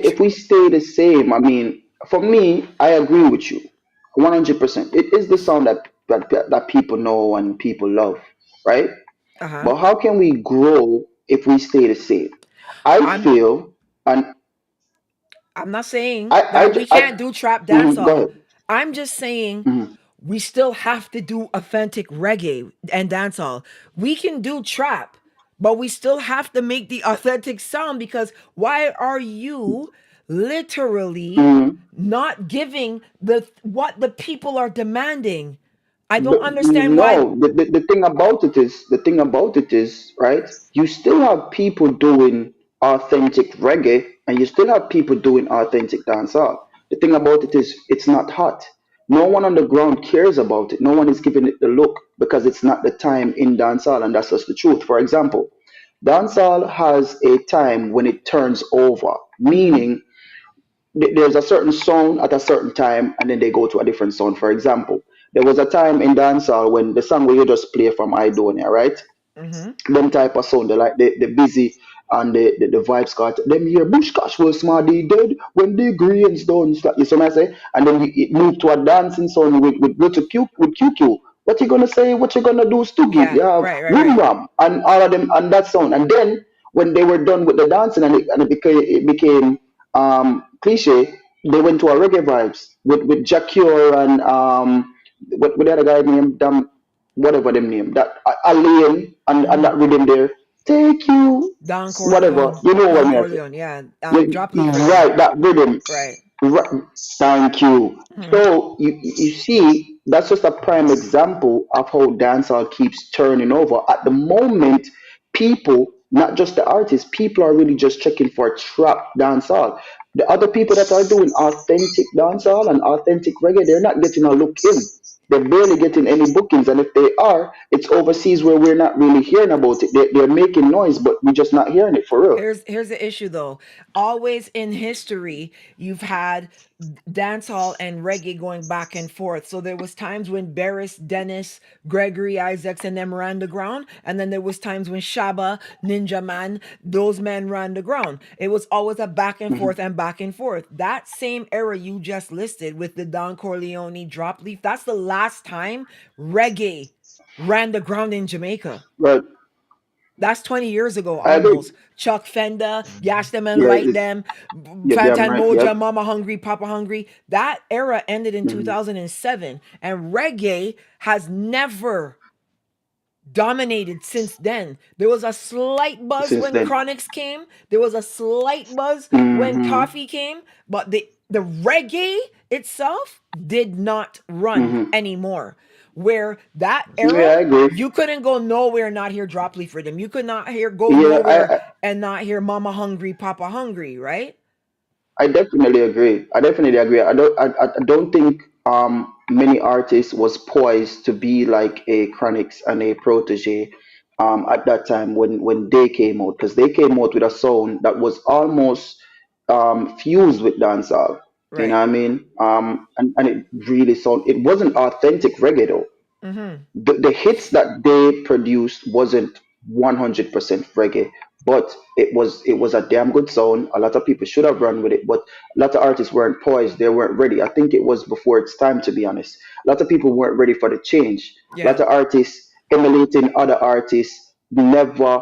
if we stay the same, I mean, for me, I agree with you, 100%. It is the sound that people know and people love, right? uh-huh. But how can we grow if we stay the same? I I'm feel, and I'm not saying that we I can't do trap go dancehall. ahead. I'm just saying Mhm. we still have to do authentic reggae and dancehall. We can do trap, but we still have to make the authentic sound, because why are you literally Mhm. not giving what the people are demanding? I don't But understand why. no, the thing about it is, right? You still have people doing authentic reggae, and you still have people doing authentic dancehall. The thing about it is, it's not hot. No one on the ground cares about it. No one is giving it the look because it's not the time in dancehall, and that's just the truth. For example, dancehall has a time when it turns over, Mm-hmm. meaning there's a certain song at a certain time, and then they go to a different song. For example, there was a time in dancehall when the song where you just play from Idonia, right? Mm-hmm. Them type of sound, they like the busy and the vibes got them here. Bush Cash was smarty dead when the greens done start. You see what I say? And then it moved to a dancing song with little Q with QQ. What you gonna say? What you gonna do, Stoogie? Yeah, You have right, right, Wim right. Ram and all of them and that sound. And then when they were done with the dancing and it became cliche, they went to a reggae vibes with Jacure and what the other guy named whatever them name that Alien and Mm-hmm. that rhythm there. Take you Don whatever Corleone. you know what Don I mean. Corleone, yeah. Drop leaf You rhythm. right, that rhythm. Right. Right. Thank you. Mm-hmm. So you see, that's just a prime example of how dancehall keeps turning over. At the moment, people, not just the artists, people are really just checking for trap dancehall. The other people that are doing authentic dancehall and authentic reggae, they're not getting a look in. They're barely getting any bookings, and if they are, it's overseas where we're not really hearing about it. They're making noise, but we're just not hearing it for real. Here's the issue though. Always in history, you've had dancehall and reggae going back and forth. So there was times when Barris, Dennis, Gregory Isaacs, and them ran the ground, and then there was times when Shaba, Ninja Man, those men ran the ground. It was always a back and Mhm. forth and back and forth. That same era you just listed with the Don Corleone drop leaf, that's the last time reggae ran the ground in Jamaica. Right. That's 20 years ago I agree. almost. Chuck Fender, Yash them and Yeah, Light them, you're damn Fantan right. Moja, Yep. Mama Hungry, Papa Hungry. That era ended in Mhm. 2007. And reggae has never dominated since then. There was a slight buzz Since when then. Chronics came. There was a slight buzz when Hmm. Coffee came, but the reggae itself did not run anymore. Where that Yeah, era, I agree. you couldn't go nowhere and not hear Drop Leaf Rhythm. You could not go Yeah, nowhere and not hear Mama Hungry, Papa Hungry, right? I definitely agree. I definitely agree. I don't think many artists was poised to be like a Chronix and a Protege at that time when they came out, because they came out with a sound that was almost fused with dancehall. You know Right. what I mean? And it really sound, it wasn't authentic reggae though. Mm-hmm. The hits that they produced wasn't 100% reggae, but it was a damn good sound. A lot of people should have run with it, but a lot of artists weren't poised. They weren't ready. I think it was before its time, to be honest. A lot of people weren't ready for the change. A Yeah. lot of artists emulating other artists never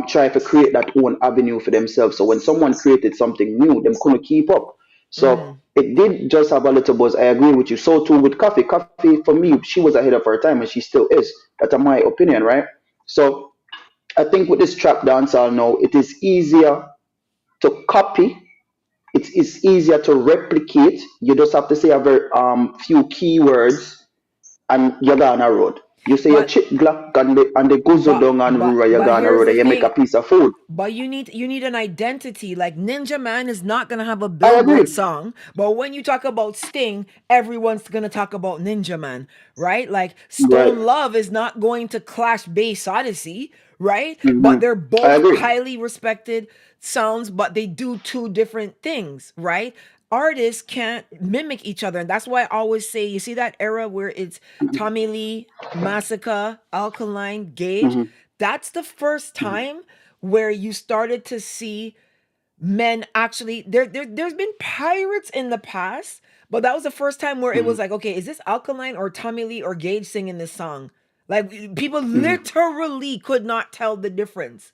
try to create that own avenue for themselves. So when someone created something new, them couldn't keep up. So Mm-hmm. it did just have a little buzz. I agree with you. So too with Coffee. Coffee, for me, she was ahead of her time, and she still is. That's my opinion, right? So I think with this trap dancehall now, it is easier to copy. It's easier to replicate. You just have to say a very few keywords, and you're on a road. You say your But chip glock and the gozo but down and but rural, you're but on a here's road the and you make a thing. piece of food. But you need an identity. Like Ninja Man is not gonna have a I Billboard agree. song, but when you talk about Sting, everyone's gonna talk about Ninja Man, right? Like Right. Stone Love is not going to clash Bass Odyssey, right? But Hmm. they're I both agree. highly respected sounds, but they do two different things, right? Artists can't mimic each other, and that's why I always say, you see that era where it's Tommy Lee, Masicka, Alkaline, Gage. Hmm. That's the first time where you started to see men actually there's been pirates in the past, but that was the first time where it Hmm. was like, okay, is this Alkaline or Tommy Lee or Gage singing this song? Like people Hmm. literally could not tell the difference.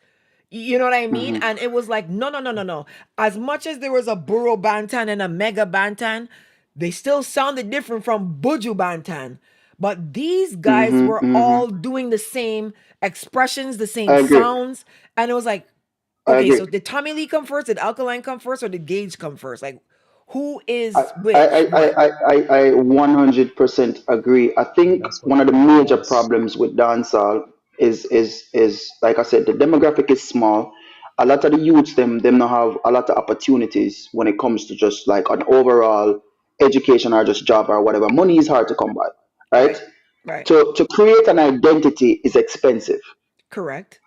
You know what I mean? Hmm. And it was like, no, no, no, no, no. As much as there was a Burro Bantan and a Mega Bantan, they still sounded different from Buju Bantan. But these guys Hmm. were Hmm. all doing the same expressions, the same I agree. sounds. And it was like, I okay, agree. so did Tommy Lee come first? Did Alkaline come first? Or did Gage come first? Like, who I, is I, which? I, What? I 100% agree. I think That's what one of the it major was. problems with dancehall is like I said, the demographic is small. A lot of the youths them not have a lot of opportunities when it comes to just like an overall education or just job or whatever. Money is hard to come by, right? Right. Right. To create an identity is expensive. Correct.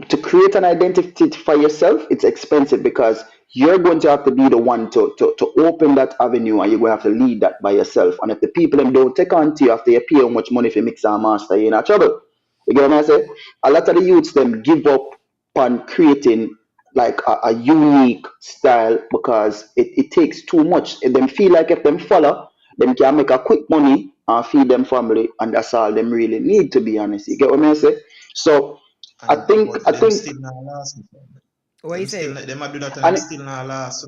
To create an identity for yourself, it's expensive because you're going to have to be the one to open that avenue, and you're going to have to lead that by yourself. And if the people them don't take on to you after you pay how much money for mix and master, you're in a trouble. You get what I say? A lot of the youths them give up on creating like a unique style because it takes too much. If them feel like if them follow, them can make a quick money and feed them family, and that's all them really need, to be honest. You get what I say? So I And think but I them think still not last. What you Them still say? them might do that and them and still not last.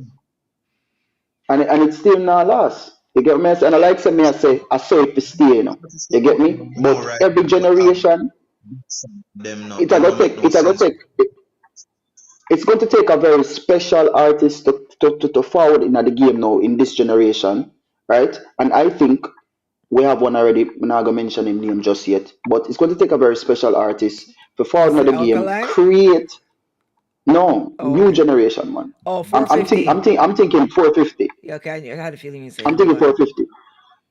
and it still not last. You get me? And I like say me, I saw it to stay, you know. But it's You get me? more But right every now, but generation, them not it's a them go not make take no it's a go sense. take it's going to take a very special artist to forward in the game now in this generation, right? And I think we have one already. I'm not gonna mention him name just yet, but it's going to take a very special artist to You forward in said the game, Alkaline? create no Oh, new okay. generation, man. Oh, I'm 450. thinking I'm thinking 450. Yeah, okay, I had a feeling you say I'm new thinking one. 450.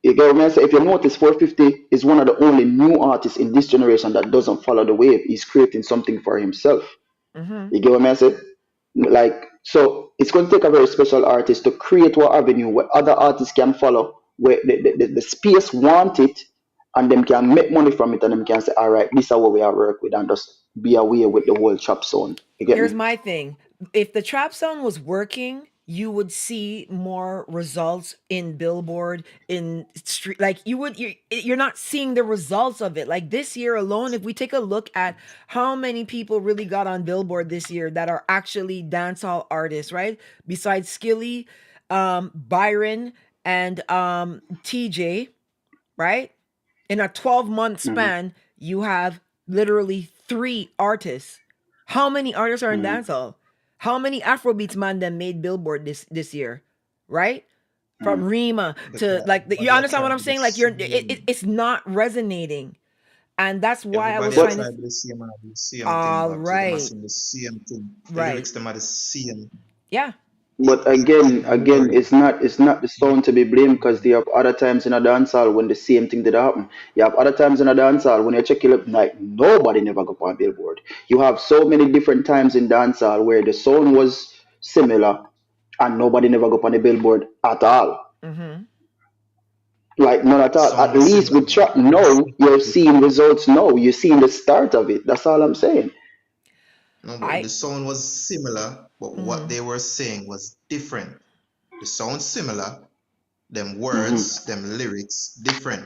You get what I mean? So if you notice, 450 is one of the only new artists in this generation that doesn't follow the wave. He's creating something for himself. Mm-hmm. You get what I say? Like, so it's going to take a very special artist to create what avenue where other artists can follow, where the space want it, and them can make money from it, and them can say, all right, this is what we are work with, and just be aware with the whole chop sound. You get Here's me? my thing. If the trap sound was working, you would see more results in Billboard, in street. Like you're not seeing the results of it. Like this year alone, if we take a look at how many people really got on Billboard this year that are actually dancehall artists, right? Besides Skilly, Byron, and TJ, right? In a 12-month Hmm. span, you have literally 3 artists. How many artists are in Hmm. dancehall? How many Afrobeats man them made Billboard this year? right? From Rima to like you Everybody are understand what trying I'm to be saying? the Like same. it's not resonating, and that's why I was Everybody are trying But to. trying to be the same and have the same thing, All Babs. Them are right, saying the same thing. The right, lyrics them are the same. yeah. but again, Them word. it's not the sound to be blamed because you have other times in a dancehall when the same thing did happen. You have other times in a dancehall when you check it up like nobody never go on Billboard. You have so many different times in dancehall where the sound was similar and nobody never go on the Billboard at all. Mm-hmm. Like none at all. Sound At was least similar, with but trap now, you're seeing results now. You're seeing the start of it. That's all I'm saying. no, but I. the sound was similar, but what Mm-hmm. they were saying was different. The sound similar, them Hmm. words, them lyrics different.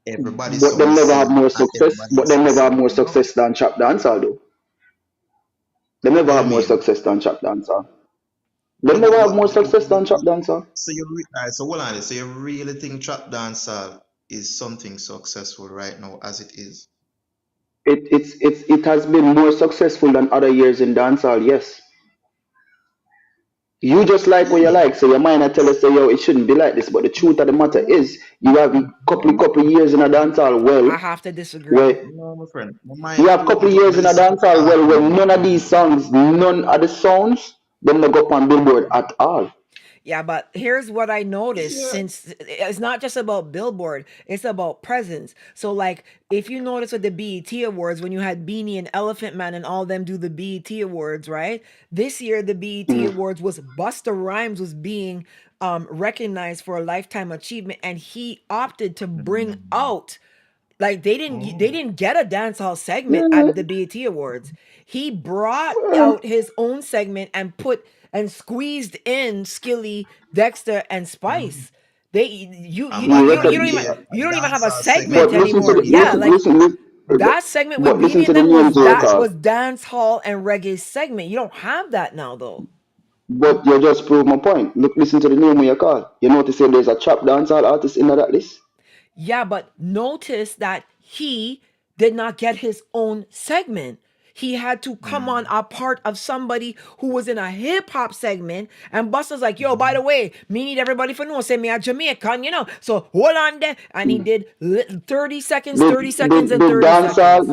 Everybody But sound them the never have same, more and success. everybody But is them never have saying more no. success than trap dancehall though. Them never What you have more mean? success than trap dancehall. Them No, never but have more success than trap dancehall. so alright, so hold on. So you really think trap dancehall is something successful right now as it is? It has been more successful than other years in dancehall. Yes. You just like what you Hmm. like, so your mind I tell us say yo it shouldn't be like this. But the truth of the matter No, is you have a couple years in a dancehall I well have to disagree. where no, my friend. My you mind have couple open to years me in a listen to dancehall well where argument. none of these songs, none of the sounds, them not go up on Billboard at all. Yeah, but here's what I noticed Yeah. since it's not just about Billboard, it's about presence. So, like, if you notice with the BET Awards, when you had Beanie and Elephant Man and all them do the BET Awards, right? This year, the BET Mm. Awards was Busta Rhymes was being recognized for a lifetime achievement, and he opted to bring Mm. out like they Oh. didn't get a dancehall segment Yeah, at the BET Awards. He brought well, out his own segment and put and squeezed in Skilly, Dexter, and Mm. Spice. They you you And you, by you you the don't you end don't reckon? even there, a you don't even have a dancehall segment But segment was listen to anymore. the Yeah, performed. listen, like listen, that segment with but listen Beanie to and the them names was you that call. was dance hall and reggae segment. You don't have that now though. But you just proved my point. Look, listen to the name you call. You notice if there's a trap dancehall artist in that list. Yeah, but notice that he did not get his own segment. He had to come on Mm. a part of somebody who was in a hip hop segment. And Buster's like, yo, by the way, me need everybody for know, say me a Jamaican, you know. So hold on there. And he did 30 seconds, Did 30 seconds, and the 30 dancehall seconds. the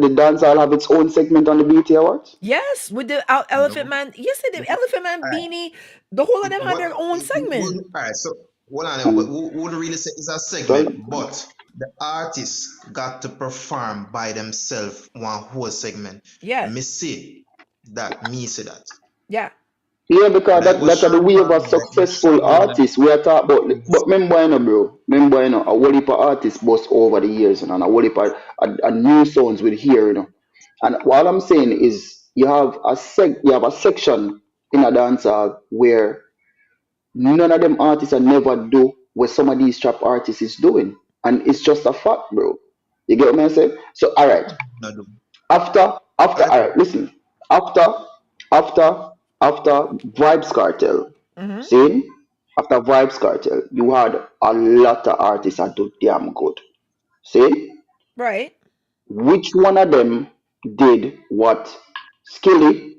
dancehall have its own segment on the BT Awards? Yes, with the Elephant No. Man. Yes, they did. No. Elephant Man, Alright. Beanie, the whole of them had What? their own segment. Alright. So hold on. Hmm. We would really say it's a Tell segment, them. but the artists got to perform by themselves one whole segment. Yeah, Me say that. Me say that. yeah. Yeah, because Like what that are the Sean way of a Paul, like what successful Sean Paul artist. We are talking about, and but remember, you know, bro. Remember, you know, a whole heap of artists bust over the years, and a whole heap of a new sounds with here, you know. And what I'm saying is, you have a section in a dancehall where none of them artists are never do what some of these trap artists is doing, and it's just a fact, bro. You get what I'm saying? So, all right. not do. After I all think right, listen. After after after Vibes Cartel, Mm-hmm. see? After Vibes Cartel, you had a lot of artists that do damn good. See? Right. Which one of them did what Skilly,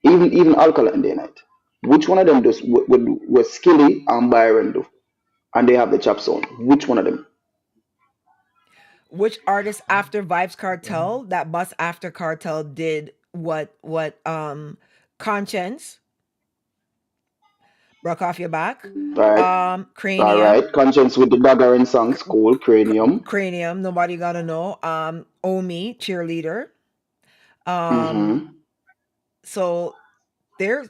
even Alkaline Day Night? Which one of them does what Skilly and Byron do? And they have the chop sound. Which one of them? Which artist after Vibes Cartel, that bus after Cartel did what Conscience broke off your back, Right? All Cranium, right. Conscience with the dagger and songs, cool. Cranium. Cranium, nobody gotta know, Omi, cheerleader. Um Mm-hmm. so there's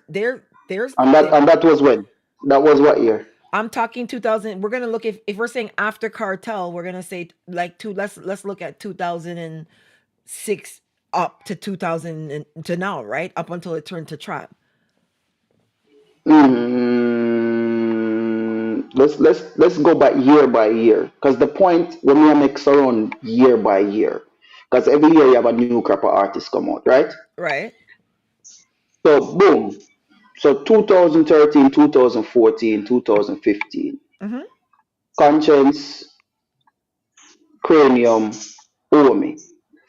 And that was when? That was what year? I'm talking 2000. We're gonna look if we're saying after Cartel, we're gonna say like two. Let's look at 2006 up to 2000 to now, right? Up until it turned to trap. Let's go back year by year. Because the point when we make around year by year. Because every year you have a new crop of artists come out, right? Right. So boom. So 2013, 2014, 2015. Mm-hmm. Conscience, Cranium, Omi.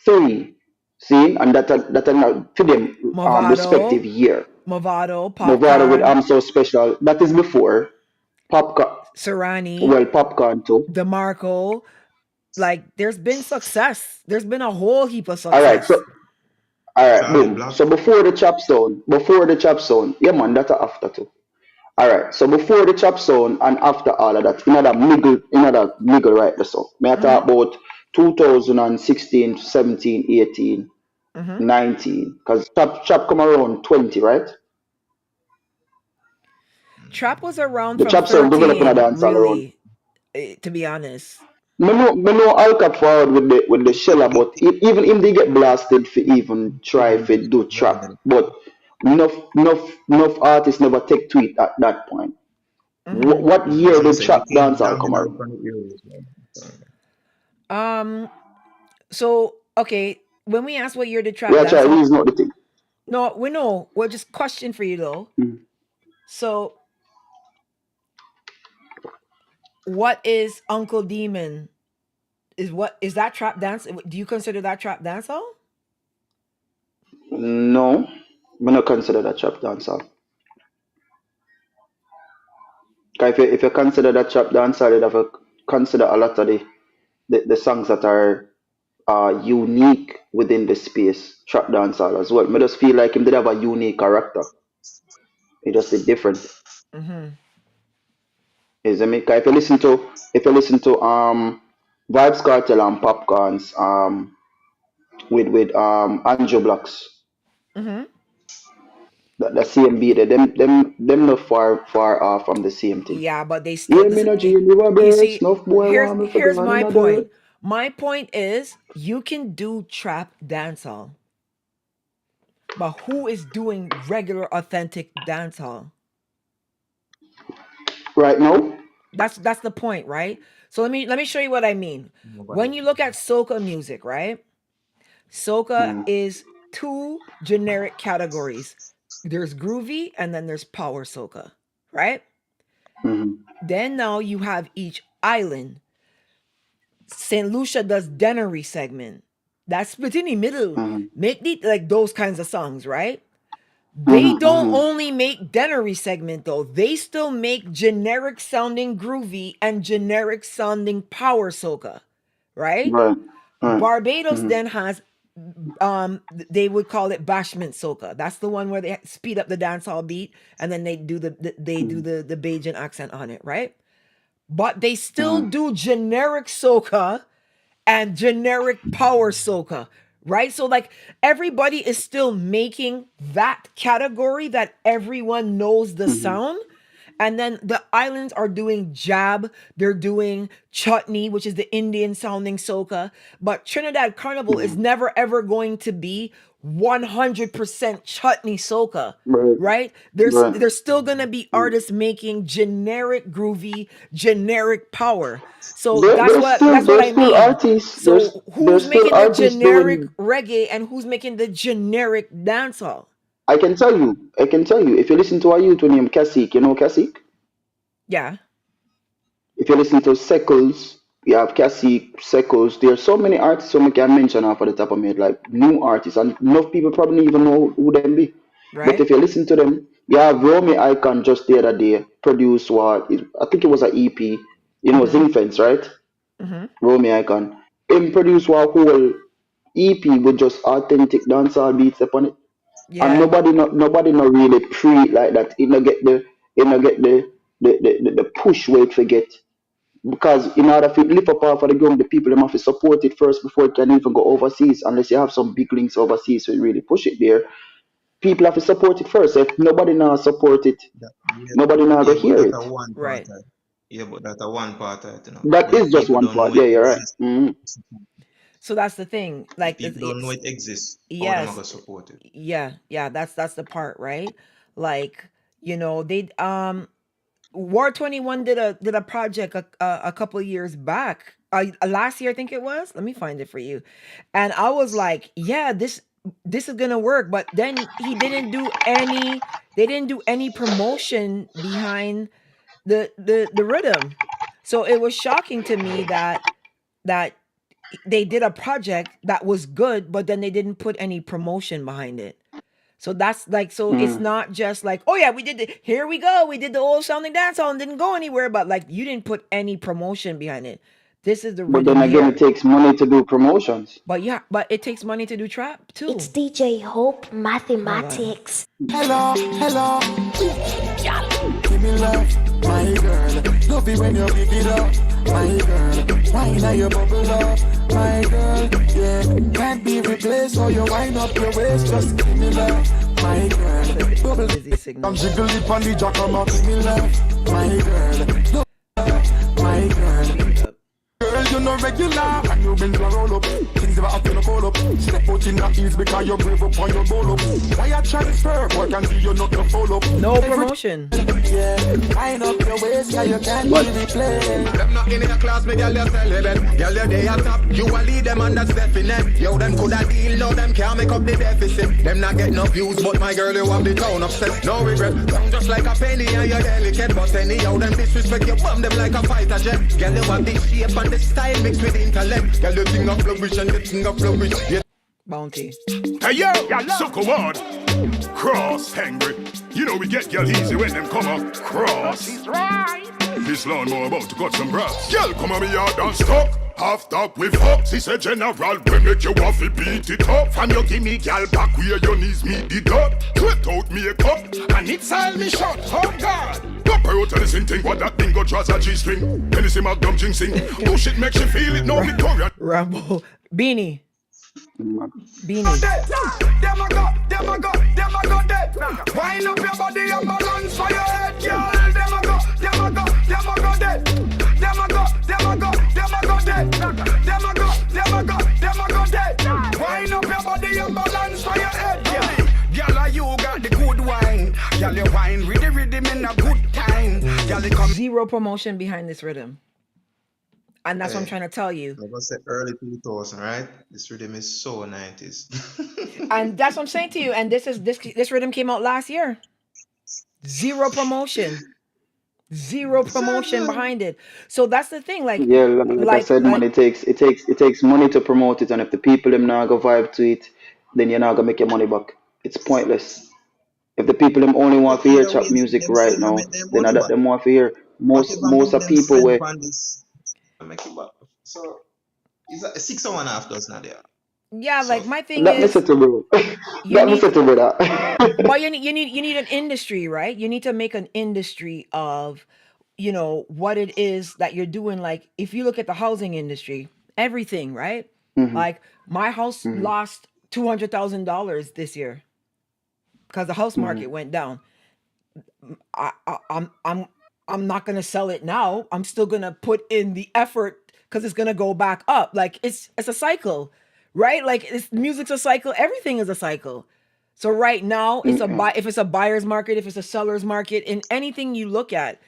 Three. See, and that are not to them respective Movado, year. Movado, Movado with Popcorn, I'm So Special. That is before Popcorn. Serrani, Well, Popcorn too. DeMarco. Like, there's been success. There's been a whole heap of All right, success. so all right, Charlie boom. Black. So before the chop zone, yeah, man, that's after too. All right, so before the chop zone and after all of that, another middle right there. So, may I Mm-hmm. talk about 2016, 17, 18, Mm-hmm. 19? Because chop come around 20, right? Trap was around The from chop zone developing a 13, dance all around. really, to be honest. Me know Al Cap forward with the sheller, but even him they get blasted for even try if it do trap. But enough artists never take to it at that point. Mm-hmm. What That's year what I did said. It trap came dance all come dominant around? from the areas, man. So, okay, when we ask what year did We trap are try dancehall, reason out the thing. no, we know. We're just question for you though. Mm. So, what is Uncle Demon? Is that trap dance? Do you consider that trap dancehall? No, me not consider that trap dancehall. 'Cause if you consider that trap dancehall, you'd have to consider a lot of the songs that are unique within the space, trap dancehall as well. Me just feel like him did have a unique character. He just did different. Mm-hmm. Is it me? 'Cause if you listen to Vibes Cartel and Popcorns with Andrew Blacks, Mm-hmm. the same beat, them not far off from the same thing. Yeah, but they still Yeah, me this. no G, you a You bird, see, snuff boy want me for here's gone in my a point. dirt. My point is, you can do trap dancehall, but who is doing regular authentic dancehall? Right now, That's the point, right? So let me show you what I mean. Nobody. When you look at soca music, right? Soca mm, is two generic categories. There's groovy and then there's power soca, right? mm, Then now you have each island. St. Lucia does Dennery segment. That's split in the middle. mm, Make the like those kinds of songs, right? They mm, don't mm, only make Dennery segment though. They still make generic sounding groovy and generic sounding power soca, right? right, right, Barbados mm, then has they would call it bashment soca. That's the one where they speed up the dancehall beat and then they do mm, the Bajan accent on it, right? But they still mm, do generic soca and generic power soca, right? So like everybody is still making that category that everyone knows the mm, sound. And then the islands are doing jab, they're doing chutney, which is the Indian sounding soca. But Trinidad Carnival is mm. never ever going to be 100% chutney soca, Right, right? right. There's still gonna be Mm. artists making generic groovy, generic power. So There, that's what there's I still mean. artists. So who's There's still making the artists generic doing. reggae and who's making the generic dancehall? I can tell you. If you listen to a youth named Kasik, you know Kasik. Yeah, If you listen to Seckles, you have Cassie, Seckles. There are so many artists who I can mention off of the top of my head, like new artists, and enough people probably even know who them be. But right? if you listen to them, you have Romy Icon just the other day produced I think it was an EP, Mm-hmm. Zing Fence, right? Mm-hmm. Romy Icon. Him produced a whole EP with just authentic dancehall beats upon it. And Yeah. nobody not really pre like that. It no get the push where it forget. Because in order to lift up off of the ground, the people them have to support it first before it can even go overseas. Unless you have some big links overseas to really push it there, people have to support it first. If nobody now support it, Yeah, nobody now go yeah, but hear that's it. a one part. Right. Yeah, but that's a one part, That But is if just people one don't know part. it Yeah, you're right. exists, So that's the thing. if Like people don't know it's it exists, how them are yes, gonna support it? yeah. That's the part, right? Like they War 21 did a project a couple years back. Last year I think it was. Let me find it for you. And I was like, yeah, this is gonna work. But then he didn't do any. They didn't do any promotion behind the rhythm. So it was shocking to me that they did a project that was good, but then they didn't put any promotion behind it. So that's like, so it's not just like, oh yeah, we did the, here we go, we did the old sounding dancehall and didn't go anywhere, but like you didn't put any promotion behind it. This is the But then rhythm again, here. it takes money to do promotions. But yeah, but it takes money to do trap too. It's DJ Hope Hold on. Mathematics. Hello, hello. Give me love, my girl. Love it when you pick it up, my girl. Wine now you bubble up, my girl. Yeah, can't be replaced. So you wind up your waist, just give me love, my girl. Bubble. Busy signal. I'm jiggle it on the jack, come up, give me love, my girl. Love, my girl. Girl, you know regular, and you been to roll up. Things never happen to call up. Step out in the heels because you're brave up on your ball up. Why you transfer? Boy, can see you not to follow. No promotion. Yeah, wind up your waist, yeah, you can't be replayed. Them not in your class, me girl, you celibate. Girl, you they a top, you a lead them and that's definite. Yo, them coulda deal, no, them can't make up the deficit. Them not get no views, but my girl, you have the town obsessed. No regret, down just like a penny and you're delicate. But anyhow, them disrespect, you bomb them like a fighter jet. Girl, you have the shape and the style mixed with intellect. Girl, you think of flourish and you think of flourish. Yeah. Bounty. Hey yo, so come on. Cross hangry. You know we get girl easy when them come up. Cross. This lawnmower about to cut some grass. Girl, come on me yard and stop. Half top with up. She said general, we make you off it beat it up. From you give me girl back where your knees meet the dot. Sweat out me a cup. And it's all me shot. Oh God. Pop her out of this thing. What that thing got draws a G-string. Then you see my dumb jinxing. Push it makes you feel it. No Victoria. Rambo. Beanie. Beanie. Them a go dead. Wind up your body and balance for your head, girl. Them a go dead. Them a go dead. Wind up your body and balance for your head, girl. Girl, you got the good wine. Girl, you wine with the rhythm in a good time. Girl, you come. Zero promotion behind this rhythm. And that's what I'm trying to tell you. Like I said, early 2000, right? This rhythm is so 90s. And that's what I'm saying to you. And this rhythm came out last year. Zero promotion. Zero promotion behind it. So that's the thing. Like, Yeah, like I said, man, it takes money to promote it, and if the people them not go vibe to it, then you're not gonna make your money back. It's pointless. If the people them only want to hear trap music right now, then I them want to hear most of people where. Make it back. So is that 6.5 does not there? Yeah, So like my thing Let me is, sit to bro. Let me sit to bro that. but you need an industry, right? You need to make an industry of, you know, what it is that you're doing. Like if you look at the housing industry, everything, right? Like my house lost $200,000 this year because the house market went down. I'm not gonna sell it now. I'm still gonna put in the effort because it's gonna go back up. Like it's a cycle, right? Like music's a cycle. Everything is a cycle. So right now, it's if it's a buyer's market, if it's a seller's market, in anything you look at,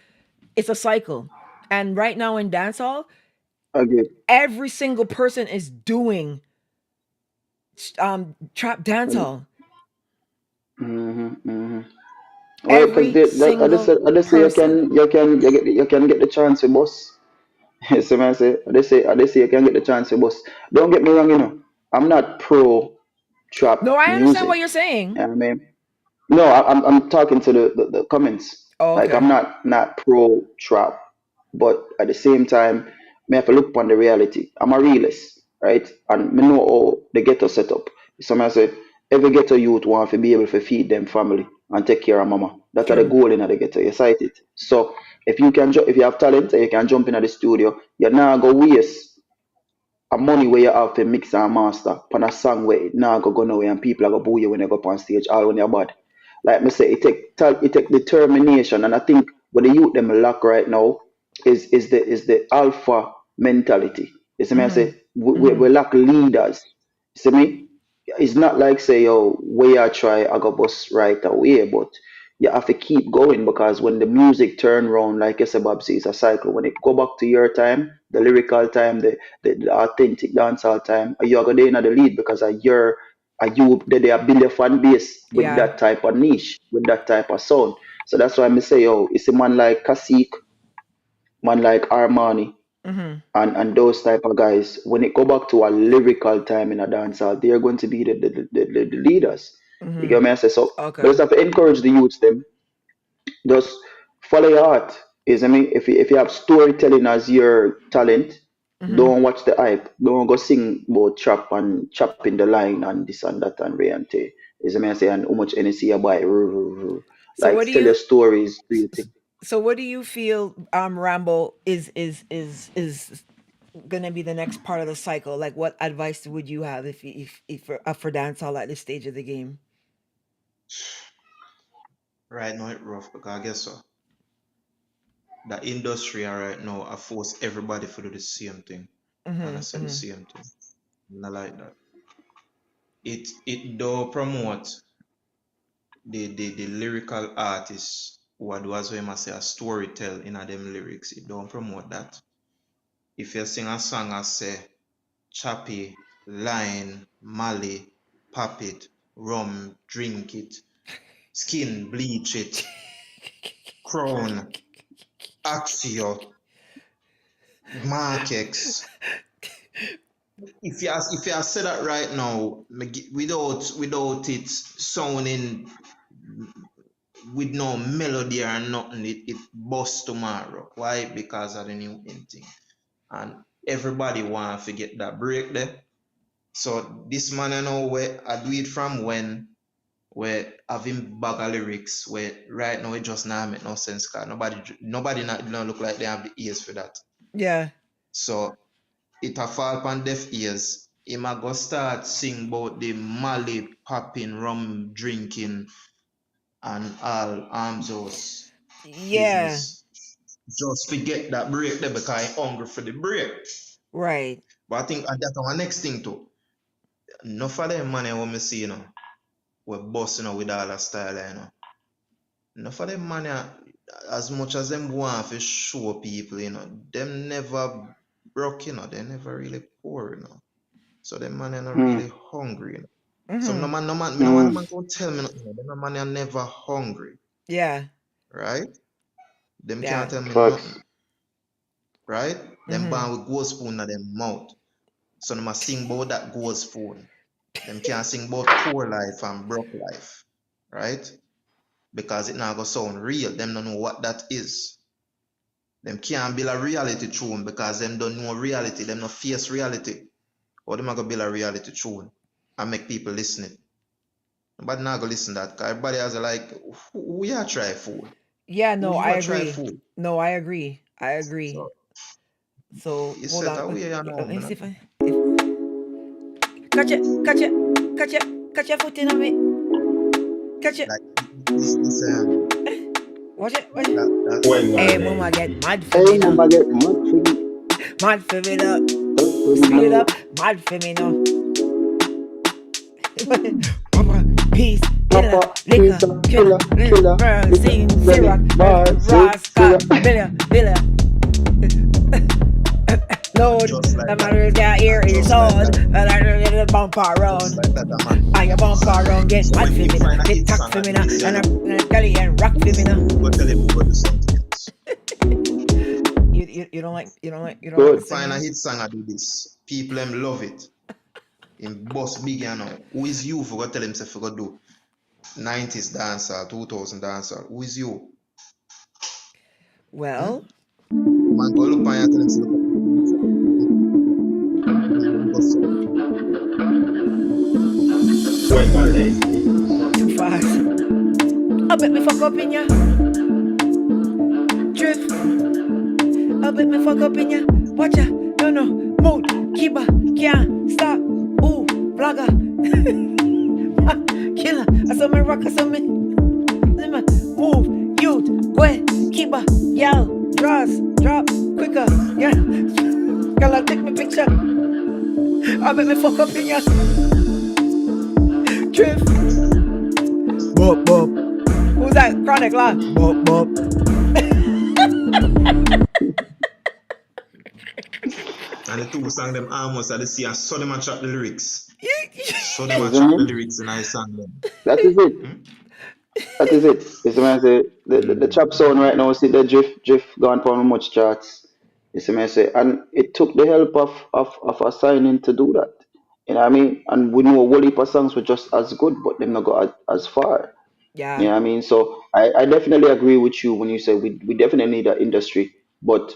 it's a cycle. And right now in dancehall, every single person is doing trap dancehall. Well, because I just say you can get the chance to boss. So man, I say you can get the chance to boss. Don't get me wrong, you know. I'm not pro trap No, I understand music. what you're saying. I mean, no, I'm talking to the comments. Oh, Like okay. I'm not pro trap, but at the same time, me have to look upon the reality. I'm a realist, right? And me know how the ghetto set up. So I say every ghetto youth want to be able to feed them family and take care of mama. That's the goal in the ghetto. You sight it. So if you can, if you have talent, and you can jump into the studio. You're not go waste a money where you have to mix and master on a song where it not go nowhere and people are gonna boo you when you go up on stage all when you're bad. Like me say, it take determination, and I think what the youth them lack right now is the alpha mentality. You see me? I say we lack leaders. You see me? It's not like say, yo, way I try, I go bust right away, but you have to keep going because when the music turn around, like I said, Babbzy, it's a cycle. When it go back to your time, the lyrical time, the authentic dancehall time, you're gonna in the lead because you're they are build a fan base with Yeah. that type of niche, with that type of sound. So that's why I say, yo, it's a man like Kasik, man like Armani, and those type of guys, when it go back to a lyrical time in a dancehall, they are going to be the leaders. You get me? I say so. We Okay. just have to encourage the youths them. Just follow your heart. Is I mean, if you have storytelling as your talent, don't watch the hype. Don't go sing about trap and chopping the line and this and that and Ray and Tay. Is I mean, I say and how much NC you buy. So Like what do tell your you stories, do your thing. so what do you feel Rambo is gonna be the next part of the cycle? Like what advice would you have if for dancehall at this stage of the game? Right now it's rough because I guess so. The industry right now I force everybody to do the same thing and I say the same thing. Not like that. It do promote the lyrical artists what was when I say a storytell in a them lyrics. It don't promote that. If you sing a song I say choppy, line, Mali, pop it, rum, drink it, skin, bleach it, crown, Axio, Markex. If you say that right now, without it sounding with no melody or nothing, it busts tomorrow. Why? Because of the new thing. And everybody want to get that break there. So this man I know where I do it from when where having bag of lyrics where right now it just now make no sense because nobody not look like they have the ears for that. Yeah. So it a fall upon deaf ears. Him a go start sing about the Mali popping, rum drinking and all arms house Yeah. business. Just forget that break there because I hungry for the break. Right. But I think that's our next thing too. Enough of them money what me see, we're busting with all that style, Enough of them money, as much as them want to show people, them never broke, they never really poor, So them money are not really hungry, So no man don't tell me nothing. Them man are never hungry. Yeah. Right? Them Yeah. can't tell me Facts. nothing. Right? Them born with gold spoon in them mouth. So them must sing about that gold spoon. Them can't sing about poor life and broke life. Right? Because it now go sound real. Them don't know what that is. Them can't build a reality tune because them don't know reality. Them not face reality. Or them are gonna build a reality tune and make people listen it. But now go listen that because everybody has a like who you try fool. Yeah, no, Who you I a try agree. fool. No, I agree. I agree. So You hold set on. away and Let me home. see if catch your foot in on me. Catch it. Like this Watch it. that, Hey, mama get mad for Hey, me now. mama get mad for me. Mad for me now. Speed it up. Mad for me now. Papa, peace, killer, Papa, liquor, killer, killer, burn, sing, zero, rascal, billa. Load, the matter got ear is on, and I get a bumper around. I a bumper around, get mad for me now, get tack for me now, and I gully and rock for me now. You don't like Good. Find a hit song I do this. People them love it. In boss big Who is you for go tell himself for go do 90s dancehall, 2000 dancehall? Who is you? Well, Man go look on you and tell himself too fast. I bet me fuck up in ya. Drift. I bet me fuck up in ya. Watch ya. No. Mood. Keeper. Can't stop. Ooh. Vlogger. Killer. I saw me rock. I saw me. Move. Youth. Go. Keeper. Yell. Draws. Drop. Quicker. Yeah. Girl, take me picture. I bet me fuck up in ya. Drift. Bop. Who's that? Chronic laugh. Bop. And the two song them almost at the sea. I saw them and chop the lyrics. So them and chop the lyrics and I sang them. That is it. That is it. It's when I say the chop sound right now. See the drift gone for much charts. You see me say, and it took the help of a signing to do that. You know what I mean? And we know a whole heap of songs were just as good, but them not go as far. You Yeah. know what I mean? So I definitely agree with you when you say we definitely need that industry, but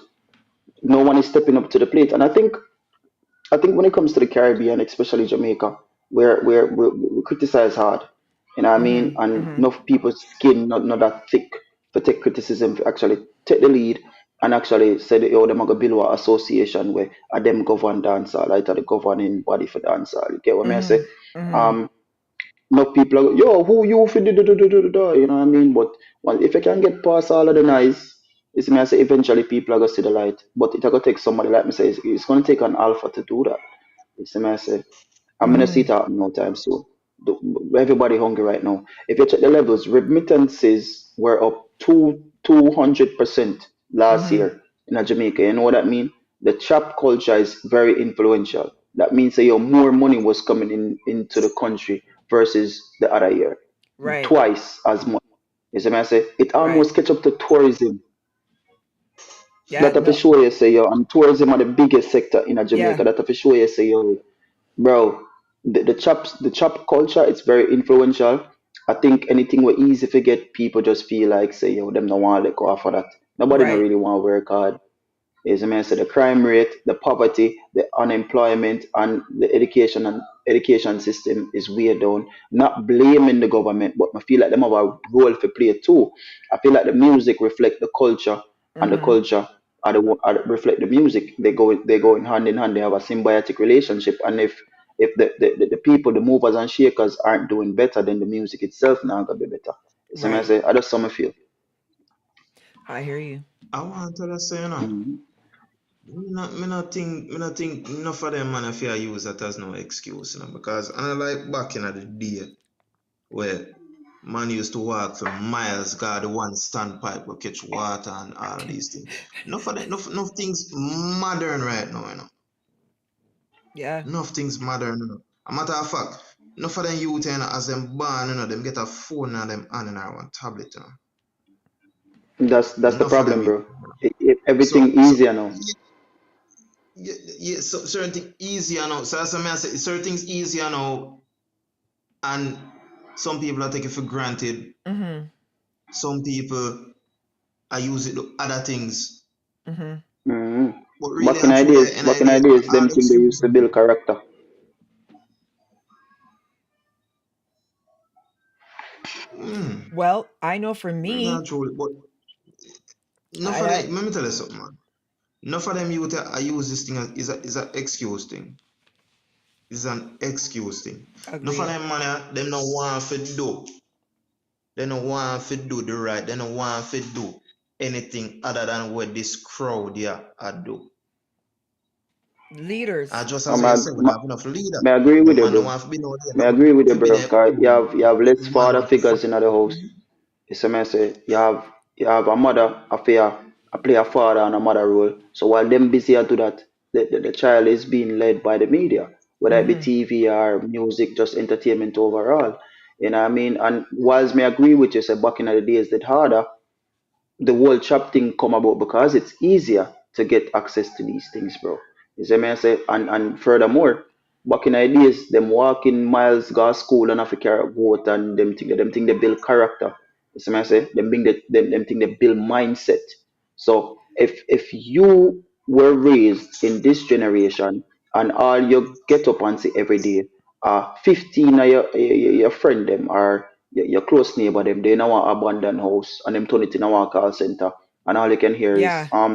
no one is stepping up to the plate. And I think when it comes to the Caribbean, especially Jamaica, we criticize hard. You know what I mean? Mm-hmm. And Mm-hmm. enough people's skin not that thick for take criticism, to actually take the lead and actually say that, yo, them are going to build an association where them govern dancehall, like the governing body for dancehall. You get what I say? Mm-hmm. Mm-hmm. Um, Enough people are, yo, who you for you know what I mean? But well, if you can get past all of the noise, it's me I say eventually people are gonna see the light. But it's gonna take somebody like me say it's gonna take an alpha to do that. It's me I say I'm gonna see Mm-hmm. it happen no time soon. Everybody hungry right now. If you check the levels, remittances were up 200% last Mm-hmm. year in Jamaica. You know what that mean? The trap culture is very influential. That means that your more money was coming into the country versus the other year, Right. twice as much. You see me I say it Right. almost catch up to tourism. Yeah. That have to No. show you say yo, and tourism are the biggest sector in a Yeah. Jamaica. That have to show you say yo, bro, the chop culture it's very influential. I think anything were easy to get people just feel like say yo them don't want to let go off of that. Nobody don't Right. really want to work hard. Is I mean, so the crime rate, the poverty, the unemployment, and the education system is way down. Not blaming the government, but I feel like them have a role to play too. I feel like the music reflect the culture, and the Mm-hmm. culture reflect the music. They go in hand in hand. They have a symbiotic relationship. And if the people, the movers and shakers aren't doing better, then the music itself now gonna be better. So I Right. say, I just some feel. I hear you. I want to say, Mhm. me not think enough of them man if you use that as no excuse, because I like back in the day where man used to walk for miles, got the one standpipe will catch water and all these things. Enough of that, enough things modern right now, Yeah. Enough things modern, A matter of fact, enough of them youth, as them born, them get a phone and them hand in one tablet, That's the Enough of them problem, youth. bro. Everything So easier now. yeah, so certain things easier now. So that's what I say. Certain things easier now, and some people are taking it for granted. Mm-hmm. Some people are using the other things. Mm-hmm. hmm But really and truly, Back in ideas, all them thing they excuse used to build character. Well, I know for really and me, truly. But enough of I them, let me tell you something, man. Enough of them youth I use this thing as is a excuse thing. It's an excuse thing. Enough of agreed. them man, them no want to do. They don't want to do the right. They don't want to do anything other than what this crowd here are do. Leaders. Just as Um, I I, said, we ma- have enough leader. may I agree The with you, man don't bro. want to be no there. May I agree with you, To be bro. there, Cause you have less the man father want to fight. figures in the house. It's a say you have a mother, a play a father and a mother role. So while them busy to that, the child is being led by the media, whether it be Mm-hmm. TV or music, just entertainment overall. You know what I mean? And whilst may agree with you, say back in the days that harder, the whole chop thing come about because it's easier to get access to these things, bro. You see me I say, and furthermore, back in the days, them walking miles go to school and have to carry a goat and them think they build character. You see me I say, them think they build mindset. So if you were raised in this generation and all you get up and see every day, 15 of your friend them are your close neighbor them, they in our abandoned house and them turn it in our call center and all you can hear is Yeah,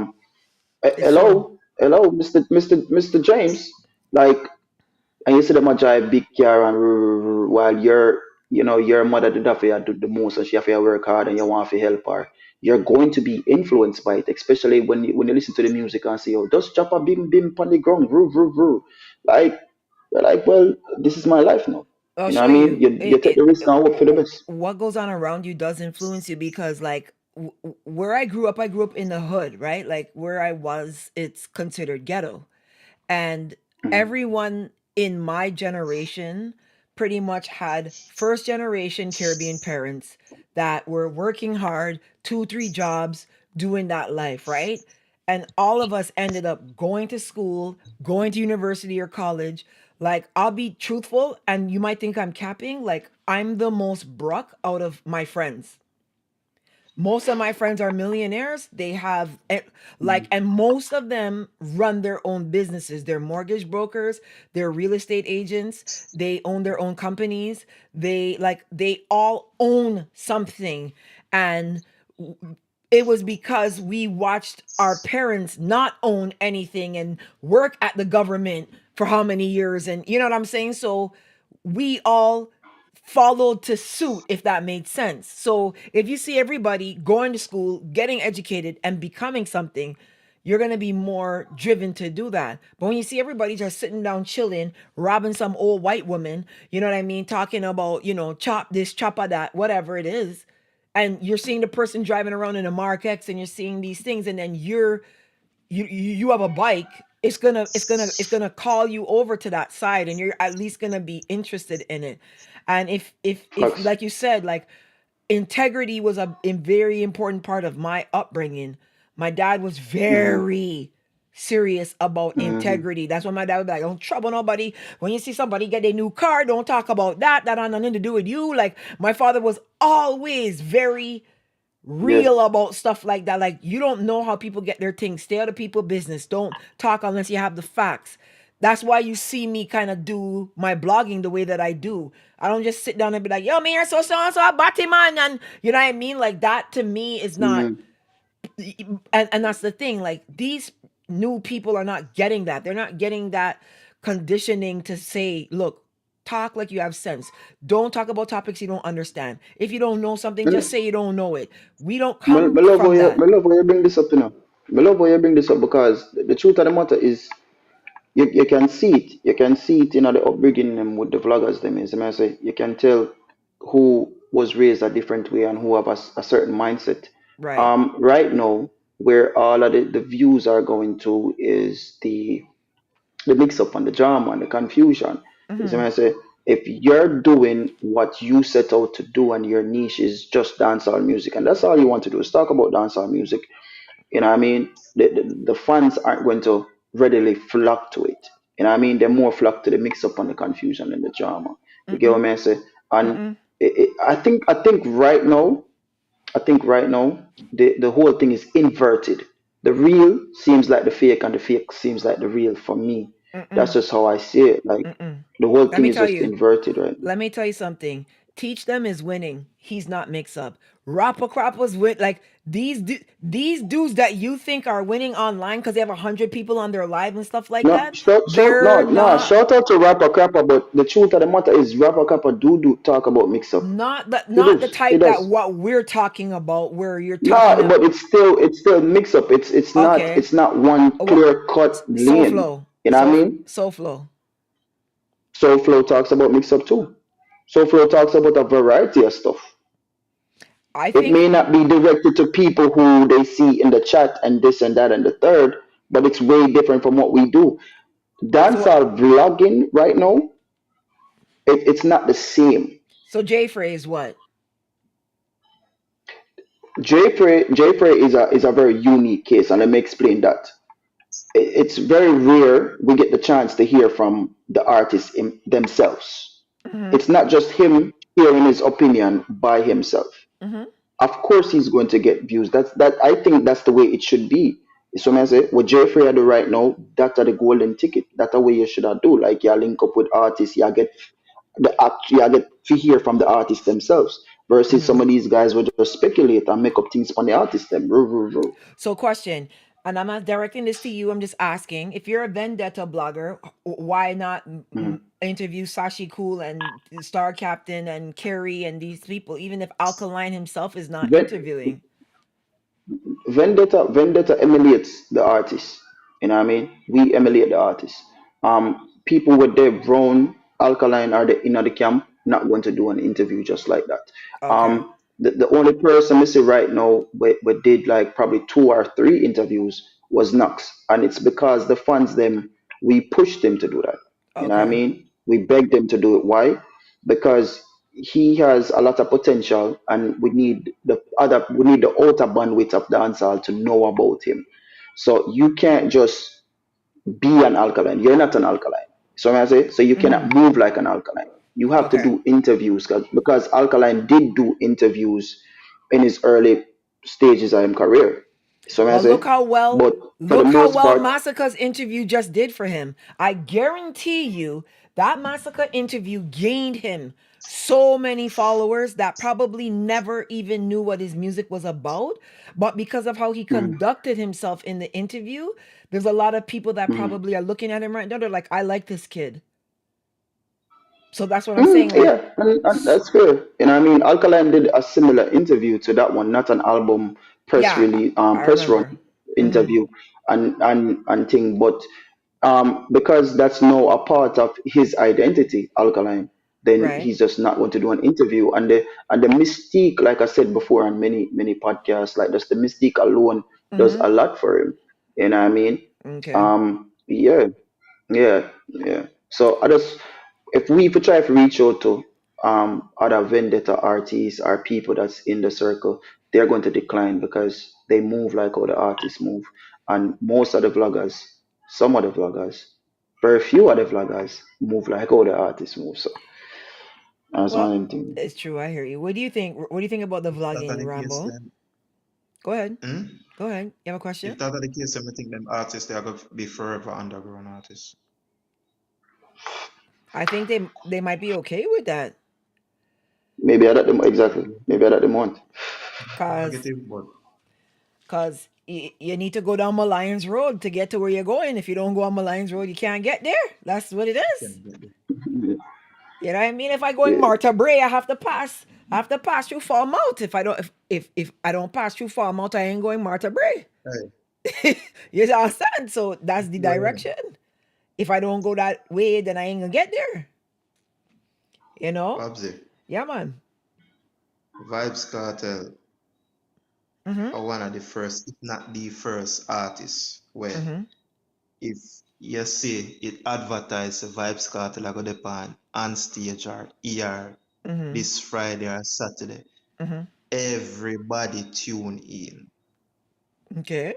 it's true. hello, Mr. James. Like, and you see them a drive big car and while your mother did have to do the most and she have to work hard and you want to help her. You're going to be influenced by it, especially when you listen to the music and say, "Oh, just chop a bim bim on the ground, roo roo roo." Like you're like, well, this is my life now. I'll You know show what I mean? you. You take the risk and hope for the best. What goes on around you does influence you because, like, where I grew up in the hood, right? Like, where I was, it's considered ghetto. And Mhm. everyone in my generation pretty much had first generation Caribbean parents that were working hard, two, three jobs, doing that life, right? and all of us ended up going to school, going to university or college. Like, I'll be truthful, and you might think I'm capping. Like, I'm the most broke out of my friends. Most of my friends are millionaires. They have and most of them run their own businesses. They're mortgage brokers, they're real estate agents, they own their own companies. They all own something. And it was because we watched our parents not own anything and work at the government for how many years, and you know what I'm saying? So we all followed to suit, if that made sense. So if you see everybody going to school, getting educated, and becoming something, you're going to be more driven to do that. But when you see everybody just sitting down chilling, robbing some old white woman, you know what I mean, talking about, chop this, chop that, whatever it is, and you're seeing the person driving around in a Mark X, and you're seeing these things, and then you have a bike, it's gonna call you over to that side, and you're at least gonna be interested in it. And if Facts. like you said, like, integrity was a very important part of my upbringing. My dad was very serious about integrity. That's why my dad would be like, don't trouble nobody. When you see somebody get a new car, don't talk about that. That has nothing to do with you. Like, my father was always very Yes. real about stuff like that. Like, you don't know how people get their things. Stay out of people's business. Don't talk unless you have the facts. That's why you see me kind of do my blogging the way that I do. I don't just sit down and be like, yo, me here, so and so, batty man, and you know what I mean? Like, that to me is not, and that's the thing. Like, these new people are not getting that. They're not getting that conditioning to say, look, talk like you have sense. Don't talk about topics you don't understand. If you don't know something, just say you don't know it. We don't Me, come me love how from you, that. me love how you bring this up, Me love how you bring this up because the truth of the matter is you can see it. You can see it in the upbringing them with the vloggers them is. I say you can tell who was raised a different way and who have a certain mindset. Right. Right now, where all of the views are going to is the mix up and the drama and the confusion. Is I say if you're doing what you set out to do and your niche is just dancehall music and that's all you want to do is talk about dancehall music, you know what I mean? The fans aren't going to readily flock to it. You know what I mean? They're more flock to the mix up and the confusion and the drama. You get what I say? And I think right now, the whole thing is inverted. The real seems like the fake, and the fake seems like the real for me. That's just how I see it. Like the whole Let thing me is tell just you. inverted right now. Let me tell you something. Teach them is winning. He's not mix up. Rapper Crappers win. Like, these dudes that you think are winning online because they have 100 people on their live and stuff like No, that, no, they're no. not. Shout out to Rapper Crapper, but the truth of the matter is Rapper Crapper do talk about mix up. He Not the does. He type that does. what we're talking about, where you're talking No, about. but it's still mix up. It's not Okay. it's not one clear cut Soul lane. flow. You know what I mean? Soul flow. Soul Flow talks about mix up too. Soul Flow talks about a variety of stuff. I It think may not be directed to people who they see in the chat and this and that and the third, but it's way different from what we do. so. Dancehall vlogging right now, it's not the same. So J phrase what? J Frey is a very unique case, and let me explain that. It's very rare we get the chance to hear from the artists themselves. Mm-hmm. It's not just him hearing his opinion by himself. Mm-hmm. Of course, he's going to get views. That I think that's the way it should be. So I say, what Jeffrey I do right now, that's the golden ticket. That's the way you should have do. Like you link up with artists, you get you get to hear from the artists themselves. Versus some of these guys will just speculate and make up things from the artists them. So, question, and I'm not directing this to you. I'm just asking, if you're a Vendetta blogger, why not Mhm. interview Sashi Cool and Star Captain and Kerry and these people, even if Alkaline himself is not Ven- interviewing? Vendetta emulates the artist. You know what I mean? We emulate the artist. People with their grown alkaline are the in the camp not going to do an interview just like that. Okay. The only person I see right now we did like probably two or three interviews was Knox, and it's because the fans them we pushed him to do that. You know what I Okay. mean? We begged him to do it. Why? Because he has a lot of potential, and we need the outer bandwidth of dancehall to know about him. So you can't just be an alkaline. You're not an alkaline. So I say, so you cannot move like an alkaline. You have to Okay. do interviews because alkaline did do interviews in his early stages of his career. So I But say, but for the most part, Masicka's interview just did for him. I guarantee you that Masicka interview gained him so many followers that probably never even knew what his music was about. But because of how he conducted himself in the interview, there's a lot of people that probably are looking at him right now. They're like, I like this kid. So that's what I'm saying. Like, yeah, and that's fair. You know, what I mean, Alkaline did a similar interview to that one, not an album press yeah, release, I press run remember. interview, and thing. But because that's now a part of his identity, Alkaline, then Right. he's just not going to do an interview. And the mystique, like I said before on many podcasts, like just the mystique alone does a lot for him. You know what I mean? Okay. Yeah, yeah. So I just if we try to reach out to other vendetta artists or people that's in the circle, they're going to decline because they move like how the artists move. And most of the vloggers, some of the vloggers, very few of the vloggers move like how the artists move. So that's one Well, of them things. it's true. I hear you. What do you think? What do you think about the If that are vlogging, the case, Rambo? then Go ahead. hmm? Go ahead. You have a question? If that are the case, then I think them artists they are gonna be forever underground artists. I think they might be okay with that. Maybe I that exactly. Maybe I that them want. Cause Negative, but you need to go down Lions Road to get to where you're going. If you don't go on Lions Road, you can't get there. That's what it is. You know what I mean? If I go in Yeah. Marta Bray, I have to pass. I have to pass through Falmouth. If I don't pass through Falmouth, I ain't going Marta Bray. hey, You understand? So that's the yeah, direction. If I don't go that way, then I ain't gonna get there. You know? Babbzy, Yeah, man. Vibes Cartel Mm-hmm. are one of the first, if not the first artists where Mm-hmm. if you see it advertised Vibes Cartel I go depend on stage or ER Mm-hmm. this Friday or Saturday, Mm-hmm. everybody tune in. Okay.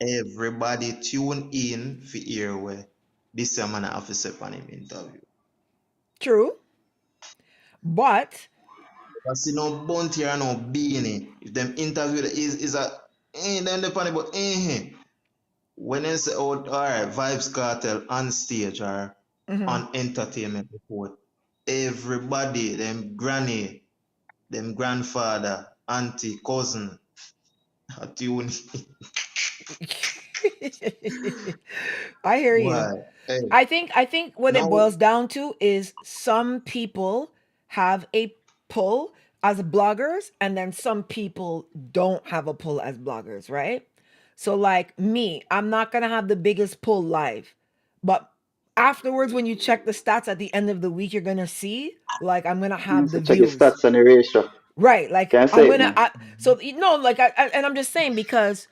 Everybody tune in for hear where this man have to say on him interview. True. But I see no bounty or no beanie. If them interview is a them the funny but when they say oh alright Vibes Cartel on stage or on entertainment report, everybody, them granny, them grandfather, auntie, cousin, are tune in. I hear you. Why? Hey, I think what it now boils down to is some people have a pull as bloggers and then some people don't have a pull as bloggers, right? So like me, I'm not going to have the biggest pull live. But afterwards when you check the stats at the end of the week, you're going to see like I'm going to have the So check your views. stats and the ratio. Right, like Can't I'm say it, going to man. so you know like and I'm just saying because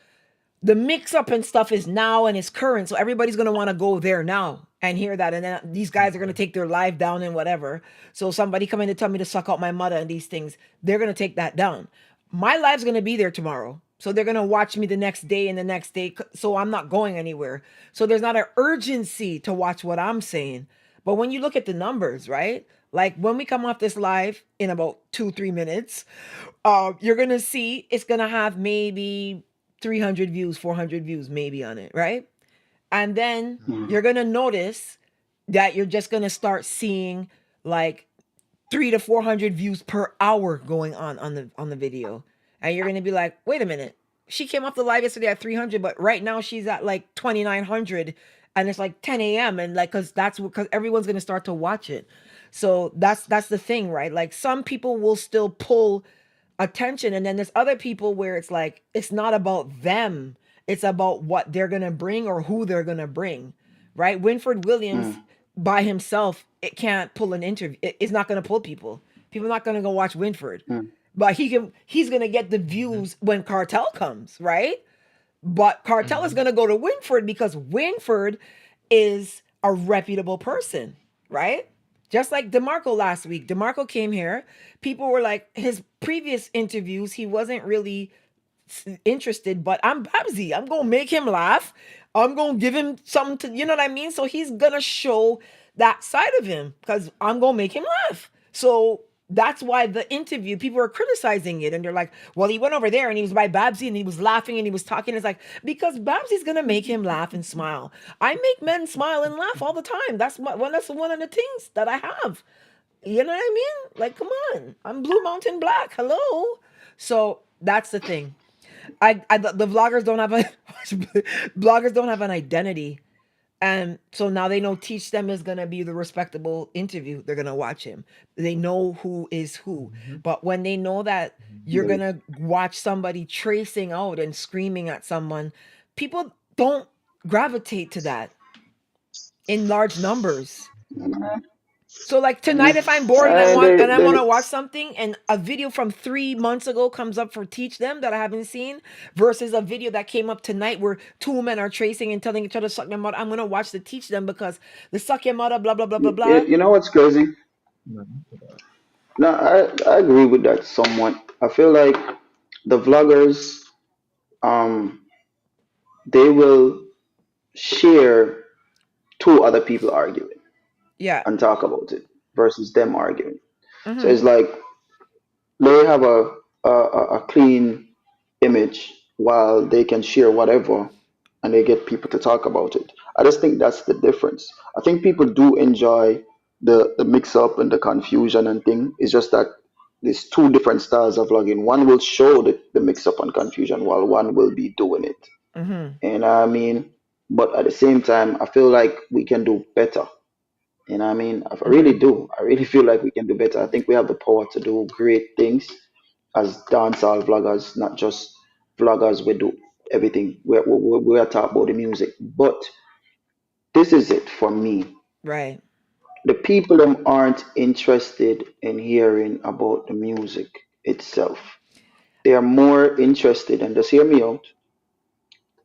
the mix up and stuff is now and it's current. So everybody's going to want to go there now and hear that. And then these guys are going to take their live down and whatever. So somebody coming to tell me to suck out my mother and these things, they're going to take that down. My live's going to be there tomorrow. So they're going to watch me the next day and the next day. So I'm not going anywhere. So there's not an urgency to watch what I'm saying. But when you look at the numbers, right? Like when we come off this live in about 2-3 minutes, you're going to see it's going to have maybe 300 views, 400 views maybe on it, right? And then you're going to notice that you're just going to start seeing like 300 to 400 views per hour going on the video. And you're going to be like, "Wait a minute. She came off the live yesterday at 300, but right now she's at like 2900 and it's like 10 a.m. and like cuz everyone's going to start to watch it." So that's the thing, right? Like some people will still pull attention and then there's other people where it's like it's not about them, it's about what they're gonna bring or who they're gonna bring, right? Winford Williams by himself, it can't pull an interview. It's not gonna pull people. People are not gonna go watch Winford, but he's gonna get the views when Cartel comes, right? But Cartel is gonna go to Winford because Winford is a reputable person, right? Just like DeMarco last week. DeMarco came here. People were like, his previous interviews, he wasn't really interested, but I'm Babbzy. I'm gonna make him laugh. I'm gonna give him something to, you know what I mean? So he's gonna show that side of him because I'm gonna make him laugh. So that's why the interview, people are criticizing it and they're like, well, he went over there and he was by Babbzy and he was laughing and he was talking. It's like, because Babsy's gonna make him laugh and smile. I make men smile and laugh all the time. That's one of the things that I have. You know what I mean? Like, come on. I'm Blue Mountain Black. Hello. So that's the thing. The vloggers don't have a bloggers don't have an identity, and so now they know Teach Them is gonna be the respectable interview. They're gonna watch him. They know who is who. But when they know that you're gonna watch somebody tracing out and screaming at someone, people don't gravitate to that in large numbers. So like tonight, if I'm bored and I want to watch something, and a video from 3 months ago comes up for Teach Them that I haven't seen, versus a video that came up tonight where two men are tracing and telling each other to suck their mother, I'm gonna watch the Teach Them because the suck your mother, blah blah blah blah blah. You know what's crazy? No, I agree with that somewhat. I feel like the vloggers, um, they will share two other people arguing Yeah. and talk about it versus them arguing. So Mm-hmm. it's like they have a clean image while they can share whatever and they get people to talk about it. I just think that's the difference. I think people do enjoy the mix up and the confusion and thing. It's just that there's two different styles of vlogging. One will show the mix up and confusion while one will be doing it. Mm-hmm. And I mean, but at the same time, I feel like we can do better. You know what I mean? I really do. I really feel like we can do better. I think we have the power to do great things as dancehall vloggers, not just vloggers. We do everything. We are talking about the music. But this is it for me. Right. The people them aren't interested in hearing about the music itself. They are more interested, and just hear me out.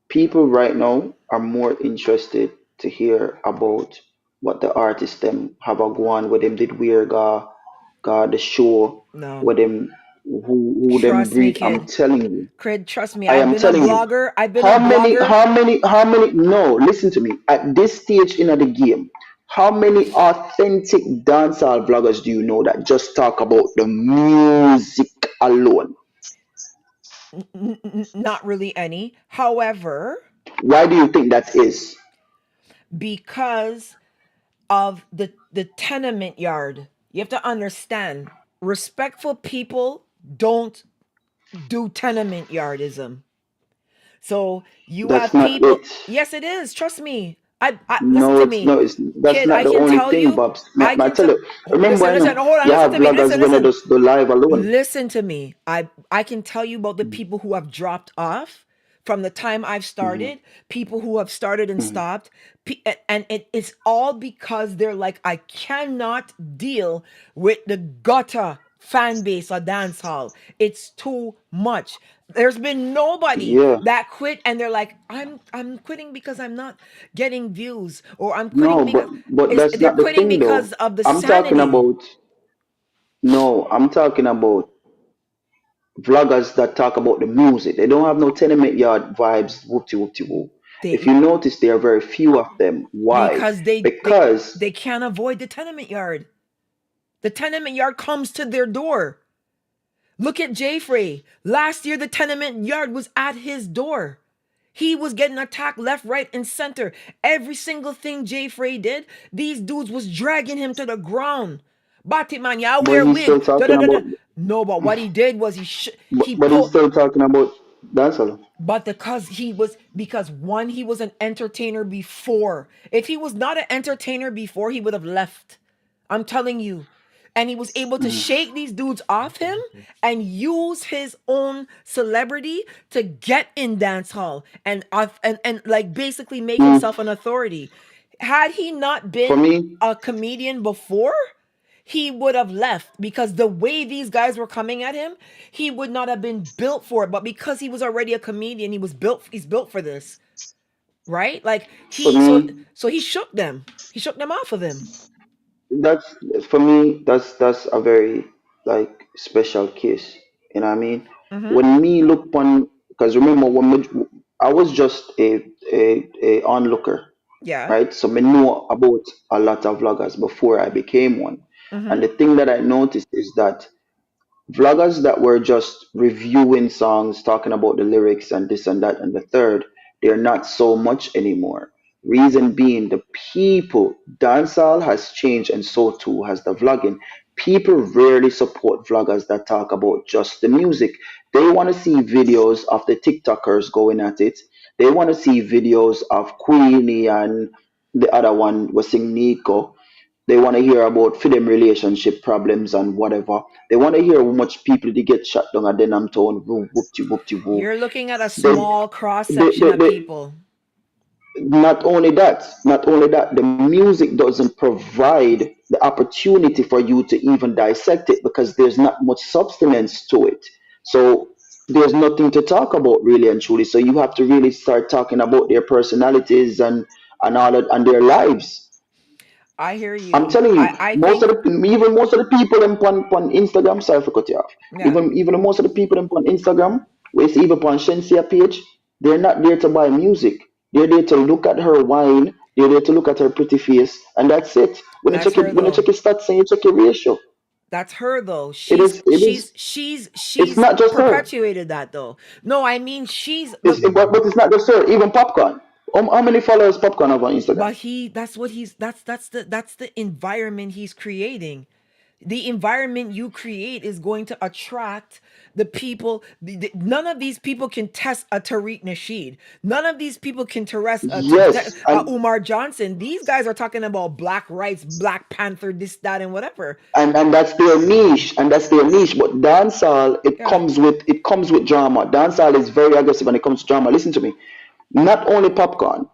People right now are more interested to hear about what the artists them have a go on, what them did wear the show, No. what them who them Trust me, breed. I'm kid. telling you. Cred, trust me. I I've am been a telling you. blogger. I've been a blogger. No, listen to me. At this stage in the game, how many authentic dancehall vloggers do you know that just talk about the music alone? Not really any. However, Why do you think that is? because of the tenement yard, you have to understand, respectful people don't do tenement yardism. So you That's have not people. it. Yes, it is. Trust me. I listen No, to it's me, no, it's that's kid. not I the can only tell thing, you. Bobs. I I can tell tell. you. Remember, Listen, I listen. know Hold on. you have Listen to me. vloggers Listen, when they listen. just the live alone. Listen to me. I can tell you about the people who have dropped off from the time I've started, people who have started and stopped, and it's all because they're like, I cannot deal with the gutter fan base of dancehall. It's too much. There's been nobody Yeah. that quit and they're like, I'm quitting because I'm not getting views, or I'm quitting No, because but that's they're not the quitting thing because though. of the I'm talking sanity. about no, I'm talking about vloggers that talk about the music. They don't have no tenement yard vibes, whoopty whoopty whoop. If They you notice, there are very few of them. Why? because Because they can't avoid the tenement yard. The tenement yard comes to their door. Look at Jay Frey. Last year, the tenement yard was at his door. He was getting attacked left, right, and center. Every single thing Jay Frey did, these dudes was dragging him to the ground. Batman, yeah, I but wear he's still wig. Da, da, talking da, da. about No, but what he did was he but he's pulled. still talking about dancehall. But because one, he was an entertainer before. If he was not an entertainer before, he would have left. I'm telling you. And he was able to shake these dudes off him and use his own celebrity to get in dance hall and like basically make himself an authority. Had he not For been me, a comedian before, he would have left, because the way these guys were coming at him, he would not have been built for it. But because he was already a comedian, he's built for this, right? Like for me, so he shook them. He shook them off of him. that's for me, that's a very like special case. You know what I mean? Mm-hmm. When me look on, Because remember, I was just a onlooker, Yeah. right? So I know about a lot of vloggers before I became one. And the thing that I noticed is that vloggers that were just reviewing songs, talking about the lyrics and this and that and the third, they're not so much anymore. Reason being, the people, dancehall has changed and so too has the vlogging. People rarely support vloggers that talk about just the music. They want to see videos of the TikTokers going at it. They want to see videos of Queenie and the other one was sing Nico. They want to hear about for them relationship problems and whatever. They want to hear how much people they get shut down and then I'm told whoop whoop. You're looking at a They, small cross they, section they, of they, people. not only that, the music doesn't provide the opportunity for you to even dissect it because there's not much substance to it. So there's nothing to talk about really and truly. So you have to really start talking about their personalities and all that and their lives. I hear I'm you. telling you, I think most of the people on Instagram, sorry for cut you off. yeah. Even most of the people on Instagram, we see even on Shensia page, they're not there to buy music. They're there to look at her wine. They're there to look at her pretty face, and that's it. That's her When you check though. your stats and you check your ratio, That's her though. it She's is it is she's she's it's she's not just her. perpetuated that though. No, I mean she's the But it's not just her. Even Popcorn. How many followers Popcorn have on Instagram? but he that's what he's that's the environment he's creating. The environment you create is going to attract the people. None of these people can test a Tariq Nasheed. None of these people can test Yes, and Umar Johnson. These guys are talking about black rights, Black Panther, this, that, and whatever. and that's their niche, but dancehall, Yeah. it comes with drama. Dancehall is very aggressive when it comes to drama. Listen to me. Not only Popcorn,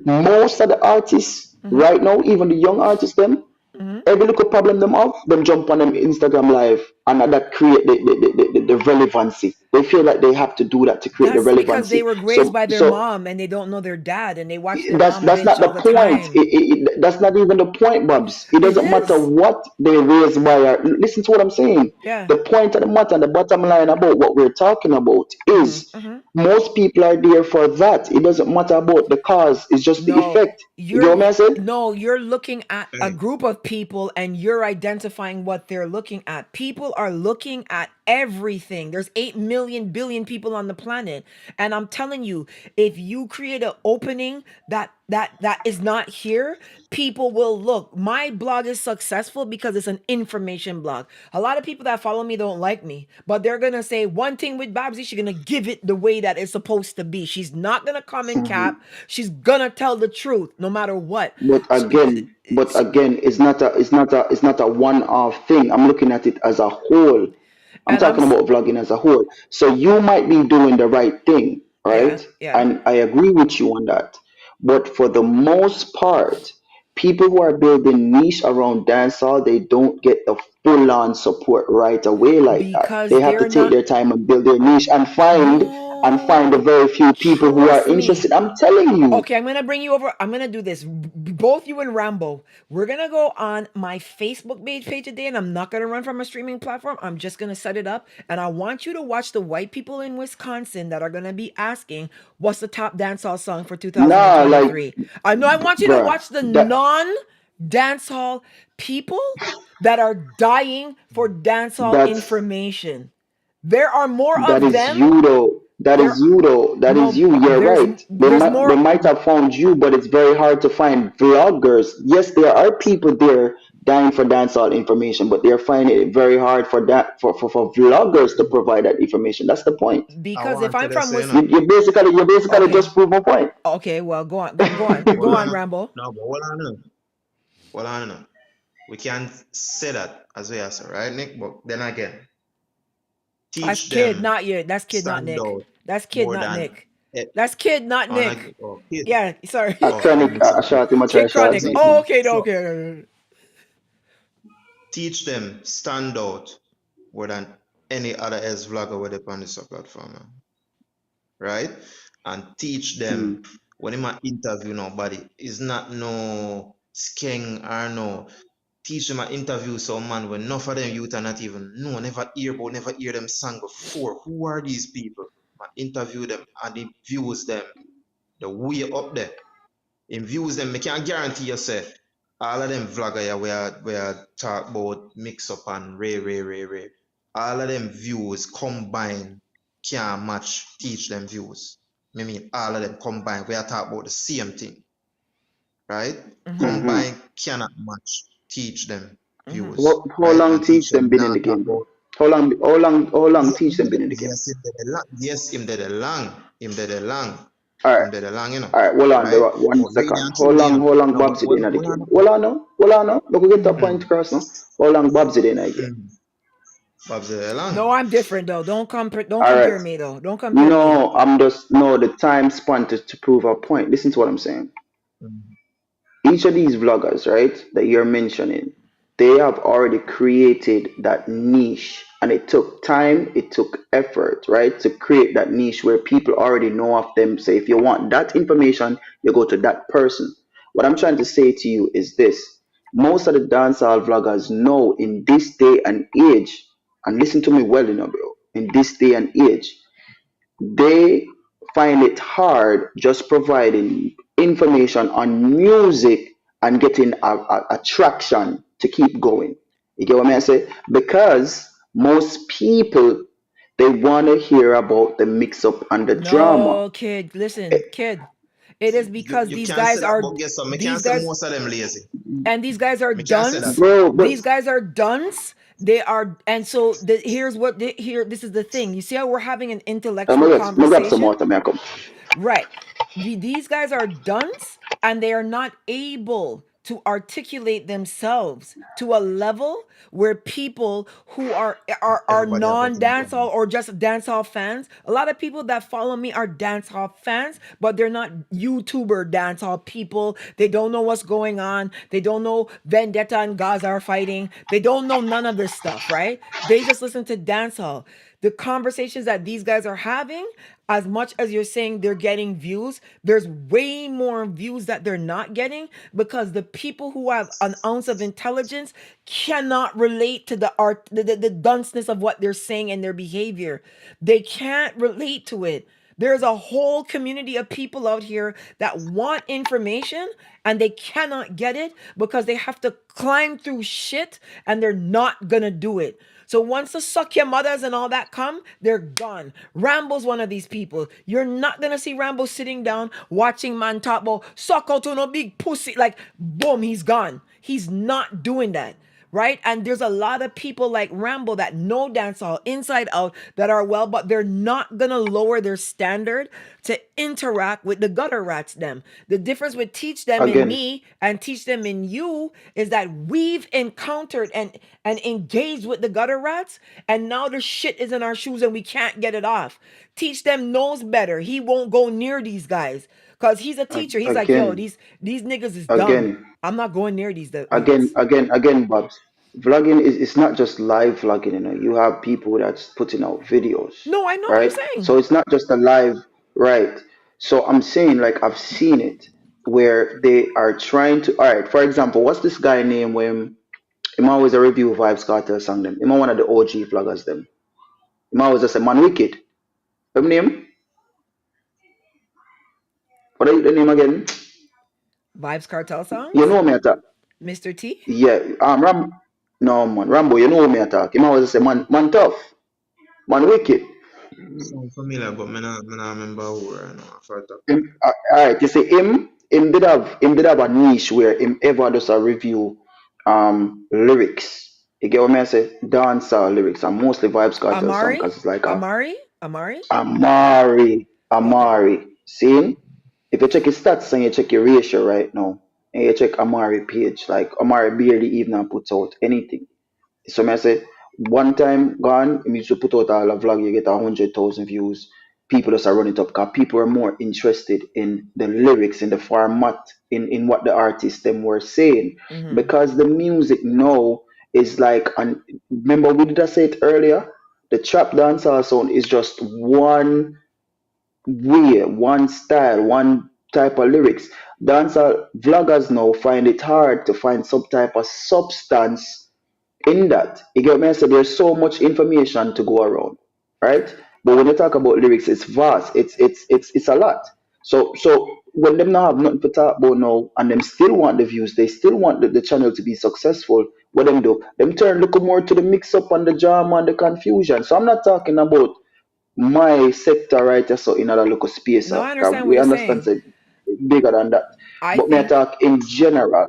most of the artists right now, even the young artists, them every little problem them have, them jump on them Instagram live, and that create the relevancy. They feel like they have to do that to create the That's because they relevancy. were raised So by their so mom and they don't know their dad and they watch their that's mom that's bitch not the all the point. time. That's not even the point, Bubs. It It doesn't matter is. what they raise by. Listen to what I'm saying. Yeah. The point of the matter and the bottom line about what we're talking about is most people are there for that. It doesn't matter about the cause. It's just the No, effect. You get what I said? you're looking at a group of people and you're identifying what they're looking at. People are looking at everything. There's 8 million billion people on the planet. And I'm telling you, if you create an opening that is not here, people will look. My blog is successful because it's an information blog. A lot of people that follow me don't like me, but they're gonna say one thing with Babbzy, she's gonna give it the way that it's supposed to be. She's not gonna come in cap. She's gonna tell the truth no matter what. But again, it's not a one-off thing. I'm looking at it as a whole. I'm And talking about vlogging as a whole. So you might be doing the right thing, yeah, right? yeah. And I agree with you on that. But for the most part, people who are building niche around dancehall, they don't get the full-on support right away like that. Because They have to they're take not their time and build their niche and find the no. very few people who are Trust interested. me. I'm telling you. Okay, I'm gonna bring you over. I'm gonna do this. Both you and Rambo. We're gonna go on my Facebook page today, and I'm not gonna run from a streaming platform. I'm just gonna set it up, and I want you to watch the white people in Wisconsin that are gonna be asking, "What's the top dancehall song for Nah, like, 2023?" I know. I want you to bruh, watch the that non-dancehall people that are dying for dancehall that's information. There are more that of is them. you though. That is There, you though. That is no, you. You're right. They there's might they more. might have found you, but it's very hard to find vloggers. Yes, there are people there dying for dancehall information, but they're finding it very hard for that for vloggers to provide that information. That's the point. I Because if I'm wanted to from say, Wis, no, You basically okay, just proved my point. okay, well, go hold on, on, Rambo. no, but hold on, no. We can't say that as we are, right, Nick? But then again, That's teach kid, them not you. That's kid, not stand Nick. out That's kid, more not than Nick. That's kid, not on Nick. kid. Yeah, sorry, A Oh, I chronic, mix a up then. short, much a kid short chronic. So, beat, Oh, man. okay, so okay. teach them stand out more than any other else vlogger with up on this platform, man. Right? And teach them when him a interview nobody, it's not no skeng or no. Teach them a interview some man when enough of them youth are not even know, never hear them song before. Who are these people? interview them and the views them, the way up there. In views them, I can't guarantee you say all of them vlogger here where talk about mix up and ray. All of them views combined can't match teach them views. I mean all of them combined, we are talking about the same thing. Right? Combined cannot match teach them views. How long teach them been in the game, bro? How long teach them been in the game? Yes, him did a long. Him did a long. All Him did a long, you know. right, hold on, Right? one But really second. and How truly, long no, Babbzy been in the game? Hold on now. Look, we get to a point across now. How long Babbzy been in the game? Babbzy long. No, I'm different though. Don't All compare right. me though. Don't compare me. No, I'm just the time span to prove a point. Listen to what I'm saying. Each of these vloggers, right, that you're mentioning, they have already created that niche, and it took time, it took effort, right, to create that niche where people already know of them. Say, if you want that information, you go to that person. What I'm trying to say to you is this: most of the dancehall vloggers know in this day and age, and listen to me well, bro. In this day and age, they find it hard just providing information on music and getting a traction to keep going. You get what I mean? I say? Because most people, they want to hear about the mix up and the drama. No, kid. Listen, kid. It is because You these can't say guys that, are but guess what? I can't these say guys most of them lazy. and these guys are I can't say that. dunce. Bro, but These guys are dunce. They are, and so here's what here. This is the thing. You see how we're having an intellectual I'm gonna grab some conversation, water, man. Come. right? These guys are dunce, and they are not able to articulate themselves to a level where people who are Everybody have that in common. non-dancehall or just dancehall fans. A lot of people that follow me are dancehall fans, but they're not YouTuber dancehall people. They don't know what's going on. They don't know Vendetta and Gaza are fighting. They don't know none of this stuff, right? They just listen to dancehall. The conversations that these guys are having, as much as you're saying they're getting views, there's way more views that they're not getting because the people who have an ounce of intelligence cannot relate to the art, the dunceness of what they're saying and their behavior. They can't relate to it. There's a whole community of people out here that want information and they cannot get it because they have to climb through shit and they're not gonna do it. So once the suck your mothers and all that come, they're gone. Rambo's one of these people. You're not gonna see Rambo sitting down watching man talk about suck out to no big pussy. Like, boom, he's gone. He's not doing that. Right? And there's a lot of people like Rambo that know dancehall inside out that are well, but they're not gonna lower their standard to interact with the gutter rats them. The difference with teach them in Again, me and teach them in you is that we've encountered and engaged with the gutter rats, and now the shit is in our shoes and we can't get it off. Teach them knows better. He won't go near these guys. Cause he's a teacher. He's like, yo, again, these niggas is dumb. again. I'm not going near these Again, youths. Babs. Vlogging is it's not just live vlogging, You have people that's putting out videos, No, I know what you're right? saying. So it's not just a live, right? So I'm saying, like, I've seen it where they are trying to. All right, for example, what's this guy name? When him always a review Vibes Cartel song them. Him one of the OG vloggers them. Him always just say man wicked. Him name? What are the name again? Vibes Cartel You songs? know me attack. Mr. T? Yeah, No man, Rambo. You know me attack. Him always say man tough, man wicked. Sound familiar, but me not remember who I know. I thought Alright, you see him did have a niche where him ever does a review lyrics. You get what I say? Dancehall lyrics and mostly Vibes Cartel song Amari? because it's like a Amari? Amari. Okay. See him? If you check his stats and you check your ratio right now, and you check Amari page, like Amari barely even puts out anything. So me I say one time gone, he used to put out a vlog, you get 100,000 views. People just are running it up because people are more interested in the lyrics, in the format, in what the artists them were saying. Because the music now is like, and remember we did I say it earlier? The trap dancehall sound is just one way, one style, one type of lyrics. Dancehall vloggers now find it hard to find some type of substance in that. You get me? I said there's so much information to go around, right? But when you talk about lyrics, it's vast. It's a lot. So when them not have nothing to talk about now, and them still want the views, they still want the channel to be successful. What them do? Them turn look more to the mix up and the drama and the confusion. So I'm not talking about my sector right so in other local space. No, I 'Cause understand what we you're understand saying. say bigger than that. I But me I think talk in general.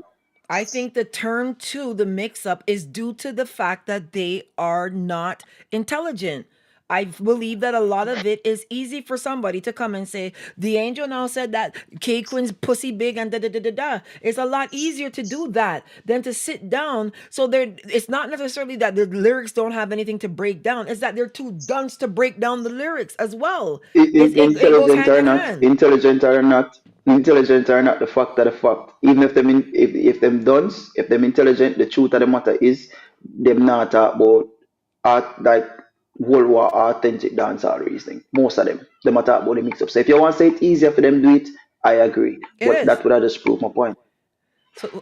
I think the term to the mix up is due to the fact that they are not intelligent. I believe that a lot of it is easy for somebody to come and say, the angel now said that K Quinn's pussy big and da da da da da. It's a lot easier to do that than to sit down. So there it's not necessarily that the lyrics don't have anything to break down, it's that they're too dunce to break down the lyrics as well. It goes Intelligent hand or in not, hand. intelligent or not, the fact of the fact. Even if them if them dunce, if them intelligent, the truth of the matter is them not talk about art like World War authentic dancehall reasoning. Most of them are talk about the mix up. So if you want to say it's easier for them do it, I agree. It But is. that would have just prove my point.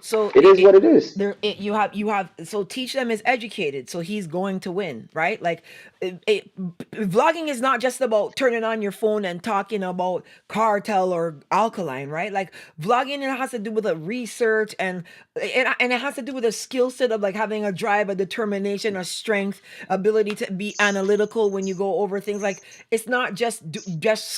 So It is what it is. you have so teach them is educated, so he's going to win, right? Like vlogging is not just about turning on your phone and talking about cartel or alkaline, right? Like vlogging, it has to do with a research and it has to do with a skill set of like having a drive, a determination, a strength, ability to be analytical when you go over things. Like it's not just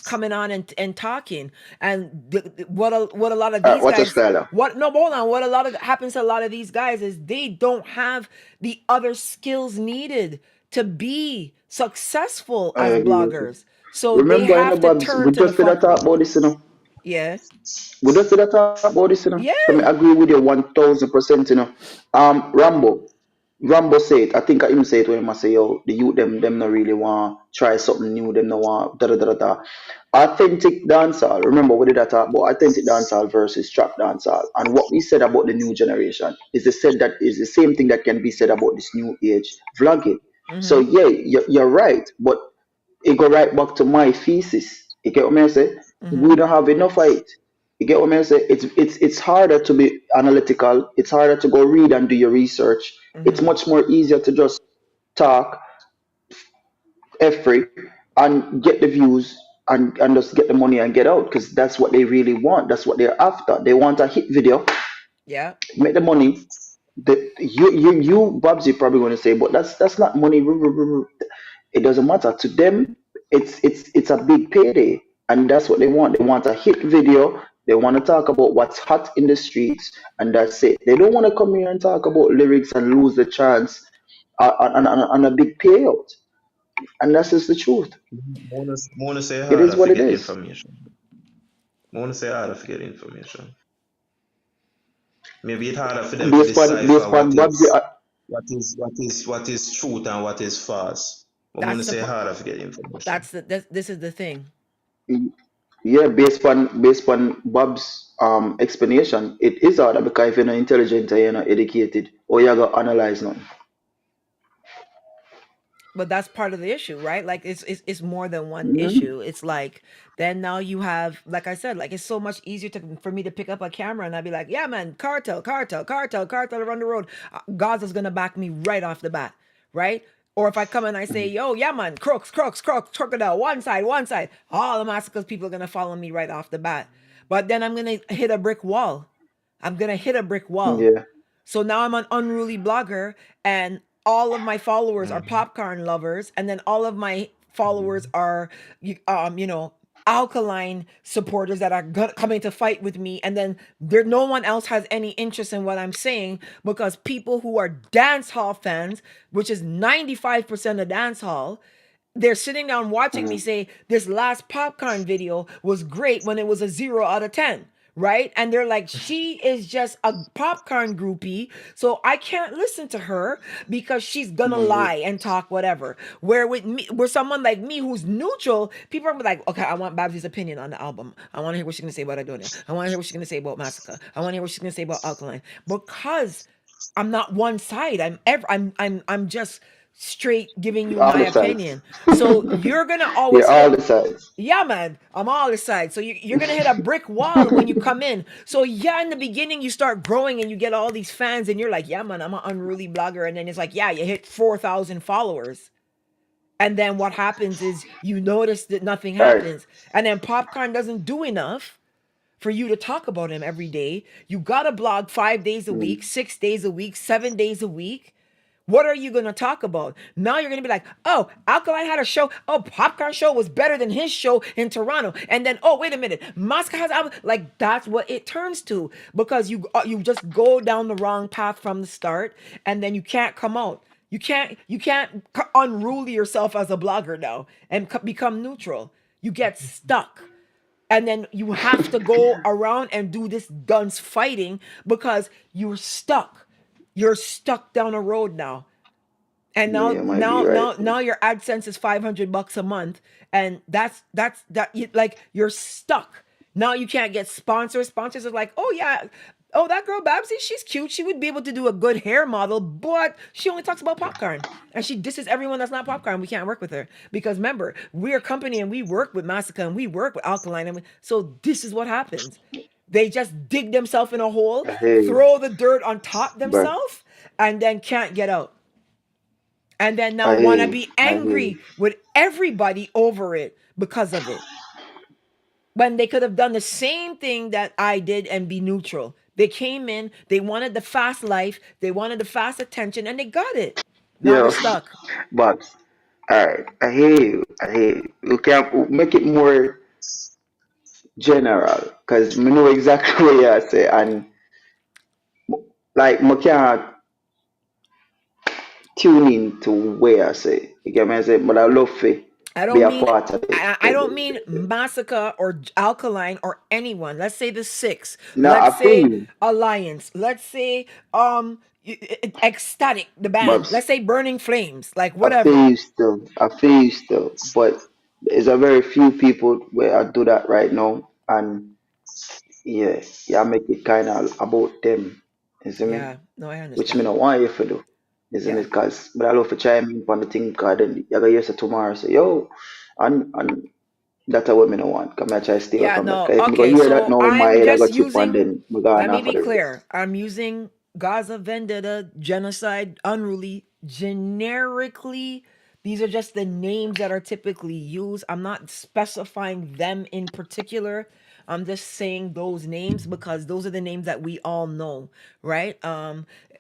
coming on and talking. And what a lot of these What's your guys, style? Now? what no hold on, what a lot of happens to a lot of these guys is they don't have the other skills needed to be successful I as agree with you. bloggers, so they Remember in the have to Babs, turn we to the just did a talk fuckery. about this, Yeah. We just did a talk about this, Yeah. So I agree with you 1000%. Rambo say it. I think I him say it when I say, yo, the youth them not really want try something new. Them no want da da da da da. Authentic dancehall. Remember we did that talk about authentic dancehall versus trap dancehall. And what we said about the new generation is the same thing that can be said about this new age vlogging. So Mm-hmm. yeah, you're right, but it go right back to my thesis. You get what I say? Mm-hmm. We don't have enough of it. You get what I say? It's harder to be analytical. It's harder to go read and do your research. It's Mm-hmm. much more easier to just talk, free, and get the views and just get the money and get out because that's what they really want. That's what they're after. They want a hit video, Yeah. make the money. You Babbzy probably going to say, but that's not money. It doesn't matter to them. It's a big payday, and that's what they want. They want a hit video. They want to talk about what's hot in the streets, and that's it. They don't want to come here and talk about lyrics and lose the chance on a big payout. And that's just the truth. Wanna say It is harder what to it get is. information. Wanna say harder to get information. Maybe it's harder for them to Based decipher on Babbzy, what is truth and what is false. I'm gonna That's the say pro- harder to get information. this is the thing. yeah, based on Bob's explanation, it is harder because if you're not intelligent or you're not educated, or you're gonna analyze nothing. But that's part of the issue, right? Like it's more than one Mhm. issue. It's like then now you have, like I said, like it's so much easier to for me to pick up a camera and I'd be like, yeah, man, cartel, cartel, cartel, cartel around the road. Gaza's gonna back me right off the bat, right? Or if I come and I say, yo, yeah, man, crooks, crooks, crooks, crocodile, one side, one side, all the massacres people are gonna follow me right off the bat. But then I'm gonna hit a brick wall. I'm gonna hit a brick wall. Yeah. So now I'm an unruly blogger and all of my followers are popcorn lovers and then all of my followers are you know, alkaline supporters that are coming to fight with me, and then there no one else has any interest in what I'm saying because people who are dance hall fans, which is 95% of dance hall, they're sitting down watching me say this last popcorn video was great when it was a 0 out of 10, right? And they're like, she is just a popcorn groupie, so I can't listen to her because she's gonna lie and talk whatever. Where with me, where someone like me who's neutral, people are like, okay, I want Babsy's opinion on the album. I want to hear what she's gonna say about Aidonia. I want to hear what she's gonna say about Masicka. I want to hear what she's gonna say about Alkaline. Because I'm not one side. I'm just straight giving you All my the sides. opinion. So you're gonna always Yeah, all hit, the sides. yeah, man, I'm all aside. So you're gonna hit a brick wall when you come in. So yeah, in the beginning you start growing and you get all these fans and you're like, yeah, man, I'm an unruly blogger. And then it's like, yeah, you hit 4,000 followers. And then what happens is you notice that nothing Right. happens. And then Popcorn doesn't do enough for you to talk about him every day. You gotta blog 5 days a week, 6 days a week, 7 days a week. What are you gonna talk about? Now you're gonna be like, oh, Alkaline had a show. Oh, Popcorn show was better than his show in Toronto. And then, oh, wait a minute, Masicka has album. Like that's what it turns to because you just go down the wrong path from the start, and then you can't come out. You can't unruly yourself as a blogger now and become neutral. You get stuck. And then you have to go around and do this guns fighting because you're stuck. You're stuck down a road now. And Yeah, now you might be now right. now now your AdSense is $500 a month, and like you're stuck. Now you can't get sponsors. Sponsors are like, oh yeah, oh that girl Babbzy, she's cute. She would be able to do a good hair model, but she only talks about Popcorn, and she disses everyone that's not Popcorn. We can't work with her because remember, we're a company and we work with Masicka and we work with Alkaline, and so this is what happens. They just dig themselves in a hole, I hear you, throw the dirt on top bro. themselves, and then can't get out. And then now I hear want to you. be I hear you. angry with everybody over it because of it. When they could have done the same thing that I did and be neutral. They came in, they wanted the fast life, they wanted the fast attention, and they got it. Now we're Yo, stuck. but all right, I hear you. I hear you. You can make it more general, cause me know exactly what you say, and like me can't tune in to where I say. You get me? I say, but I love to I be don't a mean part of I don't mean Masicka or Alkaline or anyone. Let's say the Six. No, Let's I feel say you, Alliance. Let's say Ecstatic, the band. Bubs. Let's say Burning Flames. Like I feel whatever. you still. I feel you still. But there's a very few people where I do that right now, and yeah, I make it kind of about them. You see me? Yeah, no, I Which me understand. not want you to do. You see me? Yeah. Cause but I love to chime in on the thing, cause then you gonna hear say tomorrow say yo, and that's what me no want. Cause I try to stay away Yeah, from that. no. Cause if me go Okay, hear that so now, my I'm head I just go chip and using, then me go on let me off of be the rest. clear. I'm using Gaza Vendetta, Genocide, Unruly, generically. These are just the names that are typically used. I'm not specifying them in particular. I'm just saying those names because those are the names that we all know, right?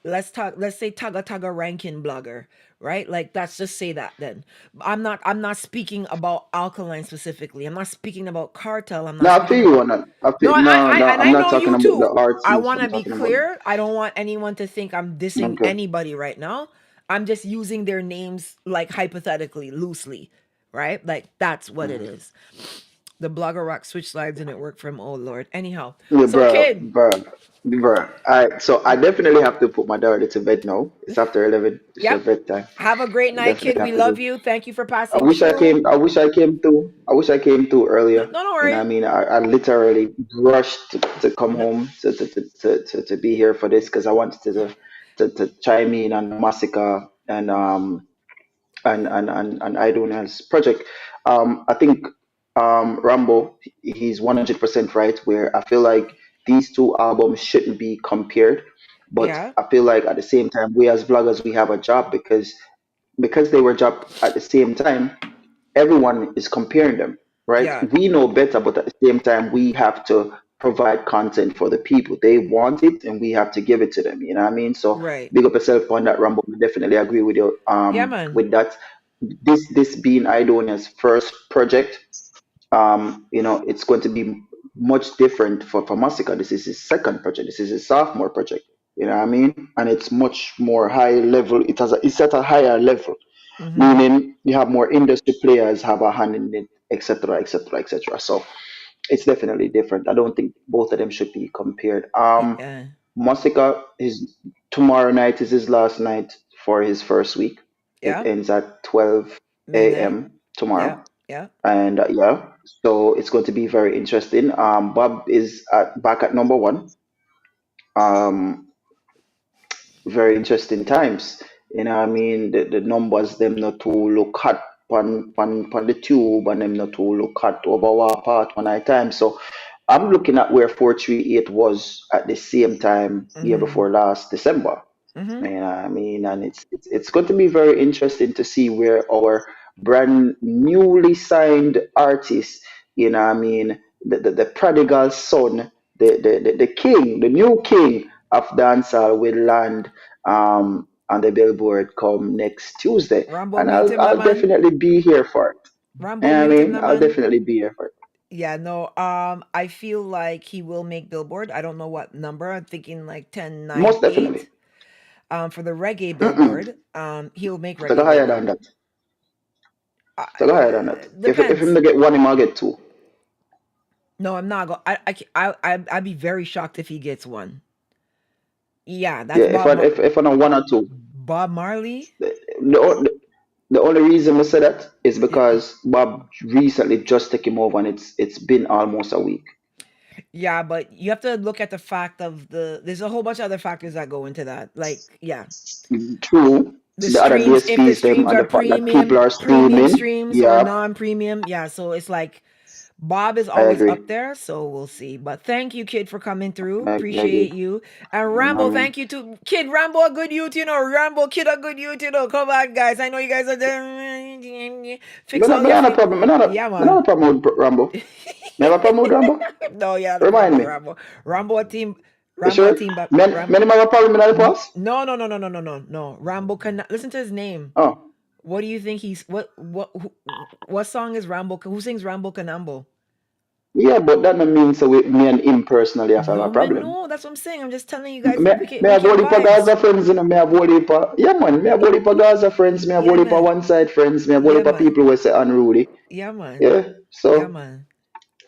Let's say Taga Taga Rankin blogger, right? Like let's just say that then. I'm not speaking about Alkaline specifically. I'm not speaking about Cartel. I'm not No, I speaking feel you about on that. I no, feel no, no. and I'm I not know talking you about the too. I artists. want I'm to be talking about clear. I don't want anyone to think I'm dissing okay. anybody right now. I'm just using their names like hypothetically, loosely, right? Like that's what it is. The blogger rock switch slides didn't work for him. Oh Lord. Anyhow, Yeah, so bro, kid, bro. Alright, so I definitely have to put my daughter to bed now. It's after 11. It's her yep. bedtime. Have a great I night, kid. definitely We have to love do. you. Thank you for I passing wish I through. came. I wish I came through. I wish I came through No, earlier. no, don't You know, what I worry. mean, I literally rushed to come No, home to be here for this because I wanted to chime in on Massacre and Idonia's project. I think Rambo, he's 100% right. Where I feel like these two albums shouldn't be compared, but yeah, I feel like at the same time, we as vloggers we have a job because they were dropped at the same time. Everyone is comparing them, right? yeah, We know better, but at the same time, we have to provide content for the people. They want it, and we have to give it to them. You know what I mean? So right. big up yourself on that, Rumble. I definitely agree with you. Yeah, man. With that, this being Idonia's first project, it's going to be much different for Masicka. This is his second project. This is his sophomore project. You know what I mean? And it's much more high level. It's at a higher level, Mm-hmm. meaning you have more industry players have a hand in it, etc., etc., etc. So it's definitely different. I don't think both of them should be compared. Yeah, Masicka is tomorrow night is his last night for his first week. It yeah. ends at 12 Midnight. a.m. Yeah, tomorrow, yeah. and yeah, so it's going to be very interesting. Bob is back at number one. Um, very interesting times. You know, what I mean, the numbers them not to look hot on the tube and them not to look hot over our part one at a time. So I'm looking at where 438 was at the same time year Mm-hmm. before last December. Mm-hmm. You know what I mean, and it's going to be very interesting to see where our brand newly signed artist, you know what I mean, the prodigal son, the king, the new king of dancehall will land on the billboard come next Tuesday. Rambo, And mute I'll him, the I'll man. definitely be here for it. You Rambo, know what I mute him, mean? the I'll man. definitely be here for it. Yeah, no. I feel like he will make Billboard. I don't know what number. I'm thinking like 10, 9, Most definitely. 8. For the reggae Mm-mm. Billboard, he'll make So go reggae higher than Billboard. that. So go higher than that. If him Depends. to get one, him I'll get two. No, I'm not going. I'd be very shocked if he gets one. Yeah, Yeah, that's if I know one or two. Bob Marley. The only reason I say that is because Bob recently just took him over, and it's been almost a week. Yeah, but you have to look at the fact of there's a whole bunch of other factors that go into that. Like, yeah. True. The The other streams, if the DSPs them streams and are the fact that people premium, are streaming. streams or Yeah, non-premium, yeah. So it's like Bob is I always agree. up there, so we'll see. But thank you, kid, for coming through. I agree. Appreciate you. And You know what I Rambo, mean? thank you too. Kid, Rambo a good youth, you know. Rambo, kid a good youth, you know. Come on, guys. I know you guys are there. Fix But all I your have a things. problem. Yeah, I have a man. problem with Rambo. You have a problem with Rambo? No, yeah, the Remind problem me. with Rambo. Rambo a team. You Rambo a sure? team, but Men Rambo. have a problem in the past? No, no, no, no, no, no, no, no. Rambo cannot listen to his name. Oh. What do you think he's what song is Rambo? Who sings Rambo Canambo? Yeah, but that don't mean so me and him personally have a No, man, problem. no. That's what I'm saying. I'm just telling you guys Me, me we have can all heap of vibes. Gaza friends, you know. Me have all heap of, yeah, man. Me have all heap of Gaza friends. Me have all Yeah, heap of man. one side friends. Me have all Yeah, heap of man. people who say unruly. Yeah, man. Yeah, Yeah, so man.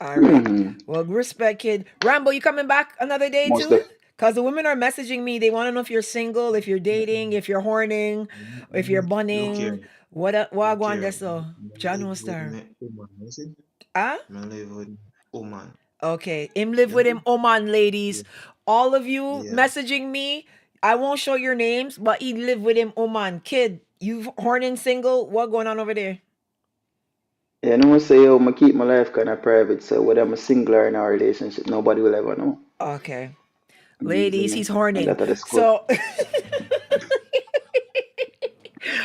All right. hmm, Well, respect, kid. Rambo, you coming back another day most too? def. Cause the women are messaging me. They want to know if you're single, if you're dating, if you're horning, if you're Look here, bunning. What I look want here. this so? Me Jano live with Star. me woman, you see? Ah? Me live with woman. Okay. Him live You with see? him Oman, ladies. All of you Yeah. messaging me. I won't show your names, but he live with him Oman. Kid, you horning single? What going on over there? Yeah, no one say, yo, I keep my life kind of private, so whether I'm a single or in a relationship, nobody will ever know. Okay. You Ladies, see he's me? And horning. that is good. So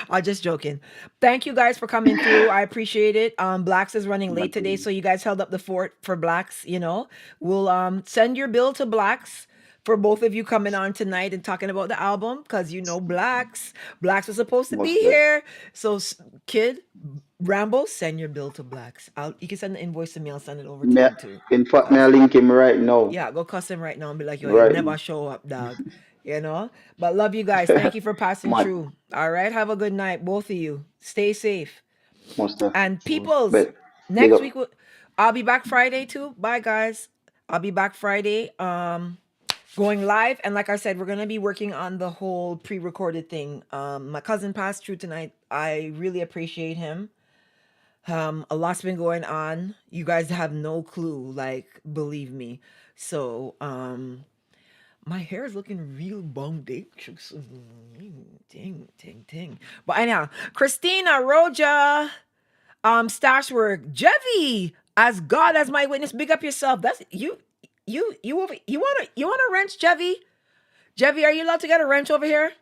I'm just joking. Thank you guys for coming through. I appreciate it. Blaxz is running late today, so you guys held up the fort for Blaxz, you know. We'll send your bill to Blaxz for both of you coming on tonight and talking about the album, because you know Blaxz was supposed to be Most def. here. So kid, Rambo, send your bill to Blaxz. You can send the invoice to me. I'll send it over to Me, him too. in fact, me I link him right now. Yeah, go cuss him right now and be like, yo, you Right never now. show up, dog. You know? But love you guys. Thank you for passing Man, through. All right. Have a good night, both of you. Stay safe. most def. And peoples, But big next up. week I'll be back Friday too. Bye guys. I'll be back Friday. Going live. And like I said, we're gonna be working on the whole pre-recorded thing. My cousin passed through tonight. I really appreciate him. A lot's been going on. You guys have no clue, like, believe me. So, my hair is looking real bombastic. Ting, ting, ting. But anyhow, Christina, Roja, Stashwork, Jevy, as God as my witness, big up yourself. That's you wanna wrench, Jevy? Jevy, are you allowed to get a wrench over here?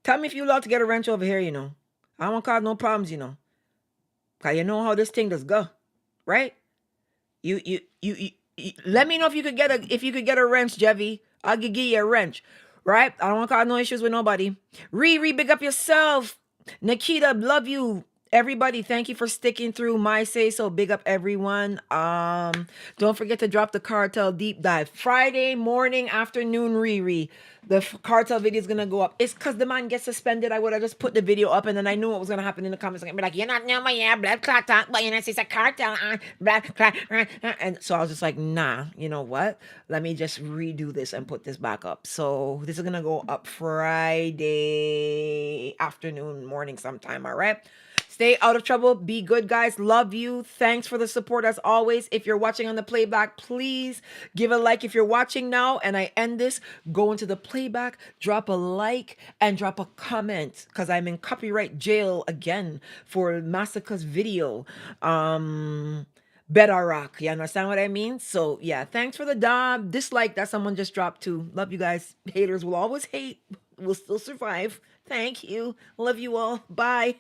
Tell me if you're allowed to get a wrench over here, you know. I don't want to cause no problems, you know. Cause you know how this thing does go, right? You let me know if you could get a wrench, Jevy. I'll give you a wrench, right? I don't want to cause no issues with nobody. Riri, big up yourself. Nikita, love you. Everybody, thank you for sticking through my say so. Big up everyone. Don't forget to drop the cartel deep dive Friday morning, afternoon. Riri, the cartel video is gonna go up. It's because the man gets suspended. I would have just put the video up, and then I knew what was gonna happen in the comments. I'm gonna be like, you're not know my yeah, blood clot talk, but you know it's a cartel, blood clot, and so I was just like, nah, you know what? Let me just redo this and put this back up. So this is gonna go up Friday afternoon, morning, sometime. All right. Stay out of trouble. Be good, guys. Love you. Thanks for the support as always. If you're watching on the playback, please give a like. If you're watching now and I end this, go into the playback, drop a like, and drop a comment, because I'm in copyright jail again for Masicka's video. Better rock. You understand what I mean? So yeah, thanks for the dislike that someone just dropped too. Love you guys. Haters will always hate. We'll still survive. Thank you. Love you all. Bye.